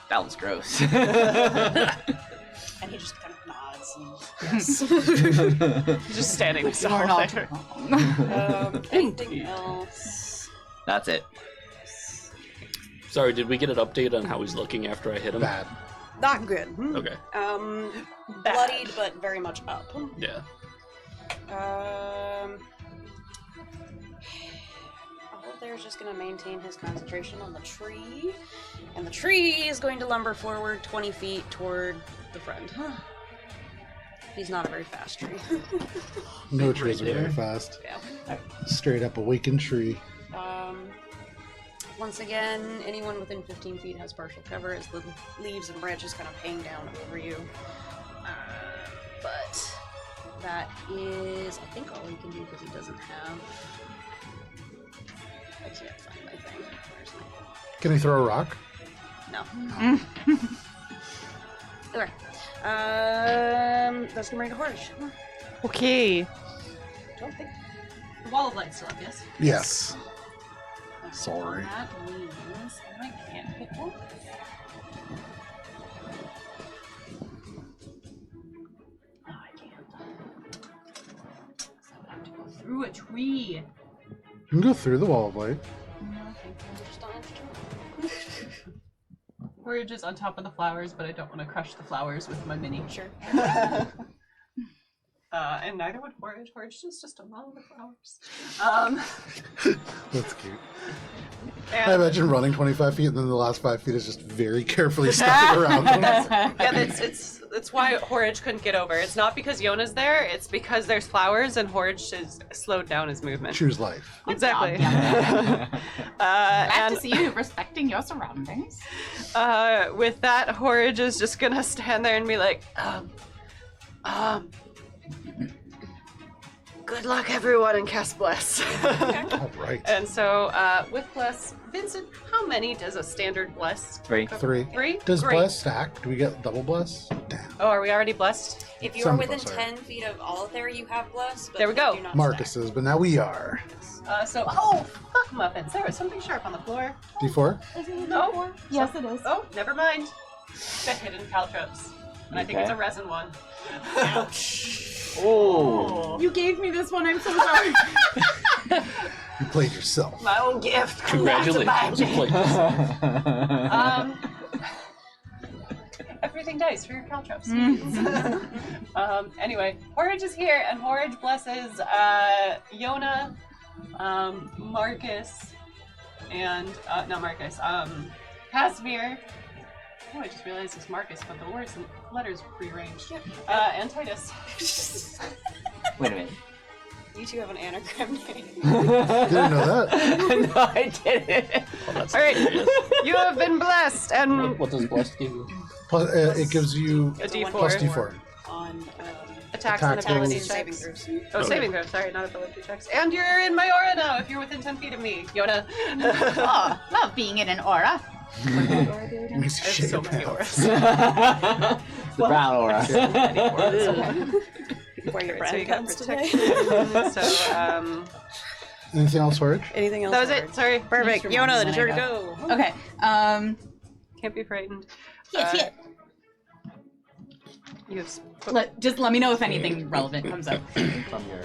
that was gross. And he just kind of nods. And, yes. Just standing next to You're her not there. wrong. Anything else? That's it. Sorry, did we get an update on how he's looking after I hit him? Bad. Not good. Okay. Bloodied, but very much up. Yeah. Olive there's just going to maintain his concentration on the tree, and the tree is going to lumber forward 20 feet toward the friend. He's not a very fast tree. No trees are Right very there. fast. Yeah. Straight up awakened tree. Once again, anyone within 15 feet has partial cover as the leaves and branches kind of hang down over you. But that is, I think, all he can do because he doesn't have. I can't find my thing. Where's my. Can he throw a rock? No. Okay. That's gonna bring to Horge. Okay. Don't think. The wall of light still up, yes? Yes. Sorry. That means I can't hit one. No, I can't. So I have to go through a tree. You can go through the wall of light. We're just on top of the flowers, but I don't want to crush the flowers with my mini. Sure. And neither would Forage. Forage is just among the flowers. That's cute. And I imagine running 25 feet and then the last 5 feet is just very carefully stepping around them. yeah, it's why Horage couldn't get over. It's not because Yona's there. It's because there's flowers and Horage has slowed down his movement. Choose life. Exactly. Glad and to see you respecting your surroundings. with that, Horage is just gonna stand there and be like, good luck, everyone, and cast Bless. All right. And so, with Bless, Vincent, how many does a standard Bless? 3. 3. 3? Does Great. bless stack? Do we get double bless? Damn. Oh, are we already blessed? If you Some are of within us are. 10 feet of Alethar, you have Bless. But There we they go. do not Marcus's, but now we are. Oh, fuck muffins. There was something sharp on the floor. D4? No. Yes, it is. Oh, never mind. The hidden caltrops. And I think it's a Okay. resin one. Oh. You gave me this one. I'm so sorry. You played yourself. My own gift. Congratulations. Everything dies for your caltrops. Anyway, Horage is here, and Horage blesses Yona, Marcus, and not Marcus, Casimir. Oh, I just realized it's Marcus, but the words and letters rearranged. And Titus. Wait a minute. You two have an anagram name. Didn't know that. No, I didn't. All right, you have been blessed, and What does blessed do? Plus, it gives you a D4 plus D4. On attacks Attack and ability rolls. saving checks. throws. Oh, saving throws. Sorry, not ability checks. And you're in my aura now. If you're within 10 feet of me, Yona. Oh, love being in an aura. It makes I you have so shake many your auras. The brown aura. Where your So you brand got comes today. protection. So, Anything else, Forge? Anything else? that was Forward? it. Sorry. Perfect. Just Yona, remind it's me your when I go. Okay. Can't be frightened. Yes. You have Just let me know if anything relevant comes up. From your...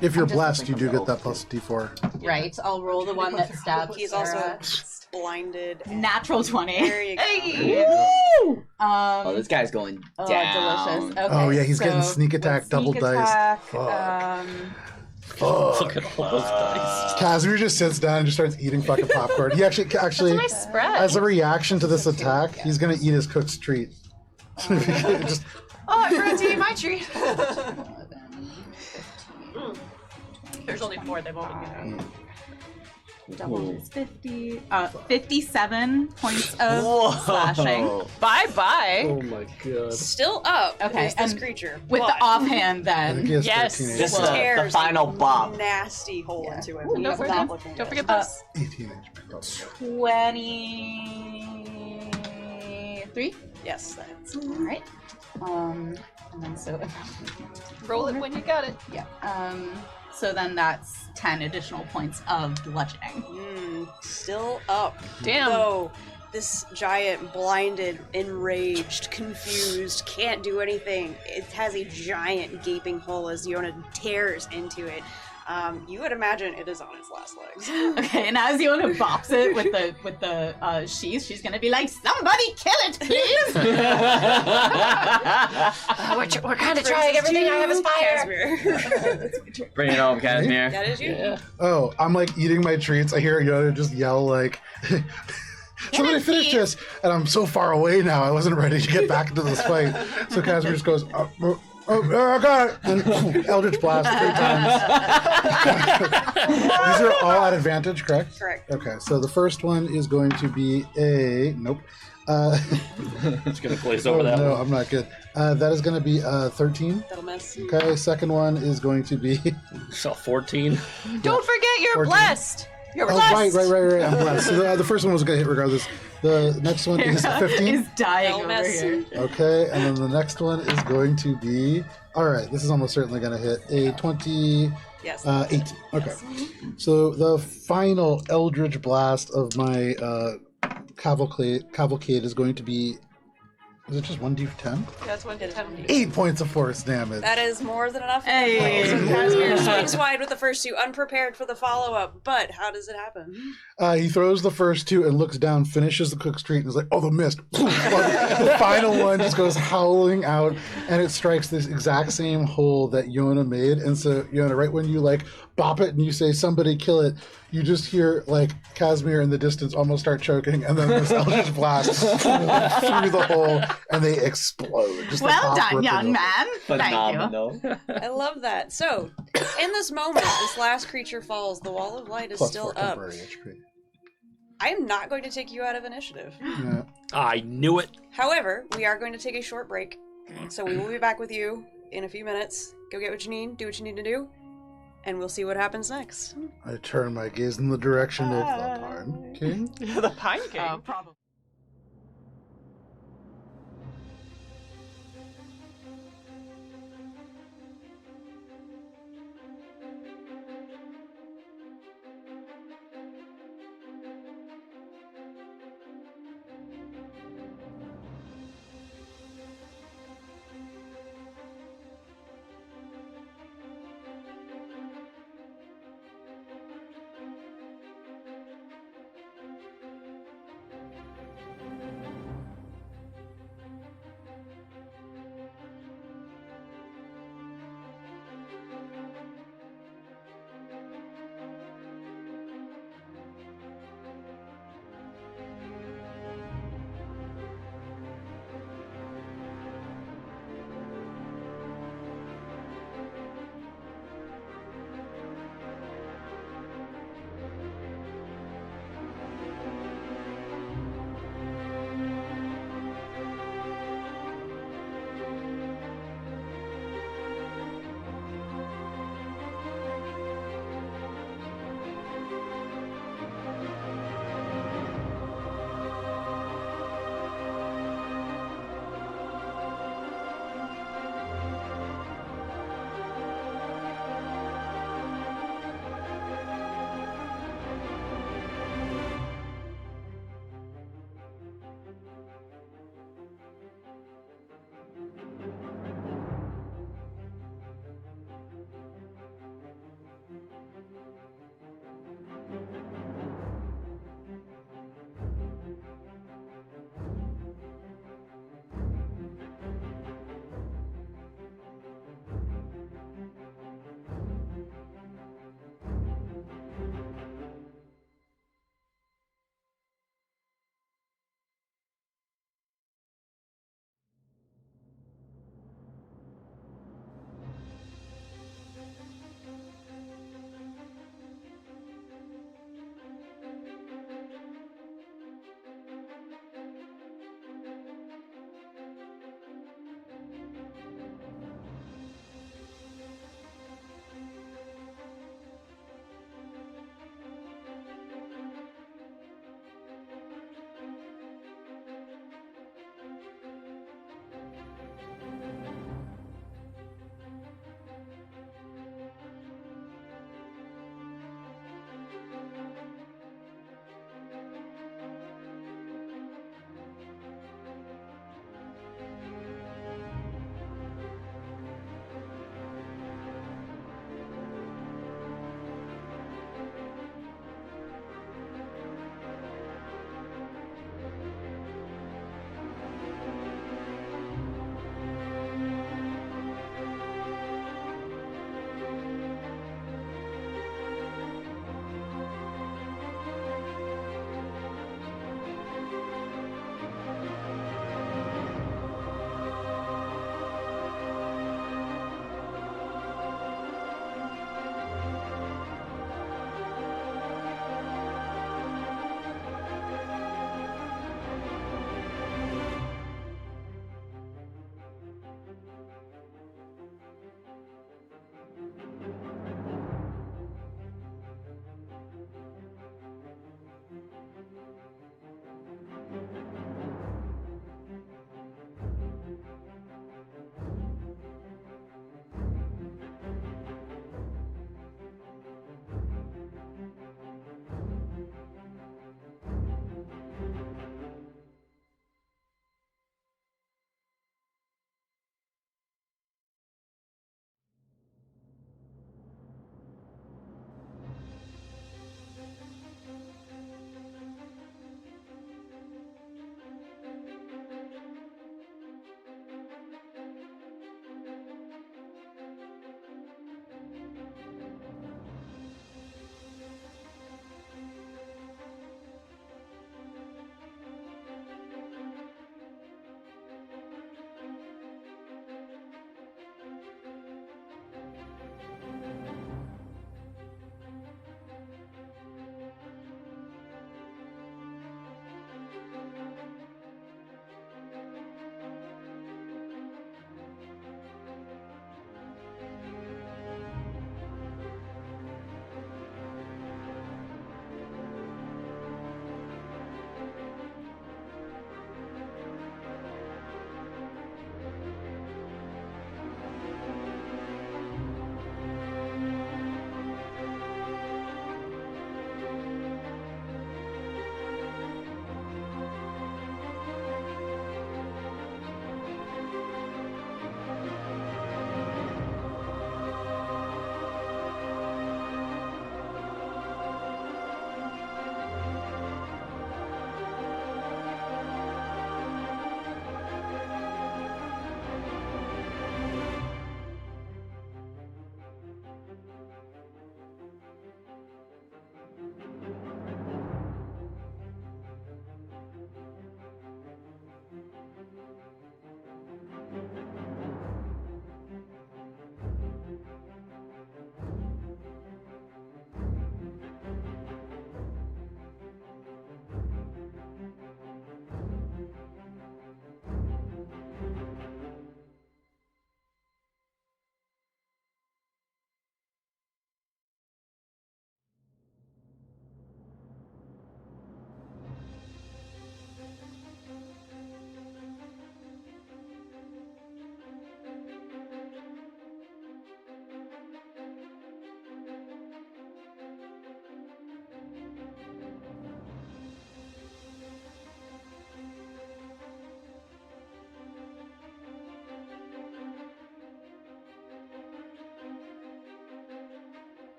If you're I'm just- blessed, you do get that plus D4. Right. I'll roll the one that stabs. He's Sarah. also blinded. Natural 20. There you go. Hey! Oh, this guy's going down. Delicious. Okay, Oh, yeah, he's getting so sneak attack, with double sneak dice. attack, Fuck. Look at all those dice. Casimir just sits down and just starts eating fucking popcorn. He actually, Nice spread. as a reaction to this attack, he's gonna eat his cook's treat. Just, Oh, I forgot to eat my treat. There's only 4. They won't be double is 50. 57 points of slashing. Bye-bye. Oh my god. Still up. Okay, Is this and creature. With the but offhand, I think he then. has Yes. 13 Just HP. the tears final a bop. nasty hole into it. Ooh, He's don't forget- not looking Don't good. forget this. 18 HP. 23. Yes, that's. All right. And then so. Roll it when you got it. Yeah. So then that's 10 additional points of bludgeoning. Still up. Damn. Though this giant, blinded, enraged, confused, can't do anything. It has a giant gaping hole as Yona tears into it. You would imagine it is on its last legs. Okay, and as Yona bops it with the sheath, she's gonna be like, "Somebody kill it, please!" We're kind of trying. Everything I have is fire. Casimir. Bring it home, Casimir. That is you. Yeah. Oh, I'm like eating my treats. I hear Yoda just yell like, "Somebody finish this!" And I'm so far away now. I wasn't ready to get back into this fight. So Casimir just goes, Oh, I got it! And Eldritch Blast 3 times. These are all at advantage, correct? Correct. Okay, so the first one is going to be a... Nope. It's gonna glaze over that no, one. I'm not good. That is going to be 13. That'll miss. Okay, second one is going to be... So 14. Don't forget you're 14. blessed. You're Oh, blessed. right. I'm blessed. So the first one was going to hit regardless. The next one is 15. He's dying That'll over miss. here. Okay, and then the next one is going to be... All right, this is almost certainly going to hit a 28. Yes. Okay, so the final Eldritch Blast of my cavalcade is going to be... Is it just 1d10? That's 1d10. 8 points of force damage. That is more than enough. Hey. So Casimir swings wide with the first two, unprepared for the follow-up. But how does it happen? He throws the first two and looks down, finishes the Cook Street, and is like, oh, the mist. The final one just goes howling out, and it strikes this exact same hole that Yona made. And so, Yona, right when you, like, bop it and you say, somebody kill it, you just hear, like, Casimir in the distance almost start choking, and then this Eldritch Blast through the hole, and they explode. Just the Well top done, ripping young off. man. Thank you. Phenomenal. I love that. So, in this moment, this last creature falls. The wall of light is Plus still 4 up. temporary HP. I am not going to take you out of initiative. Yeah. I knew it. However, we are going to take a short break. So we will be back with you in a few minutes. Go get what you need, do what you need to do, and we'll see what happens next. I turn my gaze in the direction of the Pine King. The Pine King. Probably.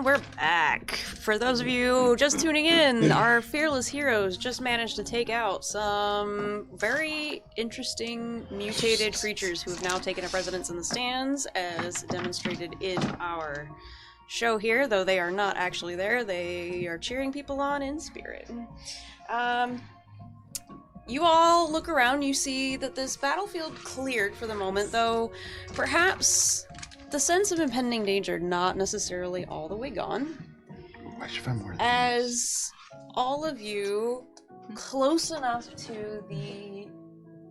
And we're back. For those of you just tuning in, our fearless heroes just managed to take out some very interesting mutated creatures who have now taken up residence in the stands, as demonstrated in our show here. Though they are not actually there, they are cheering people on in spirit. You all look around, you see that this battlefield cleared for the moment, though perhaps the sense of impending danger not necessarily all the way gone. I should find more. As all of you close enough to the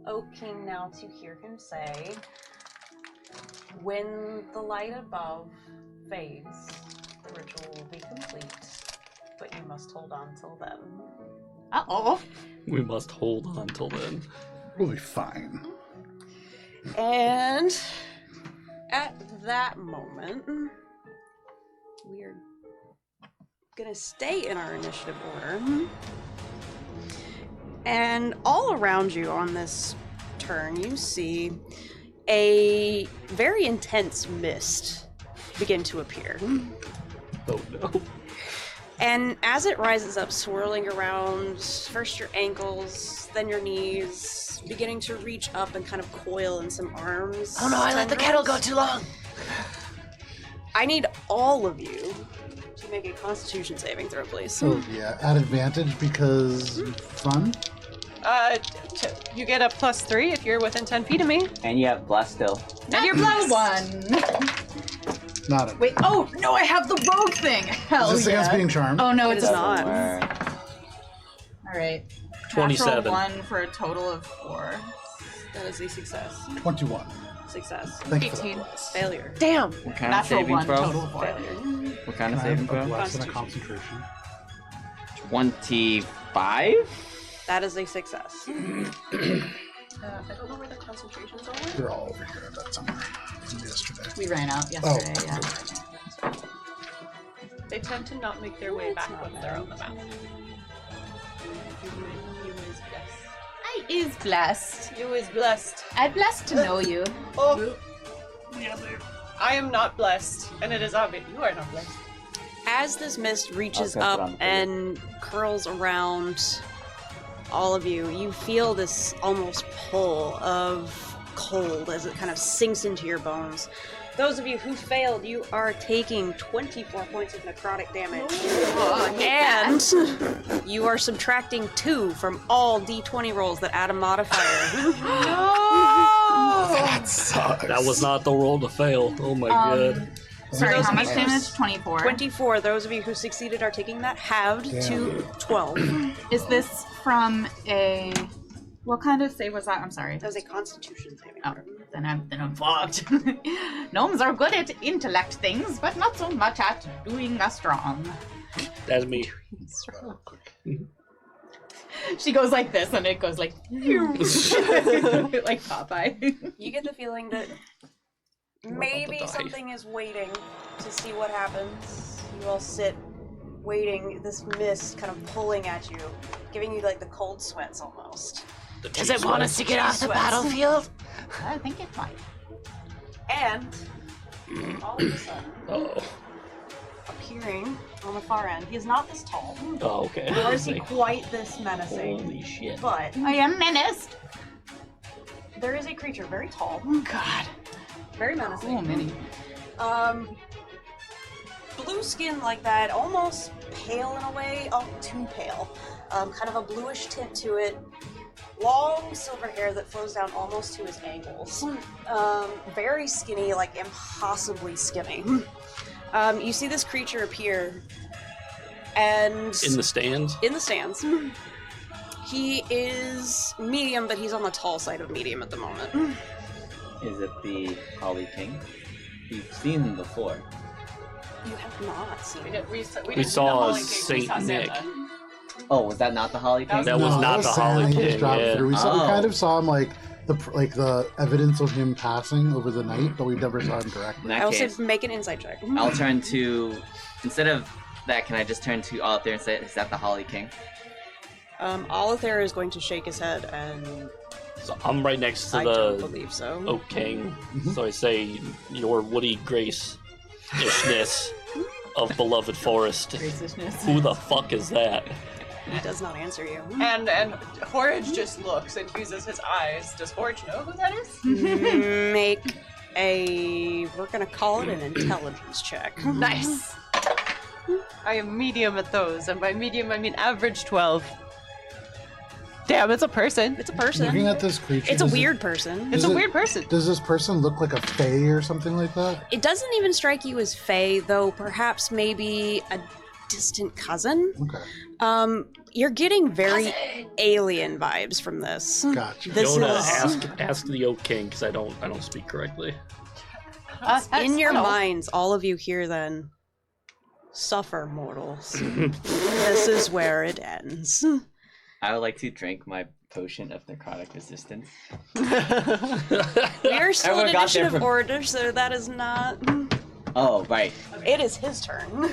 Oak King now to hear him say, when the light above fades, the ritual will be complete, but you must hold on till then. Uh-oh. We must hold on till then. We'll be fine. And at that moment, we are gonna stay in our initiative order. And all around you on this turn, you see a very intense mist begin to appear. Oh no. And as it rises up, swirling around first your ankles, then your knees, beginning to reach up and kind of coil in some arms. Oh no, I let the kettle go too long. I need all of you to make a Constitution saving throw, please. So yeah, at advantage because fun. You get a +3 if you're within 10 feet of me. And you have bless still. And you're +1. Not it. Wait, oh, no, I have the rogue thing. Hell Is this against being charmed? Oh, no, It it's is not. not. All right. 27. Natural 1 for a total of 4. That is a success. 21. Success. Thank you for 18. that bless. Failure. Damn. What kind of Natural saving 1, throw? total of 4. Failure. What kind of Can I have saving a throw? bless and a Constitution. concentration? 25? That is a success. I don't know where the concentrations are. They're all over here. That's somewhere from yesterday. We ran out Oh, yesterday, yeah. They tend to not make their way back when they're on the map. I is blessed. You is blessed. I'm blessed to know you. Oh. I am not blessed, and it is obvious you are not blessed. As this mist reaches Okay, put up on the plate. and curls around all of you, you feel this almost pull of cold as it kind of sinks into your bones. Those of you who failed, you are taking 24 points of necrotic damage. And you are subtracting 2 from all d20 rolls that add a modifier. That sucks. That was not the roll to fail. Oh my god. Sorry, those how of much you- damage? 24. 24, those of you who succeeded are taking that halved to 12. Is this from a... What kind of save was that? I'm sorry. That was a constitution saving Oh, throw. then I'm fucked. Gnomes are good at intellect things, but not so much at doing us strong. That's me. She goes like this, and it goes like... like Popeye. You get the feeling that maybe die. something is waiting to see what happens. You all sit waiting, this mist kind of pulling at you, giving you like the cold sweats almost. Does it want us to get off the Sweats. battlefield? I think it might. And all of a sudden, Oh. appearing on the far end, he is not this tall, Oh, okay. nor is he quite this menacing, Holy shit. but I am menaced. there is a creature very tall, God. very menacing. Oh, many. Blue skin like that, almost pale in a way, oh, too pale. Kind of a bluish tint to it. Long silver hair that flows down almost to his ankles. Very skinny, like impossibly skinny. You see this creature appear, and In the stands? in the stands. He is medium, but he's on the tall side of medium at the moment. Is it the Holly King? We've seen him before. You have not seen him. We We saw Holly King, we Saint saw Nick. Santa. Oh, was that not the Holly King? That was not the Santa. Holly He just King, dropped yeah. through. We Oh. kind of saw him like the evidence of him passing over the night, but we never saw him In directly. that I will case, say make an insight check. I'll turn to... Instead of that, can I just turn to all up there and say, is that the Holly King? Olither is going to shake his head, and So I'm right next to I don't the believe so. Oak King. So I say, your woody grace-ishness. of beloved forest. Racistness. Who the fuck is that? He does not answer you. And Horridge just looks and uses his eyes. Does Horridge know who that is? Make a... We're gonna call it an intelligence check. Nice. I am medium at those, and by medium I mean average 12. Damn, it's a person. It's a person. Looking at this creature, It's a does it- weird person. It's a weird person. Does this person look like a fae or something like that? It doesn't even strike you as Fae, though perhaps maybe a distant cousin. Okay, You're getting very alien vibes from this. gotcha. This Yona, is ask the Oak King, because I don't speak correctly. in your Hello. minds. All of you here, then suffer, mortals. This is where it ends. I would like to drink my potion of necrotic resistance. We are still Everyone in got there initiative from- order, so that is not. Oh, right. It is his turn.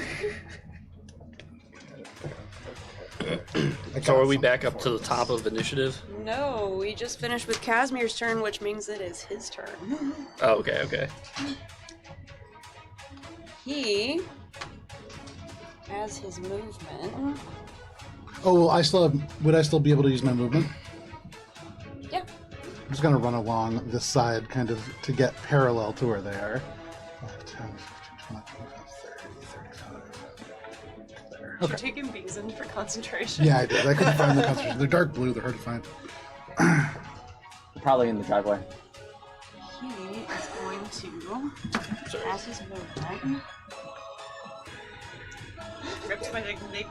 So are we back up to the top of initiative? No, we just finished with Casimir's turn, which means it is his turn. Oh, okay. He, as his movement, Oh, well, would I still be able to use my movement? yeah, I'm just gonna run along this side, kind of, to get parallel to where they are. 5, 10, 15, 20, 25, 30, 35. There. You're Okay. taking Beeson for concentration. Yeah, I did. I couldn't find the concentration. They're dark blue. They're hard to find. Probably in the driveway. he is going to, Sorry. as his movement, Ripped my dignity.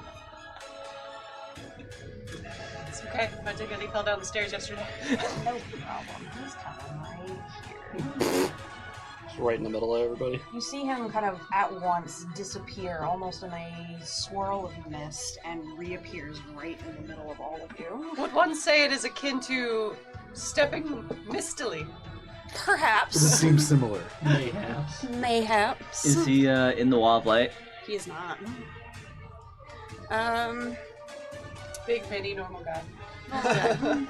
It's okay. My dignity fell down the stairs yesterday. no problem. He's coming right here. It's right in the middle of everybody. You see him kind of at once disappear, almost in a swirl of mist, and reappears right in the middle of all of you. Would one say it is akin to stepping mistily? It Perhaps. seems similar. Mayhaps. Is he in the wall of light? He is not. Big, mini, normal guy. Okay.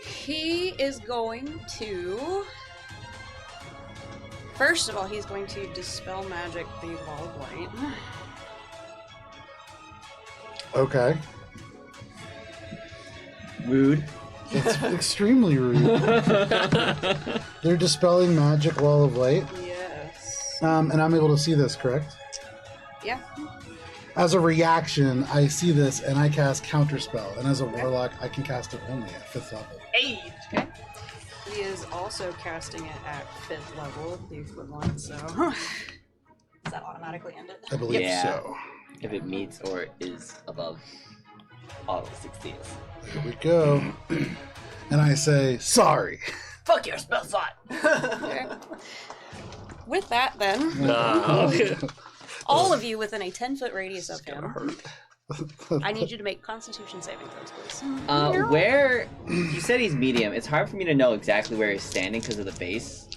He is going to. First of all, he's going to dispel magic the wall of light. Okay. Rude. It's extremely rude. They're dispelling magic wall of light. Yes. And I'm able to see this, correct? Yeah. As a reaction, I see this and I cast Counterspell. And as a warlock, I can cast it only at 5th level. Hey! Okay. He is also casting it at 5th level, the equivalent, so. Does that automatically end it? I believe Yeah. so. If it meets or is above all 16s. Here we go. And I say, sorry. Fuck your spell slot! Okay. With that, then, Okay. all of you within a 10-foot radius of Gonna him, hurt. I need you to make Constitution saving throws, please. Where you said he's medium, it's hard for me to know exactly where he's standing because of the base.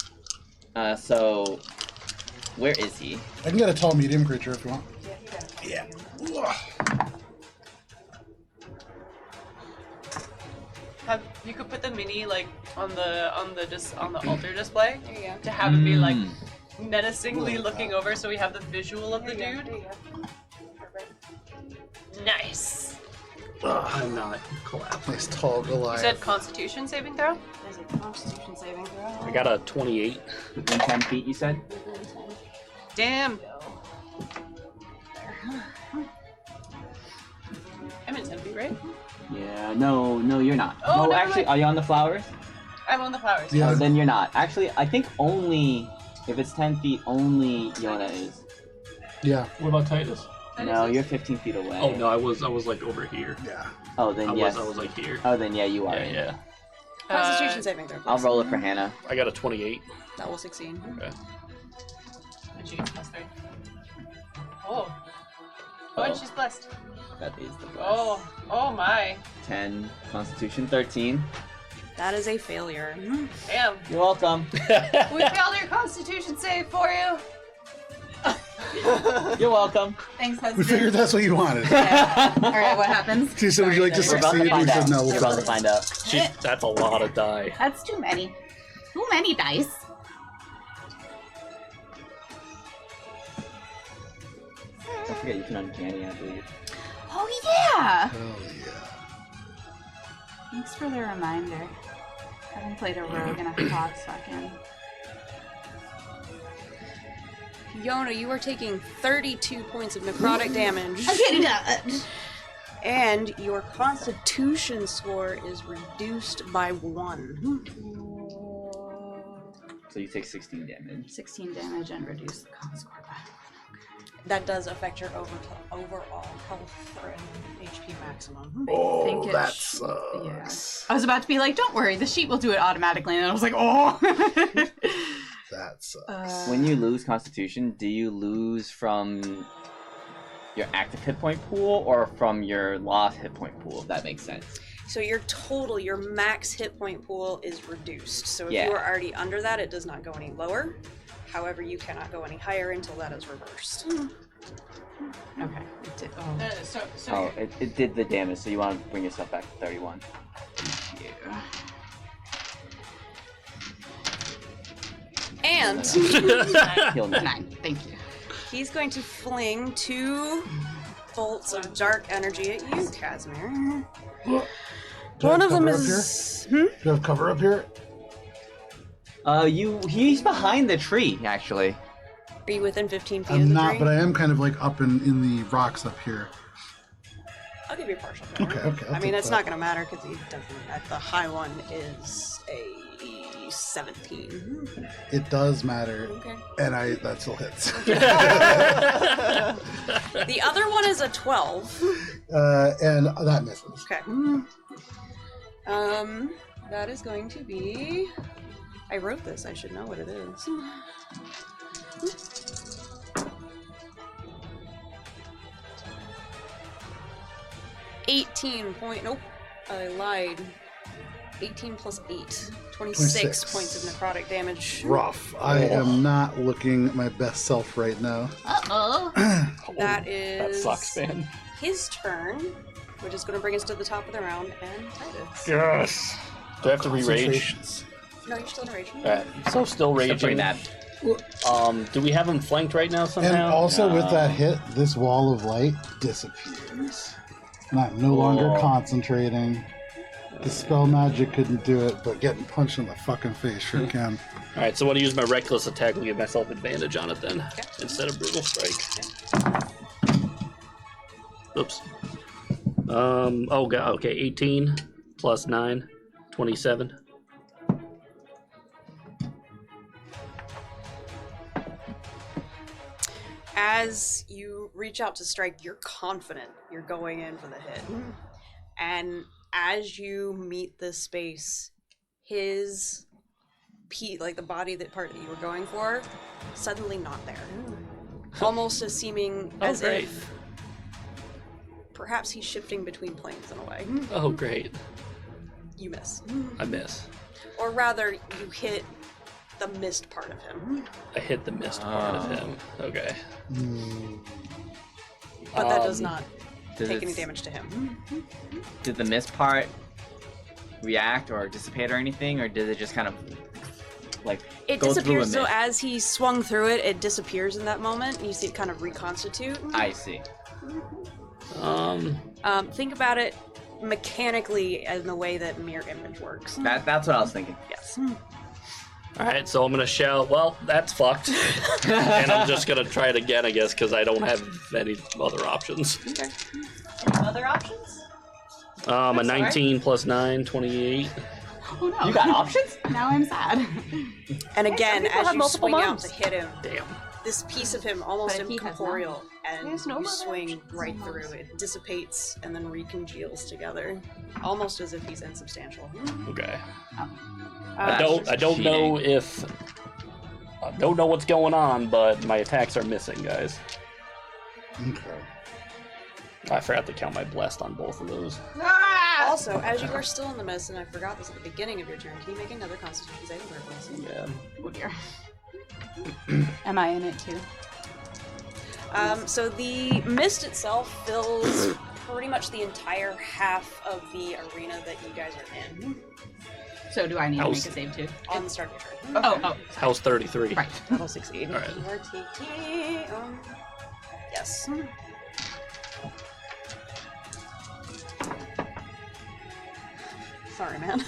So where is he? I can get a tall medium creature if you want. Yeah. You could put the mini like on the altar display There you go. to have it be like Mm. menacingly looking over, so we have the visual of the There you go, dude. there you go. Perfect. Nice. I'm not collapsed. Nice tall You Goliath. said Constitution saving throw. There's a Constitution saving throw. I got a 28. Within 10 feet, you said? Damn. There. I'm in 10 feet, right? Yeah, no, you're not. Oh, never actually, mind. are you on the flowers? I'm on the flowers. Yeah. Oh, then you're not. Actually, I think only, if it's 10 feet, only Yona is. Yeah. What about Titus? No, you're 15 feet away. Oh no, I was like over here. Yeah. Oh, then I yes. was like here. Oh, then yeah, you are. Yeah. Constitution saving throw, please. I'll roll it for Hannah. I got a 28. That will succeed. Okay. And she's plus 3. Oh. Oh, and she's blessed. That is the bless. Oh my. 10, Constitution 13. That is a failure. Damn. You're welcome. We failed your Constitution save for you. You're welcome. Thanks, husband. We figured that's what you wanted. All right, what happens? She said, would you like to We're about to succeed? We find said out. no. We're about to find out. That's a lot of die. That's too many. Too many dice. forget you can uncanny, I believe. Oh yeah! Hell yeah. Thanks for the reminder. I haven't played a rogue in a hot second. Yona, you are taking 32 points of necrotic damage. I'm getting up. And your constitution score is reduced by 1. So you take 16 damage. 16 damage and reduce the con score by 1. That does affect your overall health and HP maximum. Oh, think it that sh- sucks. I was about to be like, don't worry, the sheet will do it automatically. And I was like, oh. That sucks. When you lose Constitution, do you lose from your active hit point pool or from your lost hit point pool, if that makes sense? So your max hit point pool is reduced. So if Yeah. you are already under that, it does not go any lower. However, you cannot go any higher until that is reversed. Okay. It did, Oh, it did the damage, so you want to bring yourself back to 31. Yeah. And Heal 9. 9. Thank you. he's going to fling 2 bolts of dark energy at you, Casimir. Do I One have of them cover up is... Do you have cover up here? He's behind the tree, actually. Are you within 15 feet of I'm the not, tree? but I am kind of like up in the rocks up here. I'll give you a partial cover. Okay, I'll I mean, take it's that. not going to matter because he doesn't... The high one is a 17. It does matter, Okay. and that still hits. The other one is a 12. And that misses. Okay. That is going to be... I wrote this. I should know what it is. Nope. I lied. 18 plus 8. 26 points of necrotic damage. Rough. I am not looking my best self right now. Uh-oh. That is... That sucks, man. his turn, which is going to bring us to the top of the round, and Titus. Yes. Do I have to re-rage? Concentrations. No, you're still in a rage. Alright, so still Except for raging. that. Do we have him flanked right now somehow? And also with No. that hit, this wall of light disappears. And I'm no longer Oh. concentrating. The spell magic couldn't do it, but getting punched in the fucking face sure can. Alright, so I want to use my reckless attack and give myself advantage on it then, instead of brutal strike. Oops. Oh god, okay, 18 plus 9, 27. As you reach out to strike, you're confident you're going in for the hit. And as you meet this space, his like the body part that you were going for, suddenly not there. Almost as seeming Oh, as great. if perhaps he's shifting between planes in a way. Oh great, You miss. I miss. Or rather, you hit the missed part of him. I hit the missed part of Oh. him. Okay. But that does not Does take it- any damage to him. Did the mist part react or dissipate or anything, or did it just kind of like It go through a disappears, so mist? as he swung through it, it disappears in that moment, and you see it kind of reconstitute. I see. Think about it mechanically in the way that mirror image works. That's what I was thinking. Yes. Alright, so I'm gonna shout, well, that's fucked. And I'm just gonna try it again, I guess, because I don't have any other options. Okay. Any other options? A sorry. 19 plus 9, 28. Oh no. You got options? Now I'm sad. And again, people as have you multiple swing out moves. to hit him, Damn. this piece of him almost But if he has incorporeal, and There's no you other swing options. right through. It dissipates and then recongeals together, almost as if he's insubstantial. Okay. Uh, I don't know if I don't know what's going on, but my attacks are missing, guys. Okay. I forgot to count my blessed on both of those. Also, as you are still in the mist, and I forgot this at the beginning of your turn, can you make another Constitution saving throw, please? Yeah. Oh dear. Am I in it too? So the mist itself fills pretty much the entire half of the arena that you guys are in So do I need to How's- make a save too? on the start of your turn. Oh. How's 33? Right. That'll succeed. All right. You are taking, yes. Sorry, man.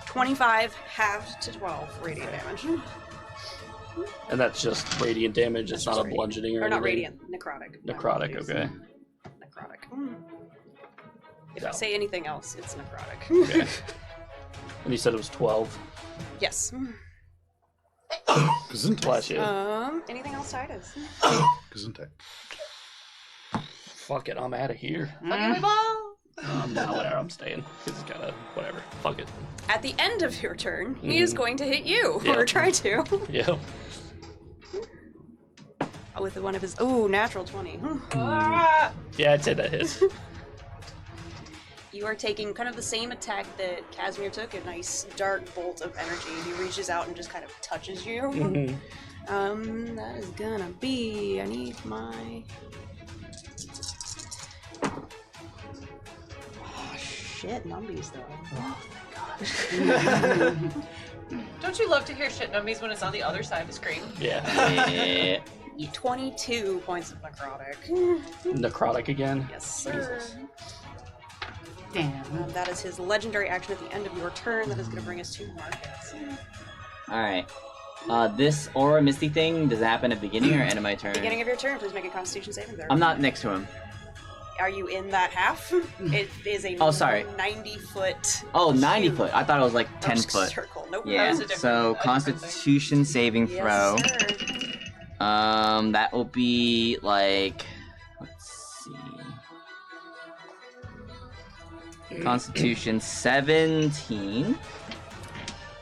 25 halved to 12 radiant damage. And that's just radiant damage. It's not a bludgeoning or not anything. radiant, necrotic. My Necrotic, apologies. okay. Necrotic. If I No. say anything else, it's necrotic. Okay. And you said it was 12. Yes. Bless you. Anything else, Titus? Gesundheit. Fuck it, I'm out of here. Okay, we ball. No, whatever, I'm staying. It's kind of whatever. Fuck it. At the end of your turn, he is going to hit you, Yeah. or try to. Yeah. With one of his, natural 20. Yeah, I'd say that hits. You are taking kind of the same attack that Casimir took, a nice dark bolt of energy. He reaches out and just kind of touches you. That is gonna be, I need my... Oh, shit, numbies though. Oh my gosh. Don't you love to hear shit numbies when it's on the other side of the screen? Yeah. 22 points of necrotic. Necrotic again? Yes, sir. Damn. That is his legendary action at the end of your turn. That is going to bring us to Marcus. Alright. This aura misty thing, does it happen at the beginning or end of my turn? Beginning of your turn, please make a Constitution saving throw. I'm not next to him. Are you in that half? It is a Oh, sorry. 90-foot. Oh, 90 foot. I thought it was like 10 foot. Circle. Nope. Yeah, was a different- so a different thing. Constitution saving throw. Yes, sir. That will be like, let's see. Constitution 17.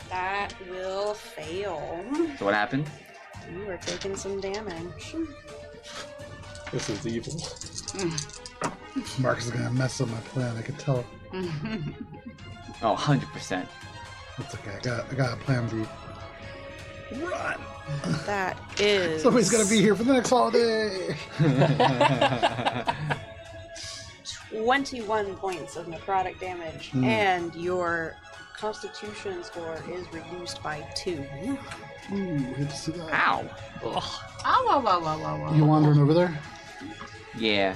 That will fail. So what happened? You are taking some damage. This is evil. Marcus is gonna mess up my plan. I can tell. Oh, 100%. It's okay. I got a plan B. Run. That is. Somebody's gonna be here for the next holiday. 21 points of necrotic damage, and your Constitution score is reduced by 2. Ooh, hate to see that. Ow. Ugh. Ow. You wandering over there? Yeah.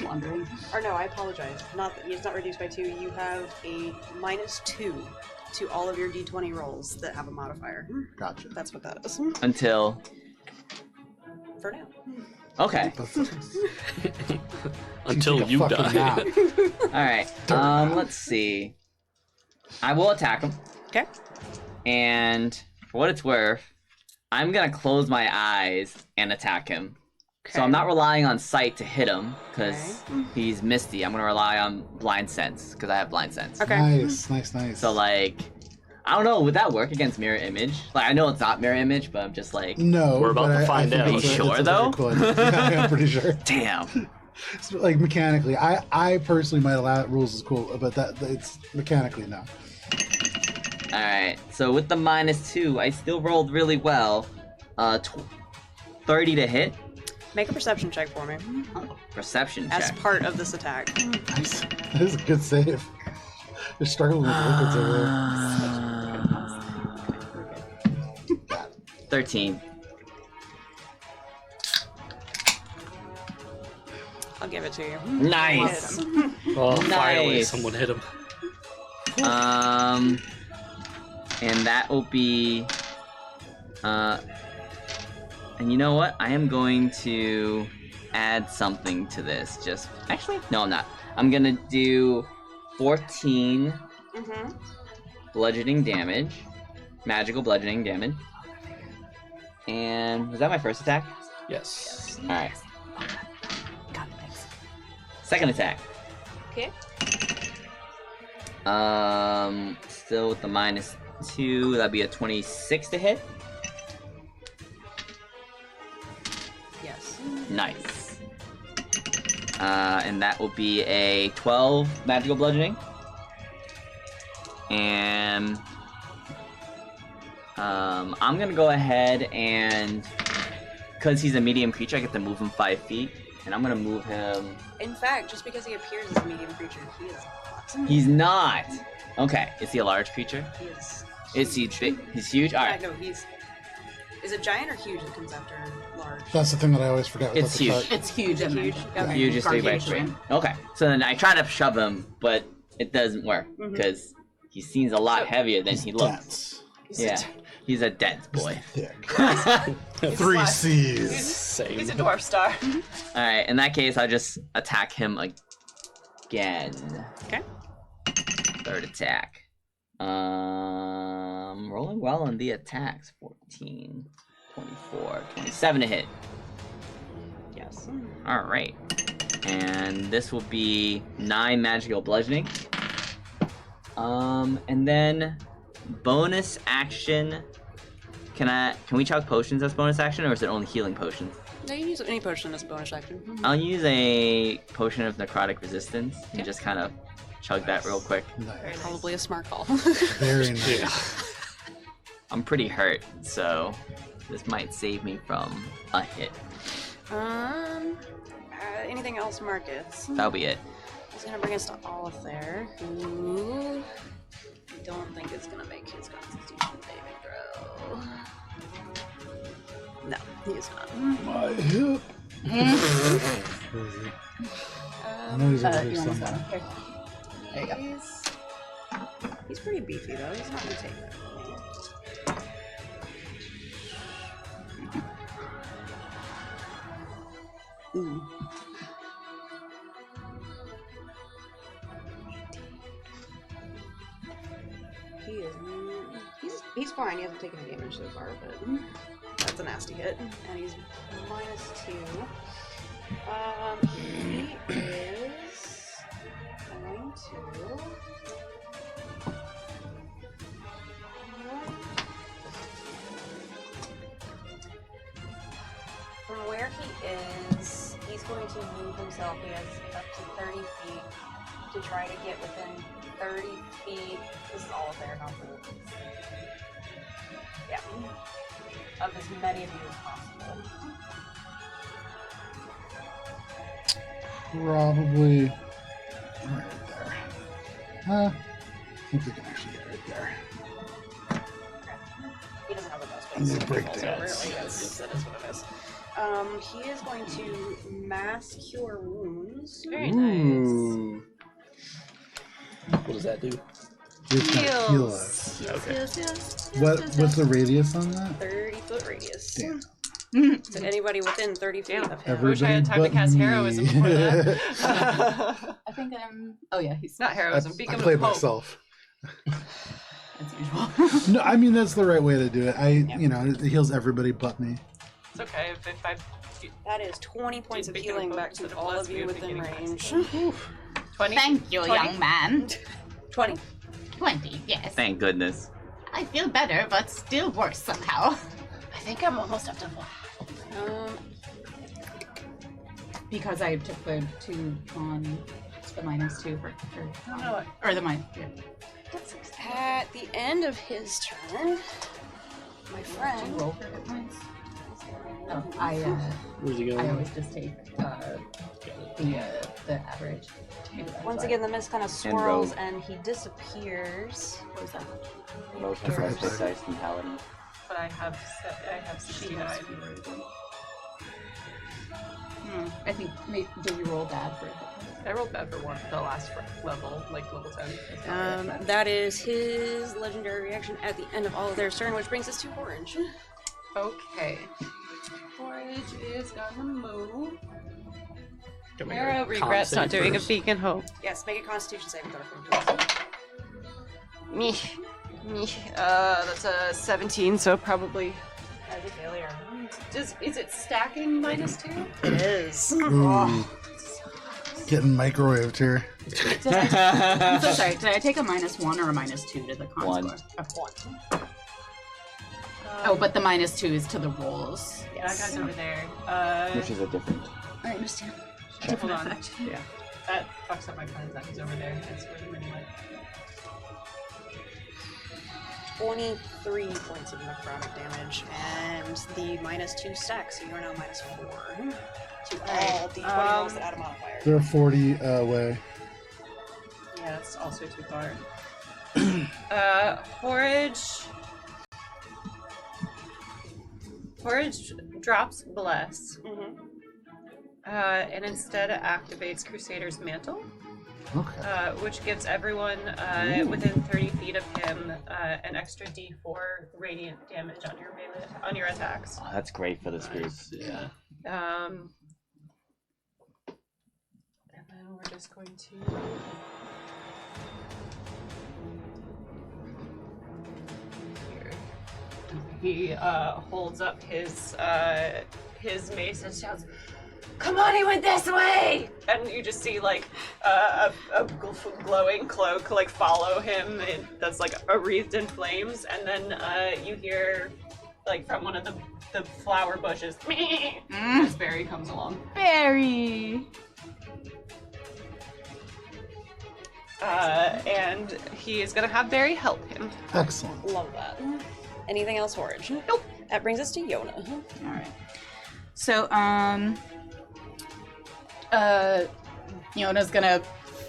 Wandering. Or no, I apologize. It's not reduced by 2. You have a -2 to all of your d20 rolls that have a modifier. Gotcha. That's what that is. Until. For now. Okay. Until Take a you fucking die. nap. Alright. Let's see. I will attack him. Okay. And for what it's worth, I'm gonna close my eyes and attack him. So I'm not relying on sight to hit him, because he's misty. I'm gonna rely on blind sense, because I have blind sense. Okay. Nice. So like, I don't know, would that work against mirror image? Like, I know it's not mirror image, but I'm just like, No. We're about but to find think out. it's Are you sure, it's a though? very cool idea. Yeah, I'm pretty sure. damn. So, like mechanically, I personally might allow it. Rules is cool, but it's mechanically no. Alright, so with the -2, I still rolled really well. 30 to hit. Make a perception check for me. Perception As check. part of this attack. Nice. That is a good save. You're struggling with liquids over there. 13. I'll give it to you. Nice. Oh, finally, Nice. someone hit him. And that will be, and you know what? I am going to add something to this. Actually, no, I'm not. I'm gonna do 14 bludgeoning damage, magical bludgeoning damage. And was that my first attack? Yes. All right. Got it, thanks. Second attack. Okay. Still with the -2, that'd be a 26 to hit. Yes. Nice. And that will be a 12 magical bludgeoning. And I'm gonna go ahead and, because he's a medium creature, I get to move him 5 feet, and I'm gonna move him. In fact, just because he appears as a medium creature, he is not. He's not. Okay, is he a large creature? He is. Is he big? He's huge. All right. No, he's. Is it giant or huge that comes after large? That's the thing that I always forget. With It's the huge. chart. It's huge. Huge? Okay. Huge is 3 by 3. Gargantuan. Okay, so then I try to shove him, but it doesn't work because he seems a lot heavier than he looks. Dense. He's a dense boy. Thick. He's 3 flat. C's. Same. He's a dwarf star. All right, in that case, I'll just attack him again. Okay. Third attack. Rolling well on the attacks. 14, 24, 27 to hit. Yes. All right. And this will be 9 magical bludgeoning. And then bonus action. Can we chug potions as bonus action, or is it only healing potions? No, you can use any potion as a bonus action. I'll use a potion of necrotic resistance and just kind of chug that real quick. Nice. Probably a smart call. Very nice. I'm pretty hurt, so this might save me from a hit. Anything else, Marcus? That'll be it. He's gonna bring us to Olive there, who I don't think is gonna make his Constitution saving throw. No, he is not. My hip. I know he's over here you want this somewhere. one? Here. There you go. He's pretty beefy though. He's not gonna take that. Ooh. He's fine. He hasn't taken any damage so far, but that's a nasty hit. And he's -2. He is going to. From where he is, he's going to move himself. He has up to 30 feet to try to get within 30 feet. This is all there, not the. Yeah. Of as many of you as possible. Probably right there. I think we can actually get right there. He doesn't have the best I need face. to break So that. really, that is what it is. He is going to mass cure wounds. Very nice. Ooh. What does that do? It's gonna heal us. Okay. What's the radius on that? 30-foot radius. Damn. So anybody within 30 feet of him. I wish I had time to cast heroism before that. I think I'm. Oh yeah, he's Not I heroism. Become played a pope. myself. as usual. No, I mean that's the right way to do it. It heals everybody but me. It's okay if I That is 20 points of Become a healing pope back instead to of all of lesbian you within beginning range. 20. Thank you, 20? young man. 20. 20, yes. Thank goodness. I feel better, but still worse somehow. I think I'm almost up to full. Because I took the 2 on the -2 for No, or the minus. Yeah. At the end of his turn, my Do you friend. roll for hit points? Oh, Where's he going? I always just take the average. Once again, the mist kind of And swirls rogue. and he disappears. What was that? Most I forgot precise and paladin. but I have 69. I think. Did you roll bad for it? I rolled bad for the last level, like level 10. It's not very bad. That is his legendary reaction at the end of all of their turn, which brings us to Orange. Okay. Orange is gonna move. Come here. Arrow regrets Con not save doing a first. beacon hope. Yes, make a Constitution saving throw from Me. That's a 17, so probably. as a failure. Is it stacking -2? It is. Ooh. Getting microwaved here. I'm so sorry. Did I take a -1 or a -2 to the con One. score? Oh, but the -2 is to the rolls. That guy's over there. Which is a different. All right, Miss Tan. Hold on. Yeah. That fucks up my plans. That he's over there. That's where the mini 23 points of necrotic damage, and the -2 stacks, so you are now -4 to all the 20 rolls that add a modifier. They're 40 away. Yeah, that's also too far. Porridge drops Bless, Mm-hmm. and instead activates Crusader's Mantle. Okay. which gives everyone within 30 feet of him an extra D4 radiant damage on your attacks. Oh, that's great for this group. Yeah. And then we're just going to. Here. He holds up his mace and shouts, "Come on, he went this way!" And you just see like a glowing cloak like follow him. That's like wreathed in flames, and then you hear like from one of the flower bushes as Barry comes along. Barry. And he is gonna have Barry help him. Excellent. Love that. Anything else, Forge? Nope. That brings us to Yona. All right. So, Yona's gonna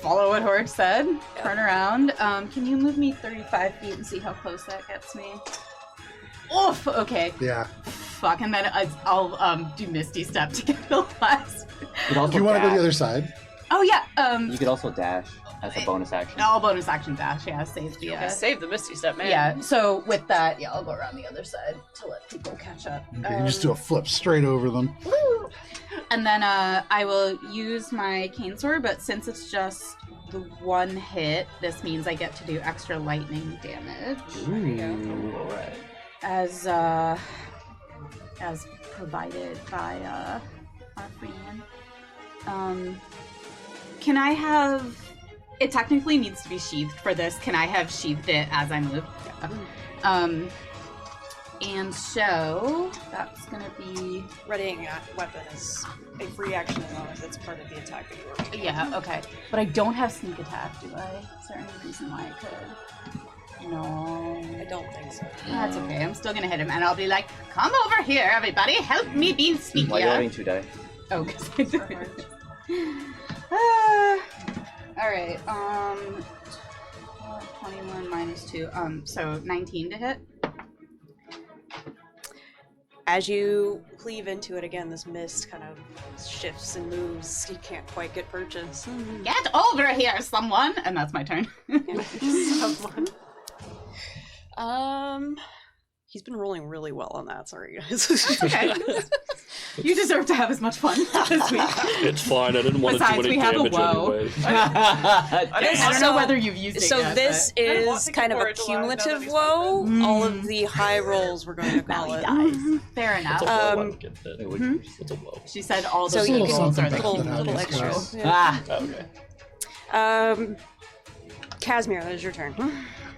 follow what Horge said. Turn around. Can you move me 35 feet and see how close that gets me? Oof. Okay. Yeah. Fuck. And then I'll do Misty Step to get the last. You could also Do you want to go to dash. the other side? Oh yeah. You could also dash as a bonus action. All bonus action dash. Yeah. Save the. Save the Misty Step, man. Yeah. So with that, yeah, I'll go around the other side to let people catch up. Okay, you just do a flip straight over them. Woo! And then I will use my cane sword, but since it's just the one hit, this means I get to do extra lightning damage. Ooh, alright. As provided by our friend. Can I have? It technically needs to be sheathed for this. Can I have sheathed it as I move? Yeah. And so that's gonna be. Readying a weapon is a free action as long as it's part of the attack that you were making. Yeah. Okay. But I don't have sneak attack, do I? Is there any reason why I could? No. I don't think so. That's okay. I'm still gonna hit him, and I'll be like, "Come over here, everybody! Help me be sneaky." Why are you rolling 2 die? Oh, because all right. 21 minus 2. So 19 to hit. As you cleave into it again, this mist kind of shifts and moves. You can't quite get purchase. Get over here, someone! And that's my turn. Someone. He's been rolling really well on that. Sorry, guys. Okay. You deserve to have as much fun this week. It's fine. I didn't want to Besides, do any we have a damage woe. anyway. I don't know whether you've used it So yet. this I don't want is to kind of a get Forge alive now that cumulative he's woe. my All of the high rolls, we're going to call it. Fair enough. What's a woe? I don't get that. Wait, What's a woe? She said all So the you little can rolls are the something little, that little happens, extra. guys. Ah! Okay. Casimir, that is your turn.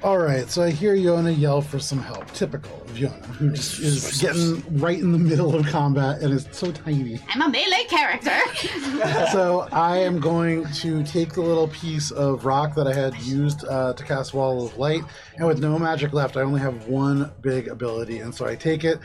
All right, so I hear Yona yell for some help. Typical of Yona, who just is getting right in the middle of combat and is so tiny. I'm a melee character. So I am going to take the little piece of rock that I had used to cast Wall of Light, and with no magic left, I only have one big ability, and so I take it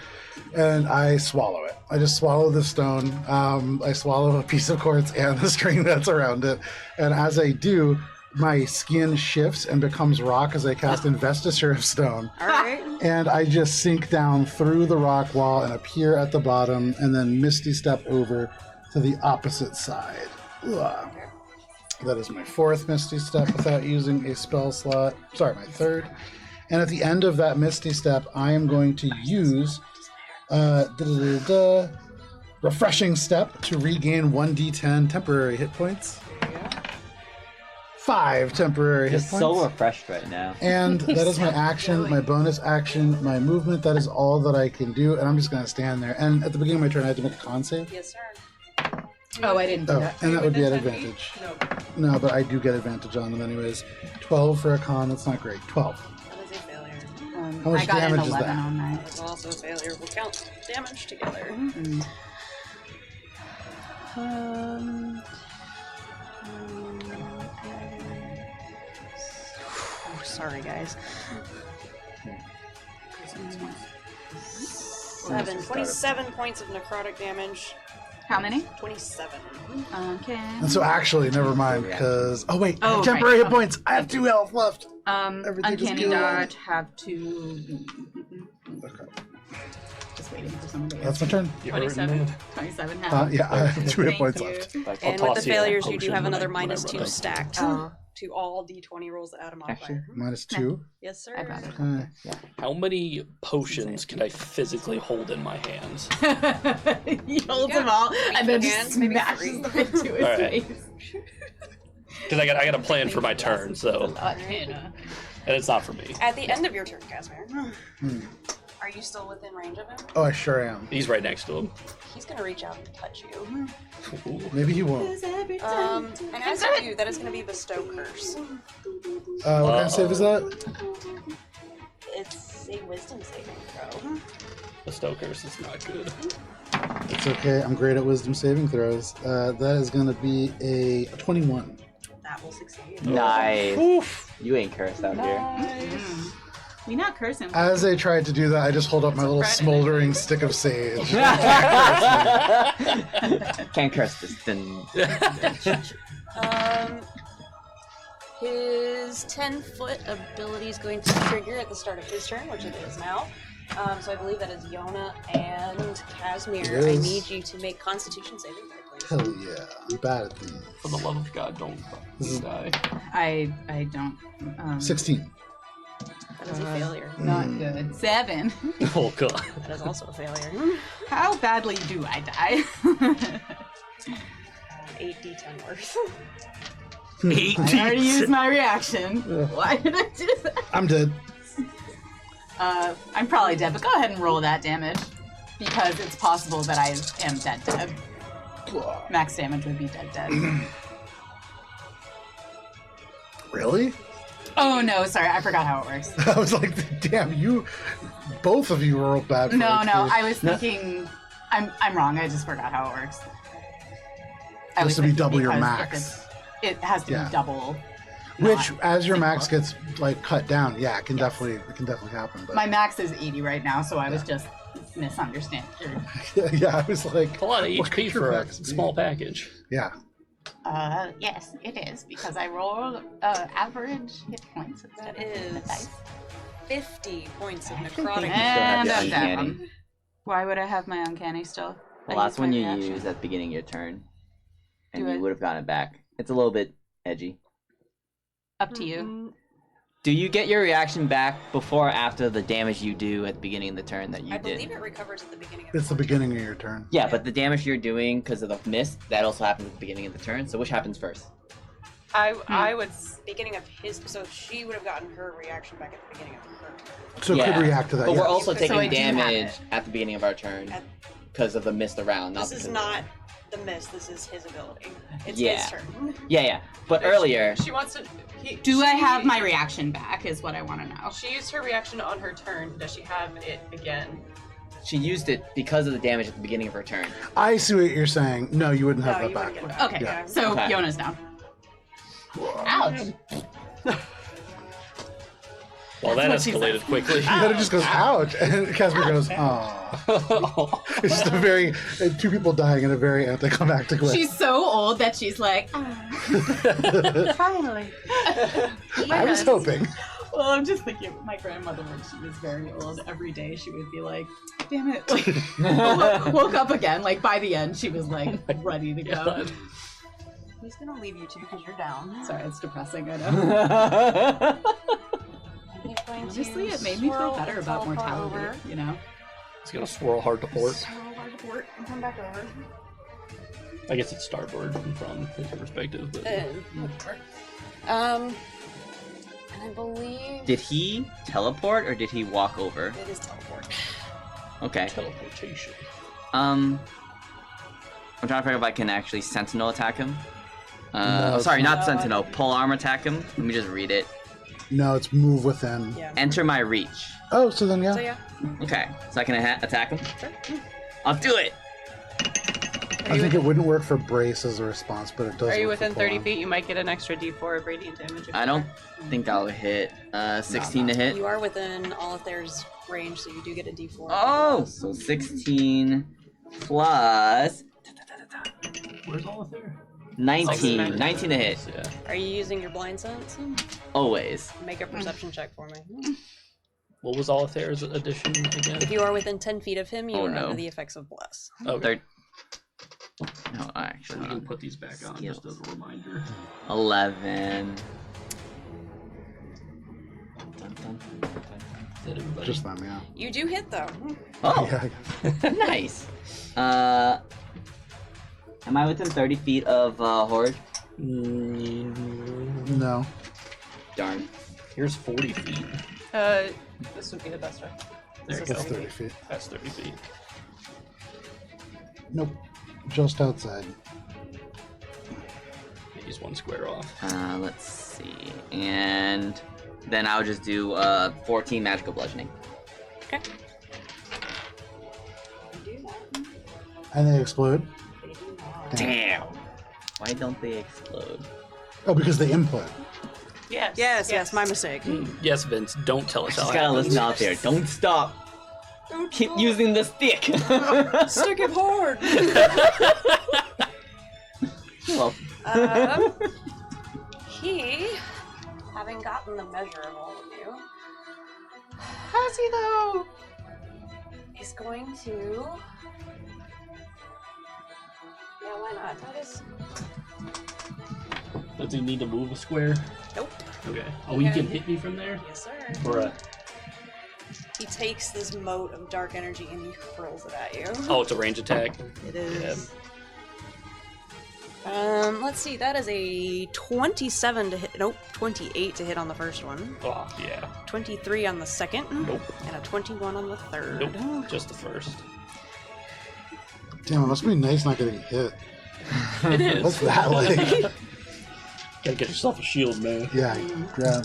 and I swallow it. I just swallow the stone. I swallow a piece of quartz and the string that's around it, and as I do, my skin shifts and becomes rock as I cast Investiture of Stone. All right. And I just sink down through the rock wall and appear at the bottom and then Misty Step over to the opposite side. Ugh. That is my 4th Misty Step without using a spell slot. Sorry, my 3rd. And at the end of that Misty Step, I am going to use Refreshing Step to regain 1d10 temporary hit points. 5 temporary hit Just points. so refreshed right now. And that is my action, my bonus action, my movement. That is all that I can do, and I'm just going to stand there. And at the beginning of my turn, I had to make a con save. Yes, sir. Oh, I didn't do Oh, that. and that would be at advantage. No. No, but I do get advantage on them anyways. 12 for a con, that's not great. 12. That is a failure. How much I got an damage is 11 that? on that. That's also a failure. We'll count damage together. Sorry, guys. 27 points of necrotic damage. How many? 27. Okay. And so actually, never mind, because... Oh, wait, I have Oh, temporary right. hit points. I have 2 health left. Everything is Uncanny good. Dodge have to. Okay. Just waiting for someone to That's answer. my turn. You 27. heard me. 27 now. Yeah, I have 2 hit Thank points you. left. Like, I'll And with the toss you a failures, you do potion have when another when minus run 2 out. stacked Oh. to all d20 rolls that add a Actually, modifier. -2. Yes, sir. I brought it. Okay. How many potions can I physically hold in my hands? He holds got them all and then hands, just maybe smashes 3. them into his Alright. face. Because I got a plan for my turn, so Hannah. and it's not for me. At the end of your turn, Casimir, Hmm. are you still within range of him? Oh, I sure am. He's right next to him. He's gonna reach out and touch you. Ooh. Maybe he won't. And as you do, that is gonna be Bestow Curse. What kind of save is that? It's a Wisdom saving throw. The Stow Curse is not good. It's okay. I'm great at wisdom saving throws. That is going to be a 21. That will succeed. Nice. Oof. You ain't cursed out here. Mm. We not curse him. As I tried to do that, I just hold up my little Fred. smoldering stick of sage. Can't curse this thing. His 10-foot ability is going to trigger at the start of his turn, which it is now. So I believe that is Yona and Casimir. It I is. need you to make Constitution saving throw, please. Hell yeah. I'm bad at these. For the love of God, don't This is- die. I don't. 16. That is a failure. Not good. 7. Oh god. That is also a failure. How badly do I die? 8d10 worth. I already used my reaction. Why did I do that? I'm dead. I'm probably dead, but go ahead and roll that damage. Because it's possible that I am dead. Max damage would be dead. Really? Oh no, sorry, I forgot how it works. I was like, damn, both of you rolled bad for No, HP. I was thinking, I'm wrong. I just forgot how it works. I Has was to be thinking double your because max. It has to Yeah. be double. Which, not- as your max gets like cut down, yeah, it can definitely happen. But My max is 80 right now, so I was just misunderstanding. yeah, I was like, A lot of what could HP your for a max be? small package. Yeah, Yes, it is, because I roll average hit points instead That of the is dice. 50 points of think necrotic. you And still have I'm your uncanny. down. Why would I have my uncanny still? Well, I that's used one my you reaction. use at the beginning of your turn. And Do you it. would have gotten it back. It's a little bit edgy. Up to you. Do you get your reaction back before or after the damage you do at the beginning of the turn that you I did? believe it recovers at the beginning of it's the your turn. beginning of your turn. Yeah, but the damage you're doing because of the mist, that also happens at the beginning of the turn. So which happens first? I would. Beginning of his, so she would have gotten her reaction back at the beginning of her turn. So it Yeah. could react to that. But yeah. we're also So taking I do have damage it. at the beginning of our turn At- because of the mist around. Not This is because of- not the mist, this is his ability. It's Yeah. his turn. Yeah. But earlier, She wants to. Do I have my reaction back? Is what I want to know. She used her reaction on her turn. Does she have it again? she used it because of the damage at the beginning of her turn. I see what you're saying. No, you wouldn't have No, that you back. wouldn't get it back. Okay, Yeah. so Okay. Yona's down. Ouch. Well, that what she escalated quickly. Then it just goes, ouch. And Casimir goes, oh. It's just a very, two people dying in a very anticlimactic way. She's so old that she's like, Finally. I was hoping. well, I'm just thinking, my grandmother, when she was very old, every day she would be like, damn it. Like, woke up again. Like, by the end, she was like, ready to go. God. He's gonna leave you two because you're down. Sorry, it's depressing, I know. He's going to Honestly, it made me feel swirl better the about teleport mortality, over. you know? It's gonna swirl hard to port. Swirl hard to port and come back over. I guess it's starboard from his perspective. But... And I believe Did he teleport or did he walk over? it is teleport. Okay. Teleportation. I'm trying to figure out if I can actually sentinel attack him. No, Sorry, it's not not. sentinel. Pole arm attack him. Let me just read it. No, it's move within. Yeah. Enter my reach. Oh, so then, yeah. So yeah. Okay, so I can attack him. Sure. I'll do it. I think it wouldn't work for brace as a response, but it does. Are you work for within 30 full-on. feet? You might get an extra D4 of radiant damage. if I you don't are. think I'll hit. 16 to hit. You are within Alethair's range, so you do get a D4. Oh, so 16 plus Where's all of there? 19. 19 to hit. Yeah. Are you using your blind sense? Always. Make a perception check for me. What was Alethair's addition again? If you are within 10 feet of him, you Oh, are no. under the effects of Bless. Okay. No, actually, We can put these back on just as a reminder. 11. Is that everybody? Just them, yeah. You do hit, though. Oh, Yeah. nice. Am I within 30 feet of Horde? No. Darn. Here's 40 feet. This would be the best way. There This you is It's go. 30 feet. That's 30 feet. Nope. Just outside. He's one square off. Let's see. And then I'll just do 14 magical bludgeoning. Okay. And they explode. Damn. Why don't they explode? Oh, because they input. Yes, my mistake. Yes, Vince, don't tell us how Just it gotta happens. listen out there. Don't stop. Keep using the stick. Stick him hard! Well, He, having gotten the measure of all of you, Has he though? is going to... Yeah, why not? Titus? Does he need to move a square? Nope. Okay. Oh, he can hit me from there? Yes, sir. Bruh. He takes this mote of dark energy and he hurls it at you. Oh, it's a range attack. It is. Let's see. That is a 27 to hit. Nope, 28 to hit on the first one. Oh, yeah. 23 on the second. Nope. And a 21 on the third. Nope. Just the first. Damn, it must be nice not getting hit. It is. What's that like? Gotta get yourself a shield, man. Yeah, yeah.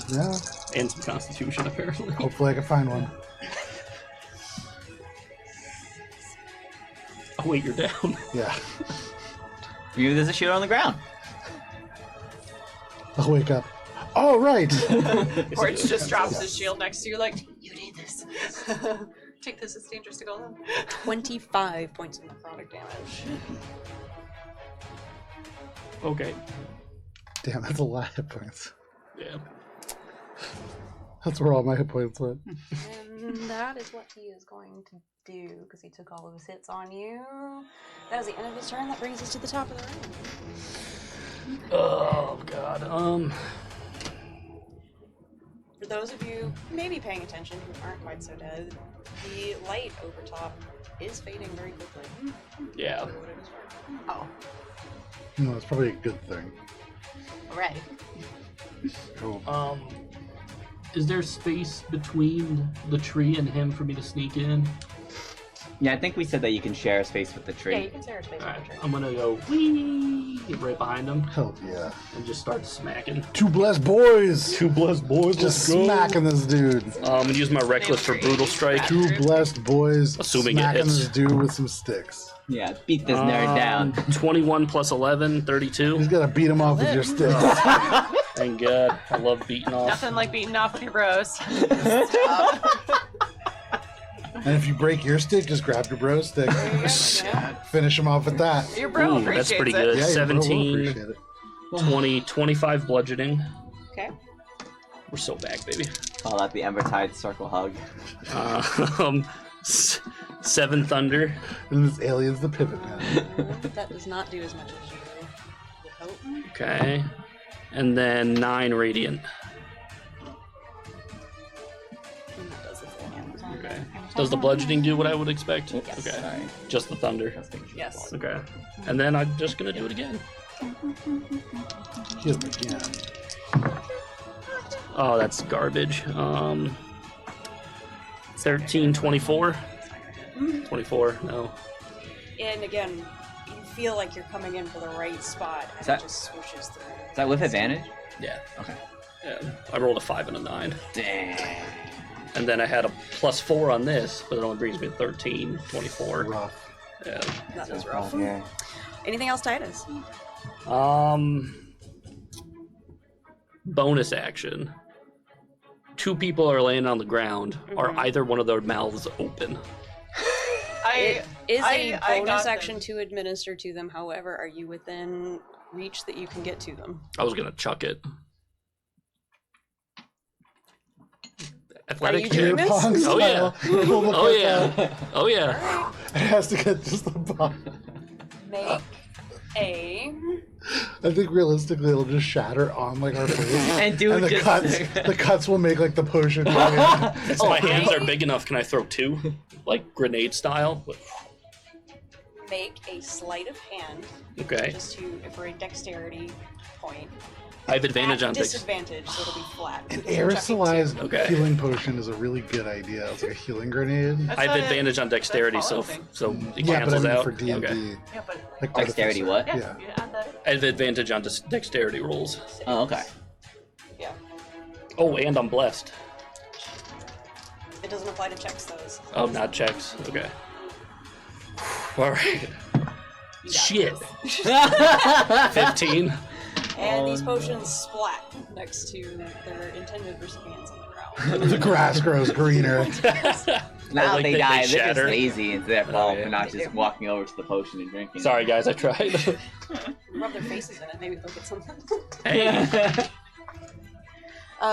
And some constitution, apparently. Hopefully I can find one. Oh, wait, you're down. Yeah. maybe there's a shield on the ground. I'll wake up. Oh, right! Horch just drops his shield next to you, like, you need this. Take this, it's dangerous to go alone. 25 points of necrotic damage. Okay. Damn, that's a lot of hit points. Yeah. That's where all my hit points went. And that is what he is going to do, because he took all of his hits on you. That is the end of his turn. That brings us to the top of the round. Oh, God. For those of you maybe paying attention who aren't quite so dead, the light over top is fading very quickly. Yeah. For what it is worth. Oh. No, it's probably a good thing. Right. Cool. Is there space between the tree and him for me to sneak in? Yeah, I think we said that you can share a space with the Yeah, tree. you can share a space Alright, with the tree. I'm gonna go whee right behind him Hell yeah. and just start smacking. Two blessed boys! Two blessed boys, Just smacking this dude. And use my reckless for brutal strike. Two blessed boys Assuming it smacking hits. this dude with some sticks. Yeah, beat this nerd down. 21 plus 11, 32. He's gotta beat him off with your sticks. Thank God. I love beating off. Nothing like beating off with your bros. And if you break your stick, just grab your bro's stick. Finish him off with that. Your bro Ooh, appreciates that's pretty it. good. Yeah, your bro will 17, appreciate it. 20, 25 bludgeoning. Okay. We're so back, baby. Call that the Embertide Circle Hug. 7 thunder. And this alien's the pivot man. That does not do as much as you would hope. Okay. And then 9 radiant. And that does the full damage. Okay. Does the bludgeoning do what I would expect? Yes. Okay. Sorry. Just the thunder. Yes. Okay. And then I'm just gonna do it again. Heal again. Oh, that's garbage. 13, 24. 24, no. And again, you feel like you're coming in for the right spot, and Is that- it just swooshes through. Is that with advantage? Yeah. Okay. Yeah. I rolled a 5 and a 9. Dang. And then I had a +4 on this, but it only brings me to 13, 24. Rough. Yeah. That is rough. Okay. Anything else, Titus? Bonus action. 2 people are laying on the ground. Are either one of their mouths open? It is a I bonus got action to administer to them. However, are you within reach that you can get to them? I was gonna chuck it. Athletic you check. doing Beer this? pong Oh, yeah. style. Pull the Oh cup yeah. out. Oh yeah. It has to get just the bottom. Make a. I think realistically it'll just shatter on like our face. And do And it the cuts will make like the potion. If my hands are big enough, can I throw 2? Like grenade style? Make a sleight of hand, Okay. just for a dexterity point. I have advantage At on dex. disadvantage, so it'll be flat. An because you're chucking aerosolized two. Okay. healing potion is a really good idea. It's like a healing grenade. I have advantage on dexterity, so thing. it Yeah, but I cancels mean out. for D&D. Okay. Yeah, but Like Dexterity artificer. what? Yeah. you add that. I have advantage on dexterity rolls. Oh, okay. Yeah. Oh, and I'm blessed. It doesn't apply to checks, though. Oh, not checks. Okay. All right. Shit. 15. And these Oh, potions splat next to their intended recipients on the ground. The grass grows greener. Now like they they die. They're just shatter. lazy instead of Oh, yeah. not just walking over to the potion and drinking. Sorry, guys. I tried. Rub their faces in it, maybe they'll get something. Hey.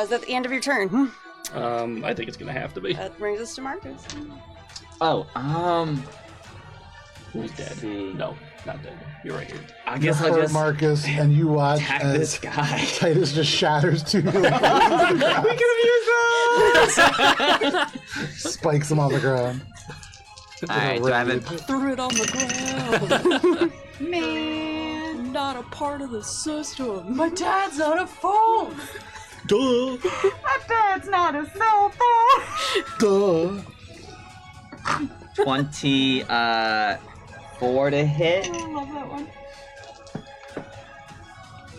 Is that the end of your turn? I think it's gonna have to be. That brings us to Marcus. Oh, Who's dead? see. No, not dead. You're right here. I You guess I'll hurt just Marcus, and you watch attack as this guy. Titus just shatters two healing potions to the ground. Spikes him on the ground. Alright, do I have it? Threw it on the ground. Man, not a part of the system. My dad's not a phone. Duh. My dad's not a cell phone. Duh. 24 to hit. I love that one.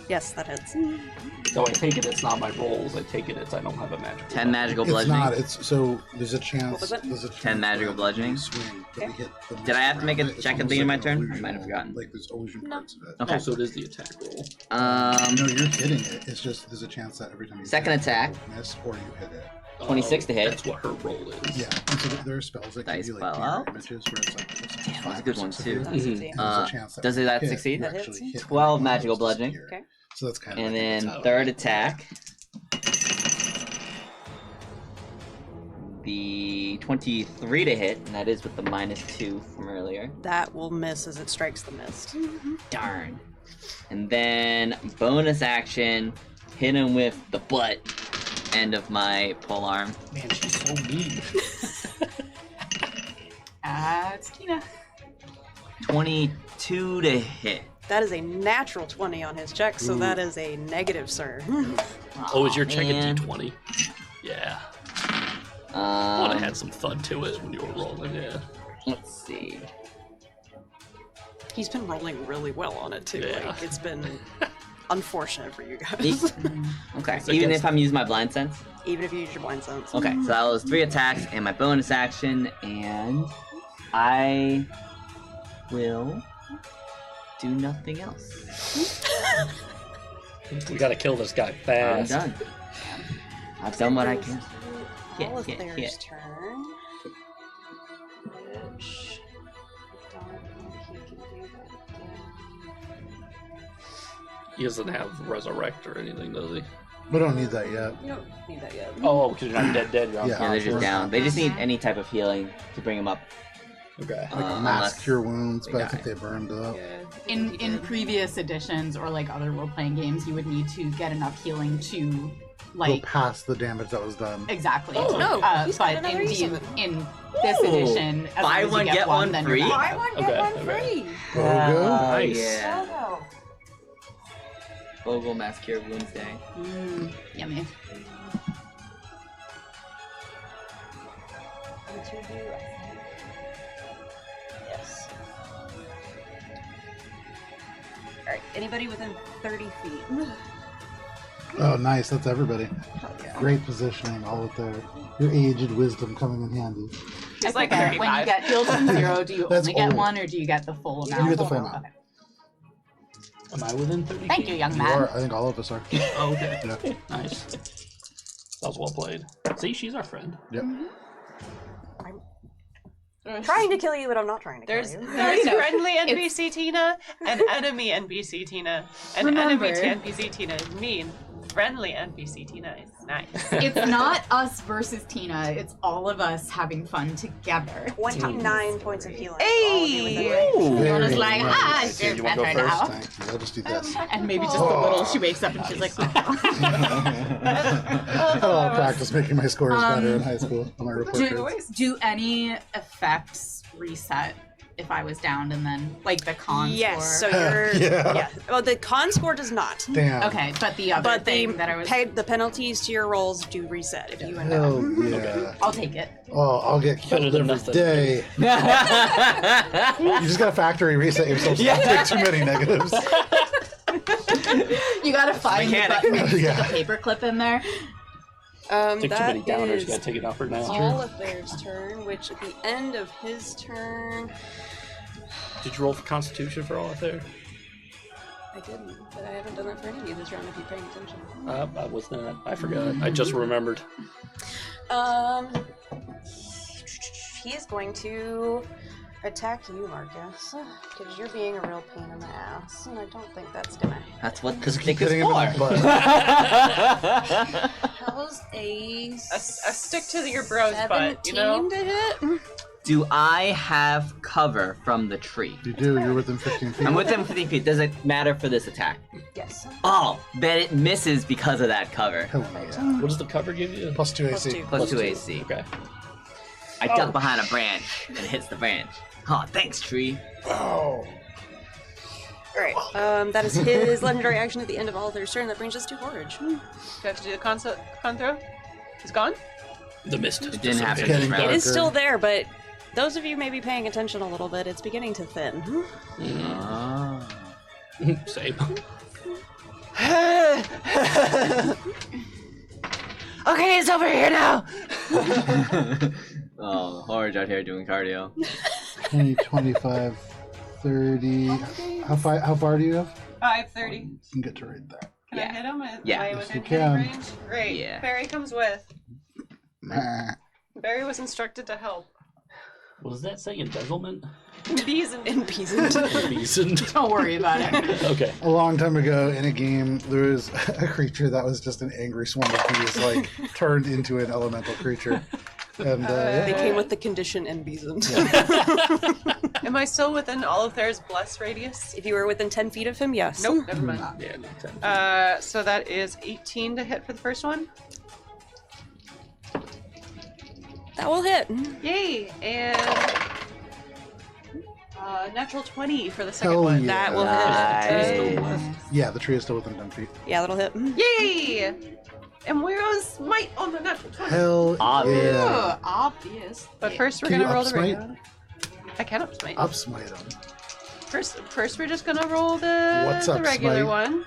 Yes, that hits. So I take it it's not my rolls. I take it it's I don't have a magic. 10 magical It's bludgeoning. not. It's so there's a chance. What was it? There's a chance 10 magical that bludgeoning. you swing, that we hit the Did I have to make a it's check at the almost beginning of my like turn? an I might have illusion forgotten. Like there's illusion parts of it. Okay. Oh, so it is the attack roll. No, you're hitting it. It's just there's a chance that every time you Second hit, attack. you miss or you hit it. Oh, 26 to hit. That's what her roll is. Yeah. And so there are spells that Dice give you like fell mirror out. images where it's like it's Damn, that's a good one, too. That's Mhm. easy. And there's a chance that does when that you hit, succeed? you That actually hits. hit 12 and magical those bludgeoning. disappear. Okay. So that's kind of And like then Oh. third attack. The 23 to hit, and that is with the -2 from earlier. That will miss as it strikes the mist. Darn. And then bonus action, hit him with the butt end of my pole arm. Man, she's so mean. It's Tina. 22 to hit. That is a natural 20 on his check, so that is a negative, sir. Oh, is your check a man. D20? Yeah. Would have Um, had some fun to it when you were rolling. Yeah. let's see. He's been rolling really well on it, too. Yeah. Like, it's been unfortunate for you guys. Okay, It's even against- if I'm using my blind sense. Even if you use your blind sense. Okay, so that was 3 attacks and my bonus action, and I will do nothing else. We gotta kill this guy I'm fast. done. I've done what I can. Hit, All of hit, theirs hit. turn. Which don't think he can do that again. He doesn't have resurrect or anything, does he? we don't need that yet. You don't need that yet. Oh, because you're not dead. You're Yeah. Yeah, they're unconscious. just down. They just need any type of healing to bring them up. Okay. Like unless mass cure wounds, they but I die. think they burned up. In previous editions or like other role playing games, you would need to get enough healing to Go like past the damage that was done. exactly. Oh, no, he's got But another use of it. in this Ooh. edition, as Buy long as you one, get get one, one then free? you're Buy good. one, Okay, get one okay. free. Bogo? Nice. Nice. Yeah. Oh, Bogle Mass Cure Wounds Day. Yummy. What you do? Yes. Alright, anybody within 30 feet. Oh, nice. That's everybody. Hell yeah. Great positioning, all with your aged wisdom coming in handy. It's like Okay, when you 35. get healed from 0, do you That's only get old. 1 or do you get the full You amount? get the full amount. Okay. Am I within 30 Thank feet? you, young You man. are, I think all of us are. Oh, okay. Yeah. Nice. That was well played. See, she's our friend. Yep. Trying to kill you, but I'm not trying to There's kill you. friendly NPC Tina and enemy NPC Tina. And Remember- enemy NPC Tina is mean. Friendly NPC Tina is nice. It's not us versus Tina. It's all of us having fun together. 29 points of healing. Hey! Fiona's like, ah, Nice. she's You wanna go better now. Thank you. I'll just do this. And maybe just a little, she wakes up and she's like, oh. I'll practice making my scores better in high school on my report cards. Do any effects reset if I was downed and then, like, the con Yes, so score? you're... Yeah. Well, the con score does not. Damn. Okay, but the other But thing that I was... the penalties to your rolls do reset if you end up. Hell yeah. I'll take it. Oh, I'll get Better killed than every nothing. day. You just gotta factory reset yourself so you don't take too many negatives. You gotta find the Mechanic. button and stick Yeah. a paperclip in there. Take too That many downers, is you gotta take it off right now. all of theirs turn, which at the end of his turn... Did you roll for Constitution for all of there? I didn't, but I haven't done that for any of you this round if you're paying attention. I was not. I forgot. I just remembered. He is going to attack you, Marcus, because you're being a real pain in the ass, and I don't think that's gonna. That's what Because the you keep stick is hitting him in for. the butt. How's a A stick to your bro's butt, you know? 17 to hit? Do I have cover from the tree? You do, you're within 15 feet. I'm within 50 feet. Does it matter for this attack? Yes. Oh, then it misses because of that cover. Hell yeah. What does the cover give you? Plus 2 Plus AC. 2. Plus 2 AC. Okay. I duck behind a branch and it hits the branch. Oh, thanks, tree. Oh. Alright, that is his legendary action at the end of all of their turn. That brings us to Horage. Do you have to do the con throw? It's gone? The mist. It didn't happen Getting this round. It is Darker. still there, but those of you may be paying attention a little bit. It's beginning to thin. Ah. Same. Okay, it's over here now. Oh, Horage out here doing cardio. 20, 25, 30. How far do you have? 5:30. You can get to right there. Can Yeah. I hit him? Yeah. Am I Yes, within you hitting can. range? Great. Yeah. Barry comes with. Nah. Barry was instructed to help. What does that say? Embezzlement? Bees and In peasant. Reason. Don't worry about it. Okay. A long time ago in a game, there was a creature that was just an angry swarm of bees, like turned into an elemental creature. And They yeah. came with the condition and Beasant. Am I still within Oliver's bless radius? If you were within 10 feet of him, yes. Nope, never mind. Yeah, not 10. So that is 18 to hit for the first one. That will hit. Yay! And natural 20 for the second Hell one. yeah. That will Nice. hit. Yeah, the tree is still within 10 feet. Yeah, that'll hit. Yay! And where was Smite on the natural 20? Hell Obvious. yeah. Obvious. But first we're Can you gonna roll the up-smite? regular one. I can up smite. Up smite him. First we're just gonna roll the, What's the up, regular Smite? one.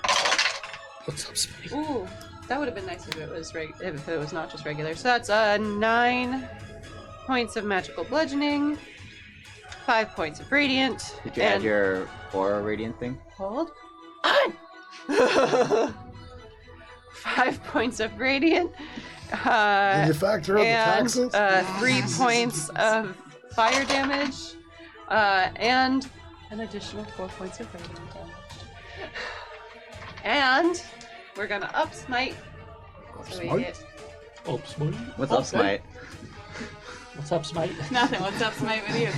What's up, smite? Ooh, that would have been nice if it was if it was not just regular. So that's 9 points of magical bludgeoning, 5 points of radiant. Did you and add your aura radiant thing? hold on. 5 points of radiant. Did you factor out the and taxes? 3 points of fire damage, and an additional 4 points of radiant damage. And we're gonna up smite. So we Smite? get Oh, Smite? What's up, Smite? What's up, Smite? Nothing. What's up, Smite with you?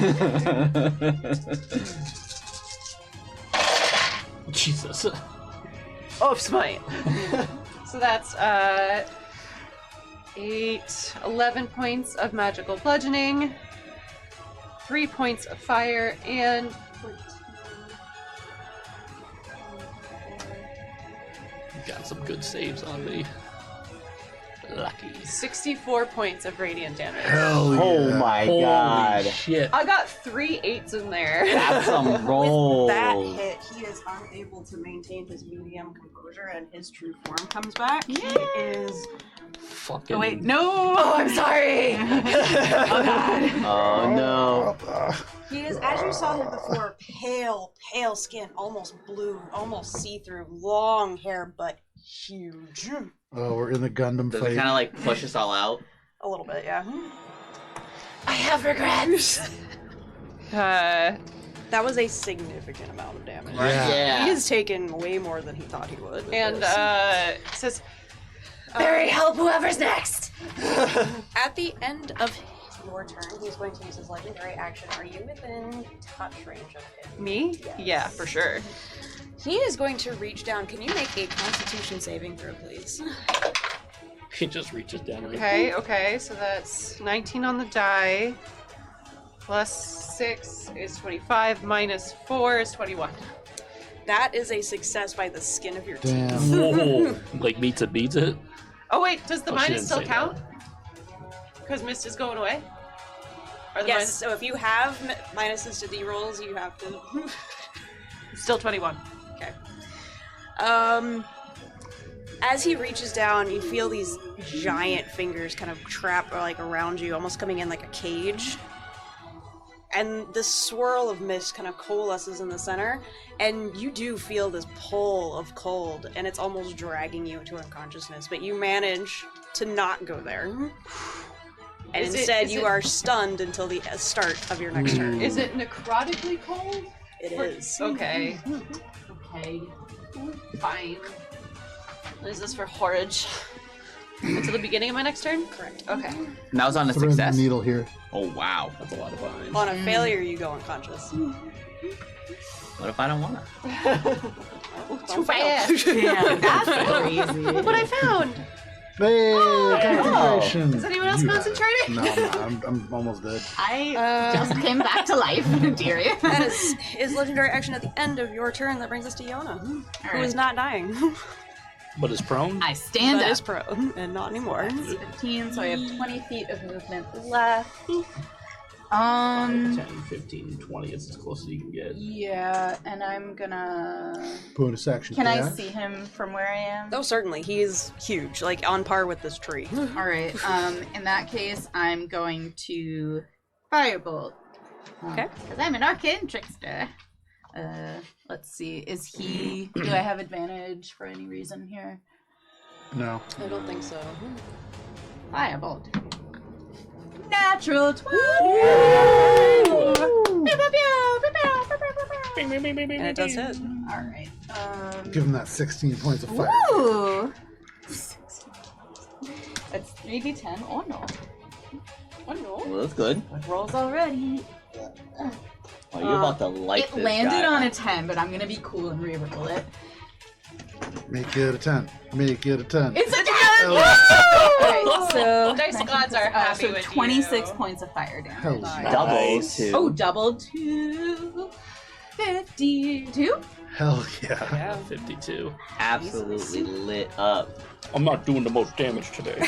Jesus. up smite. So that's 11 points of magical bludgeoning, 3 points of fire, and Got some good saves on me. Lucky. 64 points of radiant damage. Hell yeah. Oh my Holy god. shit. I got 3 8s in there. That's some rolls. With that hit, he is unable to maintain his medium composure and his true form comes back. He is... Fucking. Oh, wait, No. Oh, I'm sorry. Oh God. Oh no. He is, as you saw him before, pale skin, almost blue, almost see-through, long hair, but huge. Oh, we're in the Gundam Does fight. it kind of like push us all out? A little bit, yeah. I have regrets. That was a significant amount of damage. Yeah. He has taken way more than he thought he would. with And this. says, Barry, help whoever's next. At the end of your turn, he's going to use his legendary action. Are you within touch range of him? me? Yes. Yeah, for sure. He is going to reach down. Can you make a Constitution saving throw, please? He just reaches down. and- Okay, so that's 19 on the die. Plus 6 is 25, minus 4 is 21. That is a success by the skin of your teeth. Damn. Whoa! Like meets it, beats it. Oh wait, does the Oh, she minus didn't still say count? Because mist is going away? Or the Yes, minus so if you have minuses to D rolls, you have to. still 21. Okay. As he reaches down, you feel these giant fingers kind of trap like around you, almost coming in like a cage. And this swirl of mist kind of coalesces in the center, and you do feel this pull of cold, and it's almost dragging you into unconsciousness, but you manage to not go there. And instead, you are stunned until the start of your next turn. Is it necrotically cold? It is. Okay. Okay. Fine. Is this for Horridge? Until the beginning of my next turn? Correct. Okay. And that was on a Thread the success. needle here. Oh wow. That's a lot of vines. On a failure, you go unconscious. What if I don't wanna? Too fast. Yeah, that's crazy. Look what I found! Hey, concentration. Is anyone else You have it. concentrating? No, I'm almost dead. I just came back to life, dearie. That is his legendary action at the end of your turn. That brings us to Yona, who is not dying. But is prone? I stand That up. is prone, and not anymore. 15, so I have 20 feet of movement left. 10, 15, 20 is as close as you can get. Yeah, and I'm gonna. Bonus action. Can I dash. see him from where I am? Oh, certainly. He is huge, like on par with this tree. All right. In that case, I'm going to firebolt. Okay. Because I'm an arcane trickster. Let's see. Is he? Do I have advantage for any reason here? No. I don't think so. Firebolt. Natural 20. And it does hit. All right. Give him that 16 points of fire. Ooh. It's 3d10. Oh no. Oh no. Well, that's good. Rolls already. Oh, you're about to light It this landed guy on up. a 10, but I'm gonna be cool and re-roll it. Make it a 10. Make it a 10. It's a 10! Hell yeah. Alright, so Dice gods are happy so with 26 you. points of fire damage. Hell yeah. Double Nice. to. Oh, double to 52. Hell yeah. Yeah. 52. Absolutely lit up. I'm not doing the most damage today.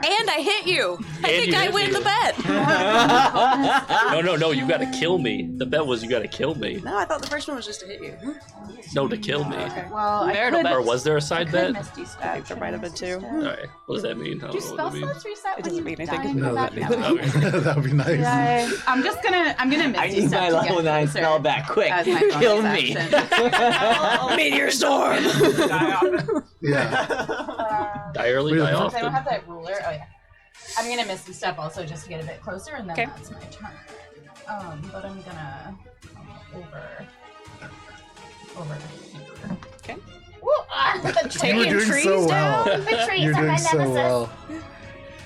And I hit you. I And think you I hit win me. the bet. No, you gotta kill me. The bet was you gotta kill me. No, I thought the first one was just to hit you. No, to kill me. Well, I Marital could, bet. Or was there a I side could bet? Misty Step. I think there might have been two. Alright, what does that mean? I Do don't know spell what that means. slots reset It when doesn't you mean anything. die? No, Would that that be- that would be nice. Yeah, I'm gonna I Misty need Step my to level get 9 closer spell back quick. as my Kill bonus me. action. Meteor storm. Yeah. Die early, We die have- I don't often. have that ruler. Oh yeah. I'm gonna Misty Step also just to get a bit closer, and then Okay. that's my turn. But I'm gonna over here. Okay. Woo, the Taking You're doing trees so down. well. The trees You're are my doing so nemesis. well.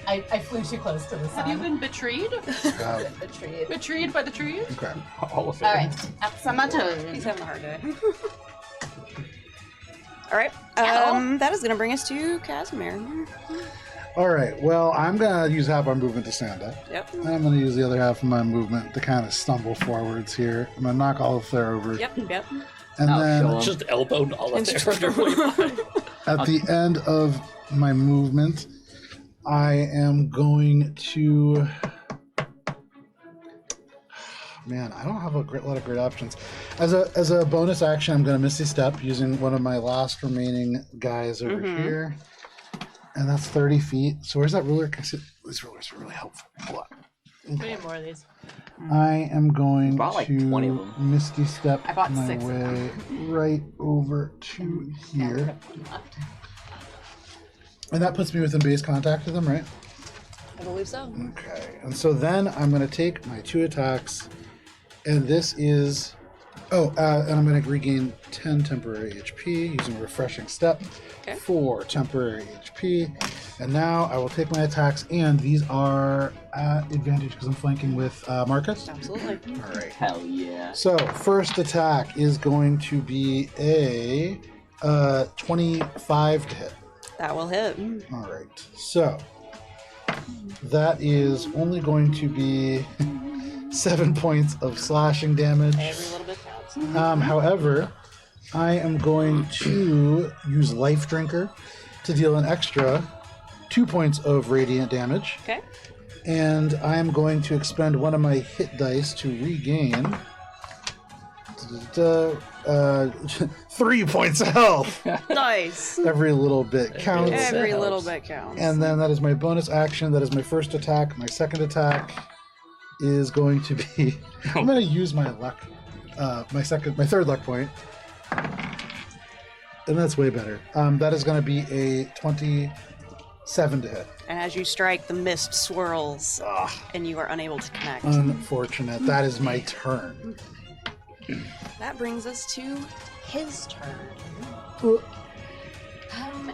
I flew too close to the sun. Have you been betrayed? the tree? Betrayed by the trees? Okay. All of it. All right, that's my turn. He's having a hard day. All right. Ow. That is going to bring us to Casimir. All right. Well, I'm gonna use half my movement to stand up. Yep. And I'm gonna use the other half of my movement to kind of stumble forwards here. I'm gonna knock all of there over. Yep. And Oh, then sure. Just elbowed all of their at the end of my movement, I am going to. Man, I don't have a lot of great options. As a bonus action, I'm going to Misty Step using one of my last remaining guys over here, and that's 30 feet. So where's that ruler? 'Cause these rulers are really helpful. Hold on. We need more of these. I am going Brought like to 20 of them. Misty Step I bought my 6 of way right over to here. And that puts me within base contact with them, right? I believe so. Okay, and so then I'm going to take my 2 attacks, and this is... Oh, and I'm going to regain 10 temporary HP using a refreshing step. Okay. 4 temporary HP. And now I will take my attacks, and these are at advantage because I'm flanking with Marcus. Absolutely. All right. Hell yeah. So, first attack is going to be a 25 to hit. That will hit. All right. So, that is only going to be 7 points of slashing damage. Every little bit counts. However, I am going to use Life Drinker to deal an extra 2 points of radiant damage. Okay. And I am going to expend one of my hit dice to regain 3 points of health. Nice. Every little bit counts. Every helps. little bit counts. And then that is my bonus action. That is my first attack. My second attack is going to be... I'm going to use my luck. My third luck point. And that's way better. That is going to be a 27 to hit. And as you strike, the mist swirls, and you are unable to connect. Unfortunate. That is my turn. That brings us to his turn. Maybe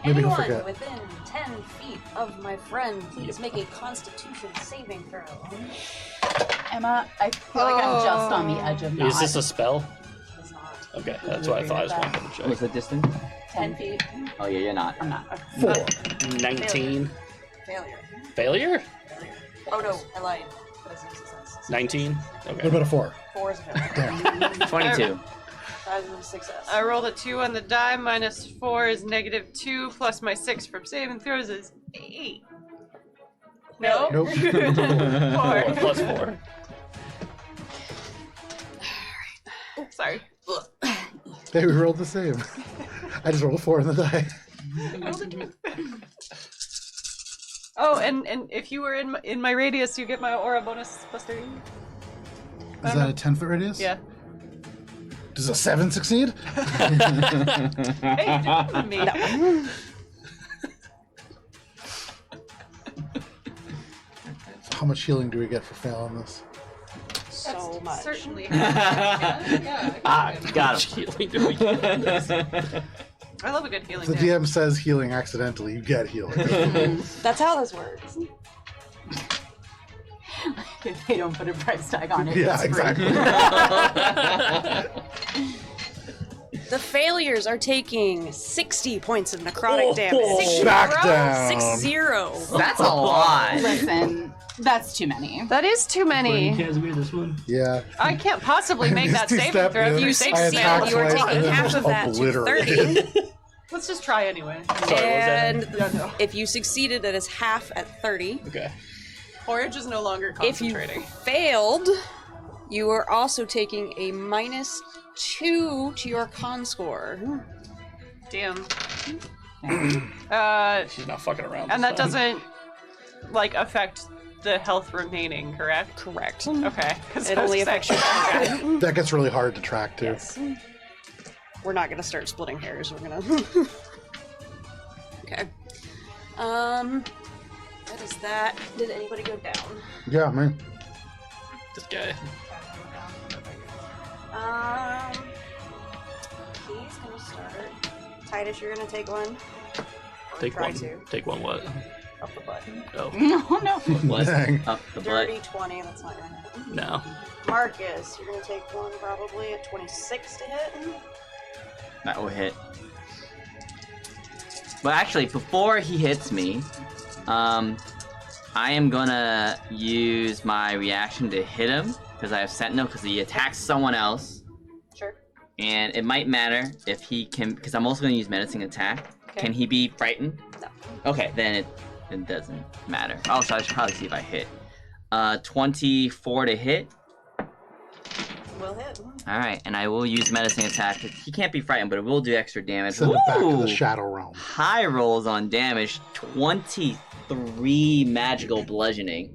he'll Anyone forget. within 10 feet of my friend, please make a Constitution saving throw. Emma, I feel like I'm just on the edge of not. Is this a spell? It's not. Okay, that's what I thought. I just wanted to check. What's the distance? 10 feet? Oh yeah, you're not. I'm not. 4. Okay. 19. Failure. Failure? Oh no, I lied. That's a success. 19? What Okay. about a 4? 4 is a failure. Damn. 22. 5 is a success. I rolled a 2 on the die, minus 4 is -2, plus my 6 from saving throws is 8. No? Nope. 4 plus 4. Sorry. Hey, we rolled the same. I just rolled a 4 on the die. Oh, and if you were in my radius, you get my aura bonus plus 3. Is that a 10-foot radius? Yeah. Does a 7 succeed? Hey, you me. How much healing do we get for failing this? So much. Certainly. Got him. Healing doing this. I love a good healing. If the damage. DM says healing accidentally, you get healing. That's how this works. If they don't put a price tag on it, Yeah, it's free. exactly. The failures are taking 60 points of necrotic damage. Back down. 6-0. That's a lot. Listen, that's too many. That is too many. Casimir, this one? Yeah. I can't possibly make that saving Two-step throw. If in. you You I succeed, attacked you are twice taking and then half just of that to obliterated. 30. Let's just try anyway. And Yeah, no. if you succeeded, it is half at 30. Okay. Forage is no longer If you concentrating. failed, you are also taking a -2 to your con score. Damn. She's not fucking around. And this that time. doesn't like affect the health remaining, correct? Correct. Okay. 'cause It I was only saying- affects your con. That gets really hard to track, too. Yes. We're not gonna start splitting hairs. We're gonna. Okay. That is that. Did anybody go down? Yeah, man. This guy. He's gonna start. Titus, you're gonna take one. Or Take try one. to. Take one what? Up the butt. Oh, No, no. What? Dang. Up the butt. Dirty 20. That's not gonna hit. no. Marcus, you're gonna take one probably at 26 to hit. That will hit. But actually, before he hits me, I am gonna use my reaction to hit him because I have Sentinel because he attacks someone else, Sure. and it might matter if he can because I'm also gonna use menacing attack. Okay. Can he be frightened? No. Okay, then it doesn't matter. Also, I should probably see if I hit. 24 to hit. Will hit. All right, and I will use menacing attack. He can't be frightened, but it will do extra damage. Send it back to Ooh. the Shadow Realm. High rolls on damage, 23 magical bludgeoning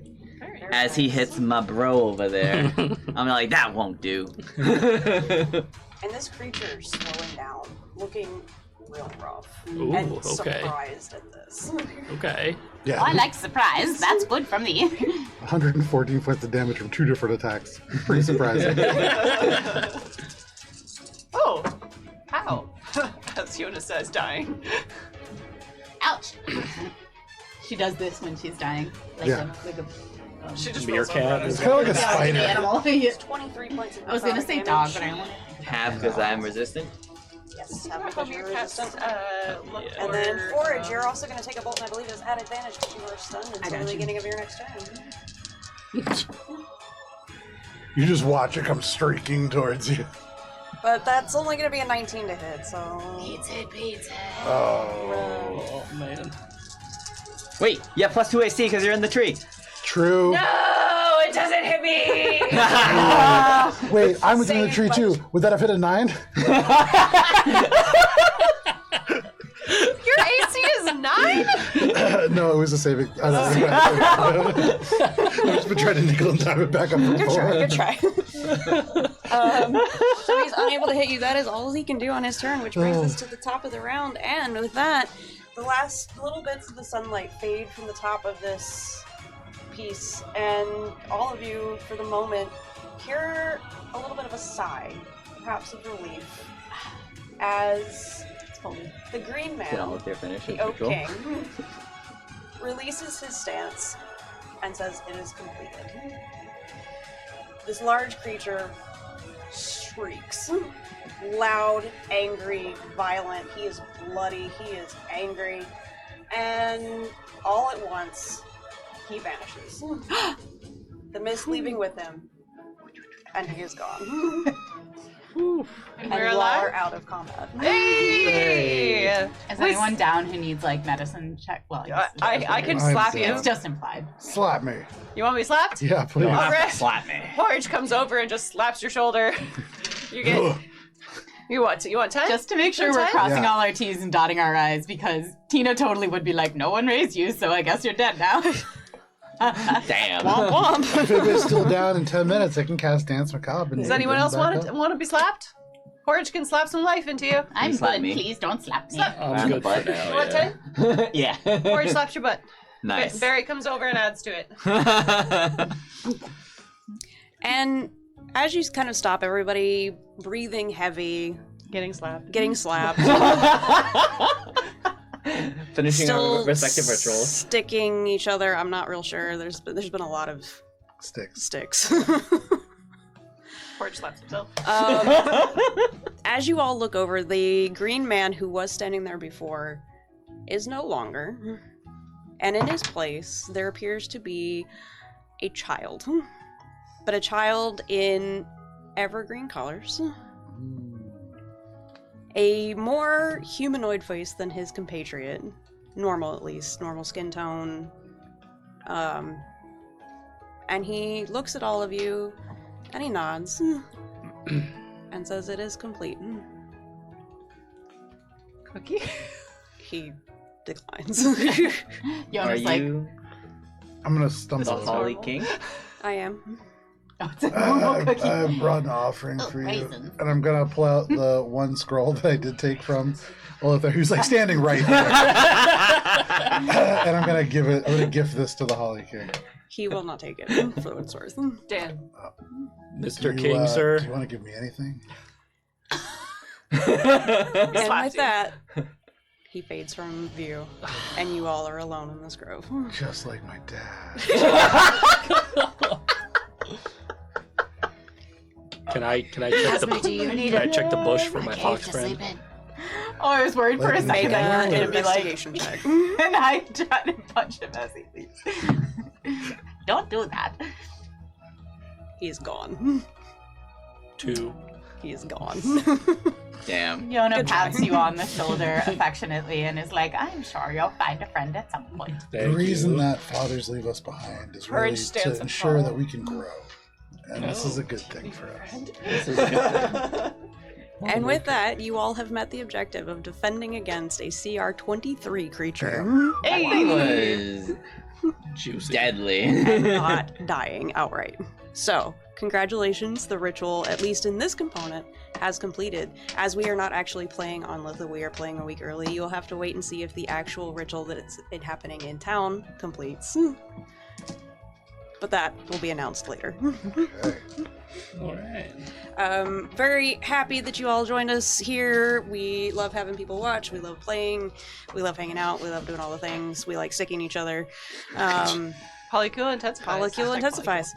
as he hits my bro over there. I'm like, that won't do. And this creature is slowing down, looking real rough. Ooh, and okay. surprised at this. Okay. Yeah. Oh, I like surprise. That's good for me. 114 points of damage from 2 different attacks. Pretty surprising. Oh, how? As Yona says, dying. Ouch. She does this when she's dying. Like Yeah. She just rolls Meerkat over on It's his kind of like a Yeah, spider. animal. It's 23 points of I was gonna necrotic say damage. dog, but I don't want Half because I'm resistant. Yes, have How because you're meerkats resistant. look Yeah. And then for, Forage, you're also going to take a bolt, and I believe it's at advantage because you were stunned until got the you. beginning of your next turn. You just watch it come streaking towards you. But that's only going to be a 19 to hit, so... Pizza. Oh. Oh man. Wait, yeah, plus 2 AC because you're in the tree. True. No, it doesn't hit me! Wait, I'm within the tree too. Would that have hit a 9? Your AC is 9? No, it was a saving. I don't know. I've just been trying to nickel and dime it back up before. Good try. So he's unable to hit you. That is all he can do on his turn, which brings us to the top of the round. And with that, the last little bits of the sunlight fade from the top of this piece, and all of you, for the moment, hear a little bit of a sigh, perhaps of relief, as the green Get on man, with your finish. the Oak King, releases his stance and says it is completed. This large creature shrieks. Loud, angry, violent. He is bloody. He is angry. And all at once, he vanishes. The mist leaving with him. And he is gone. And And we're you all alive? are out of combat. Hey! Is anyone down who needs like medicine check? Well, I can I'm slap sad. you. it's just implied. Slap me. You want me slapped? Yeah, please. You'll have Alright. to slap me. Porridge comes over and just slaps your shoulder. You get. You want 10? Just to make sure we're Okay. crossing Yeah. all our T's and dotting our I's, because Tina totally would be like, no one raised you, so I guess you're dead now. Damn. Womp womp. If it was still down in 10 minutes, I can cast Dance Macabre. And Does anyone bring else it back want up. to be slapped? Porridge can slap some life into you. I'm slap good. me. Please don't slap me. I'm good for Butt. now. You want Yeah. 10? Yeah. Porridge slaps your butt. Nice. Barry comes over and adds to it. And as you kind of stop, everybody breathing heavy, Getting slapped. getting slapped, Finishing still our respective rituals. sticking each other. I'm not real sure. There's been a lot of Sticks. sticks. Porridge slaps himself. As you all look over, the green man who was standing there before is no longer. And in his place, there appears to be a child. But a child in evergreen colors. A more humanoid face than his compatriot. Normal, at least. Normal skin tone. And he looks at all of you, and he nods. And says it is complete. Cookie? He declines. Are Yona's like, you I'm going to the stumble over. Holly King? I am. oh, it's a normal cookie. I brought an offering Oh, for you. raisins. And I'm going to pull out the one scroll that I did take from Litha, who's like standing right there. And I'm going to gift this to the Holly King. He will not take it for what it's worth. Dan. Mr. Do King, you, sir. Do you want to give me anything? And Slaps with you. that, he fades from view, and you all are alone in this grove. Just like my dad. Can I check the Do you need can I check the bush for my cave fox to friend? sleep in? Oh, I was worried for a Make second Make that you were an going to be like, investigation check. and I try to punch him as he leaves. Don't do that. He's gone. 2. He is gone. Damn. Yona Good pats try. you on the shoulder affectionately and is like, I'm sure you'll find a friend at some point. The reason that fathers leave us behind is really Courage stands to up ensure tall. that we can grow. And this is a good thing for us. This is a good thing. And with that, you all have met the objective of defending against a CR 23 creature That thing was Juicy. deadly. and not dying outright. So, congratulations, the ritual, at least in this component, has completed. As we are not actually playing on Litha, we are playing a week early. You'll have to wait and see if the actual ritual that it's happening in town completes. But that will be announced later. Okay. All right. Very happy that you all joined us here. We love having people watch. We love playing. We love hanging out. We love doing all the things. We like sticking each other. Polycule intensifies. Polycule intensifies.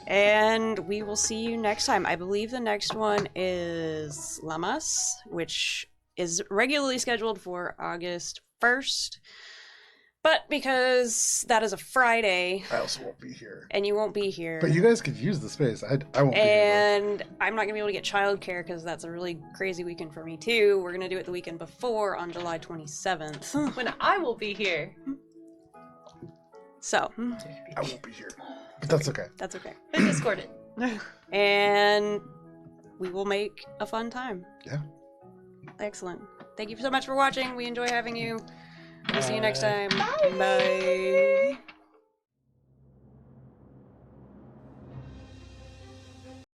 And we will see you next time. I believe the next one is Lamas, which is regularly scheduled for August 1st. But because that is a Friday, I also won't be here. and you won't be here. But you guys could use the space. I won't be here. And I'm not going to be able to get childcare because that's a really crazy weekend for me, too. We're going to do it the weekend before on July 27th. When I will be here. So, I won't be here. But that's okay. that's okay. I Discord it. And we will make a fun time. Yeah. Excellent. Thank you so much for watching. We enjoy having you. We'll see you next time. Bye. Bye.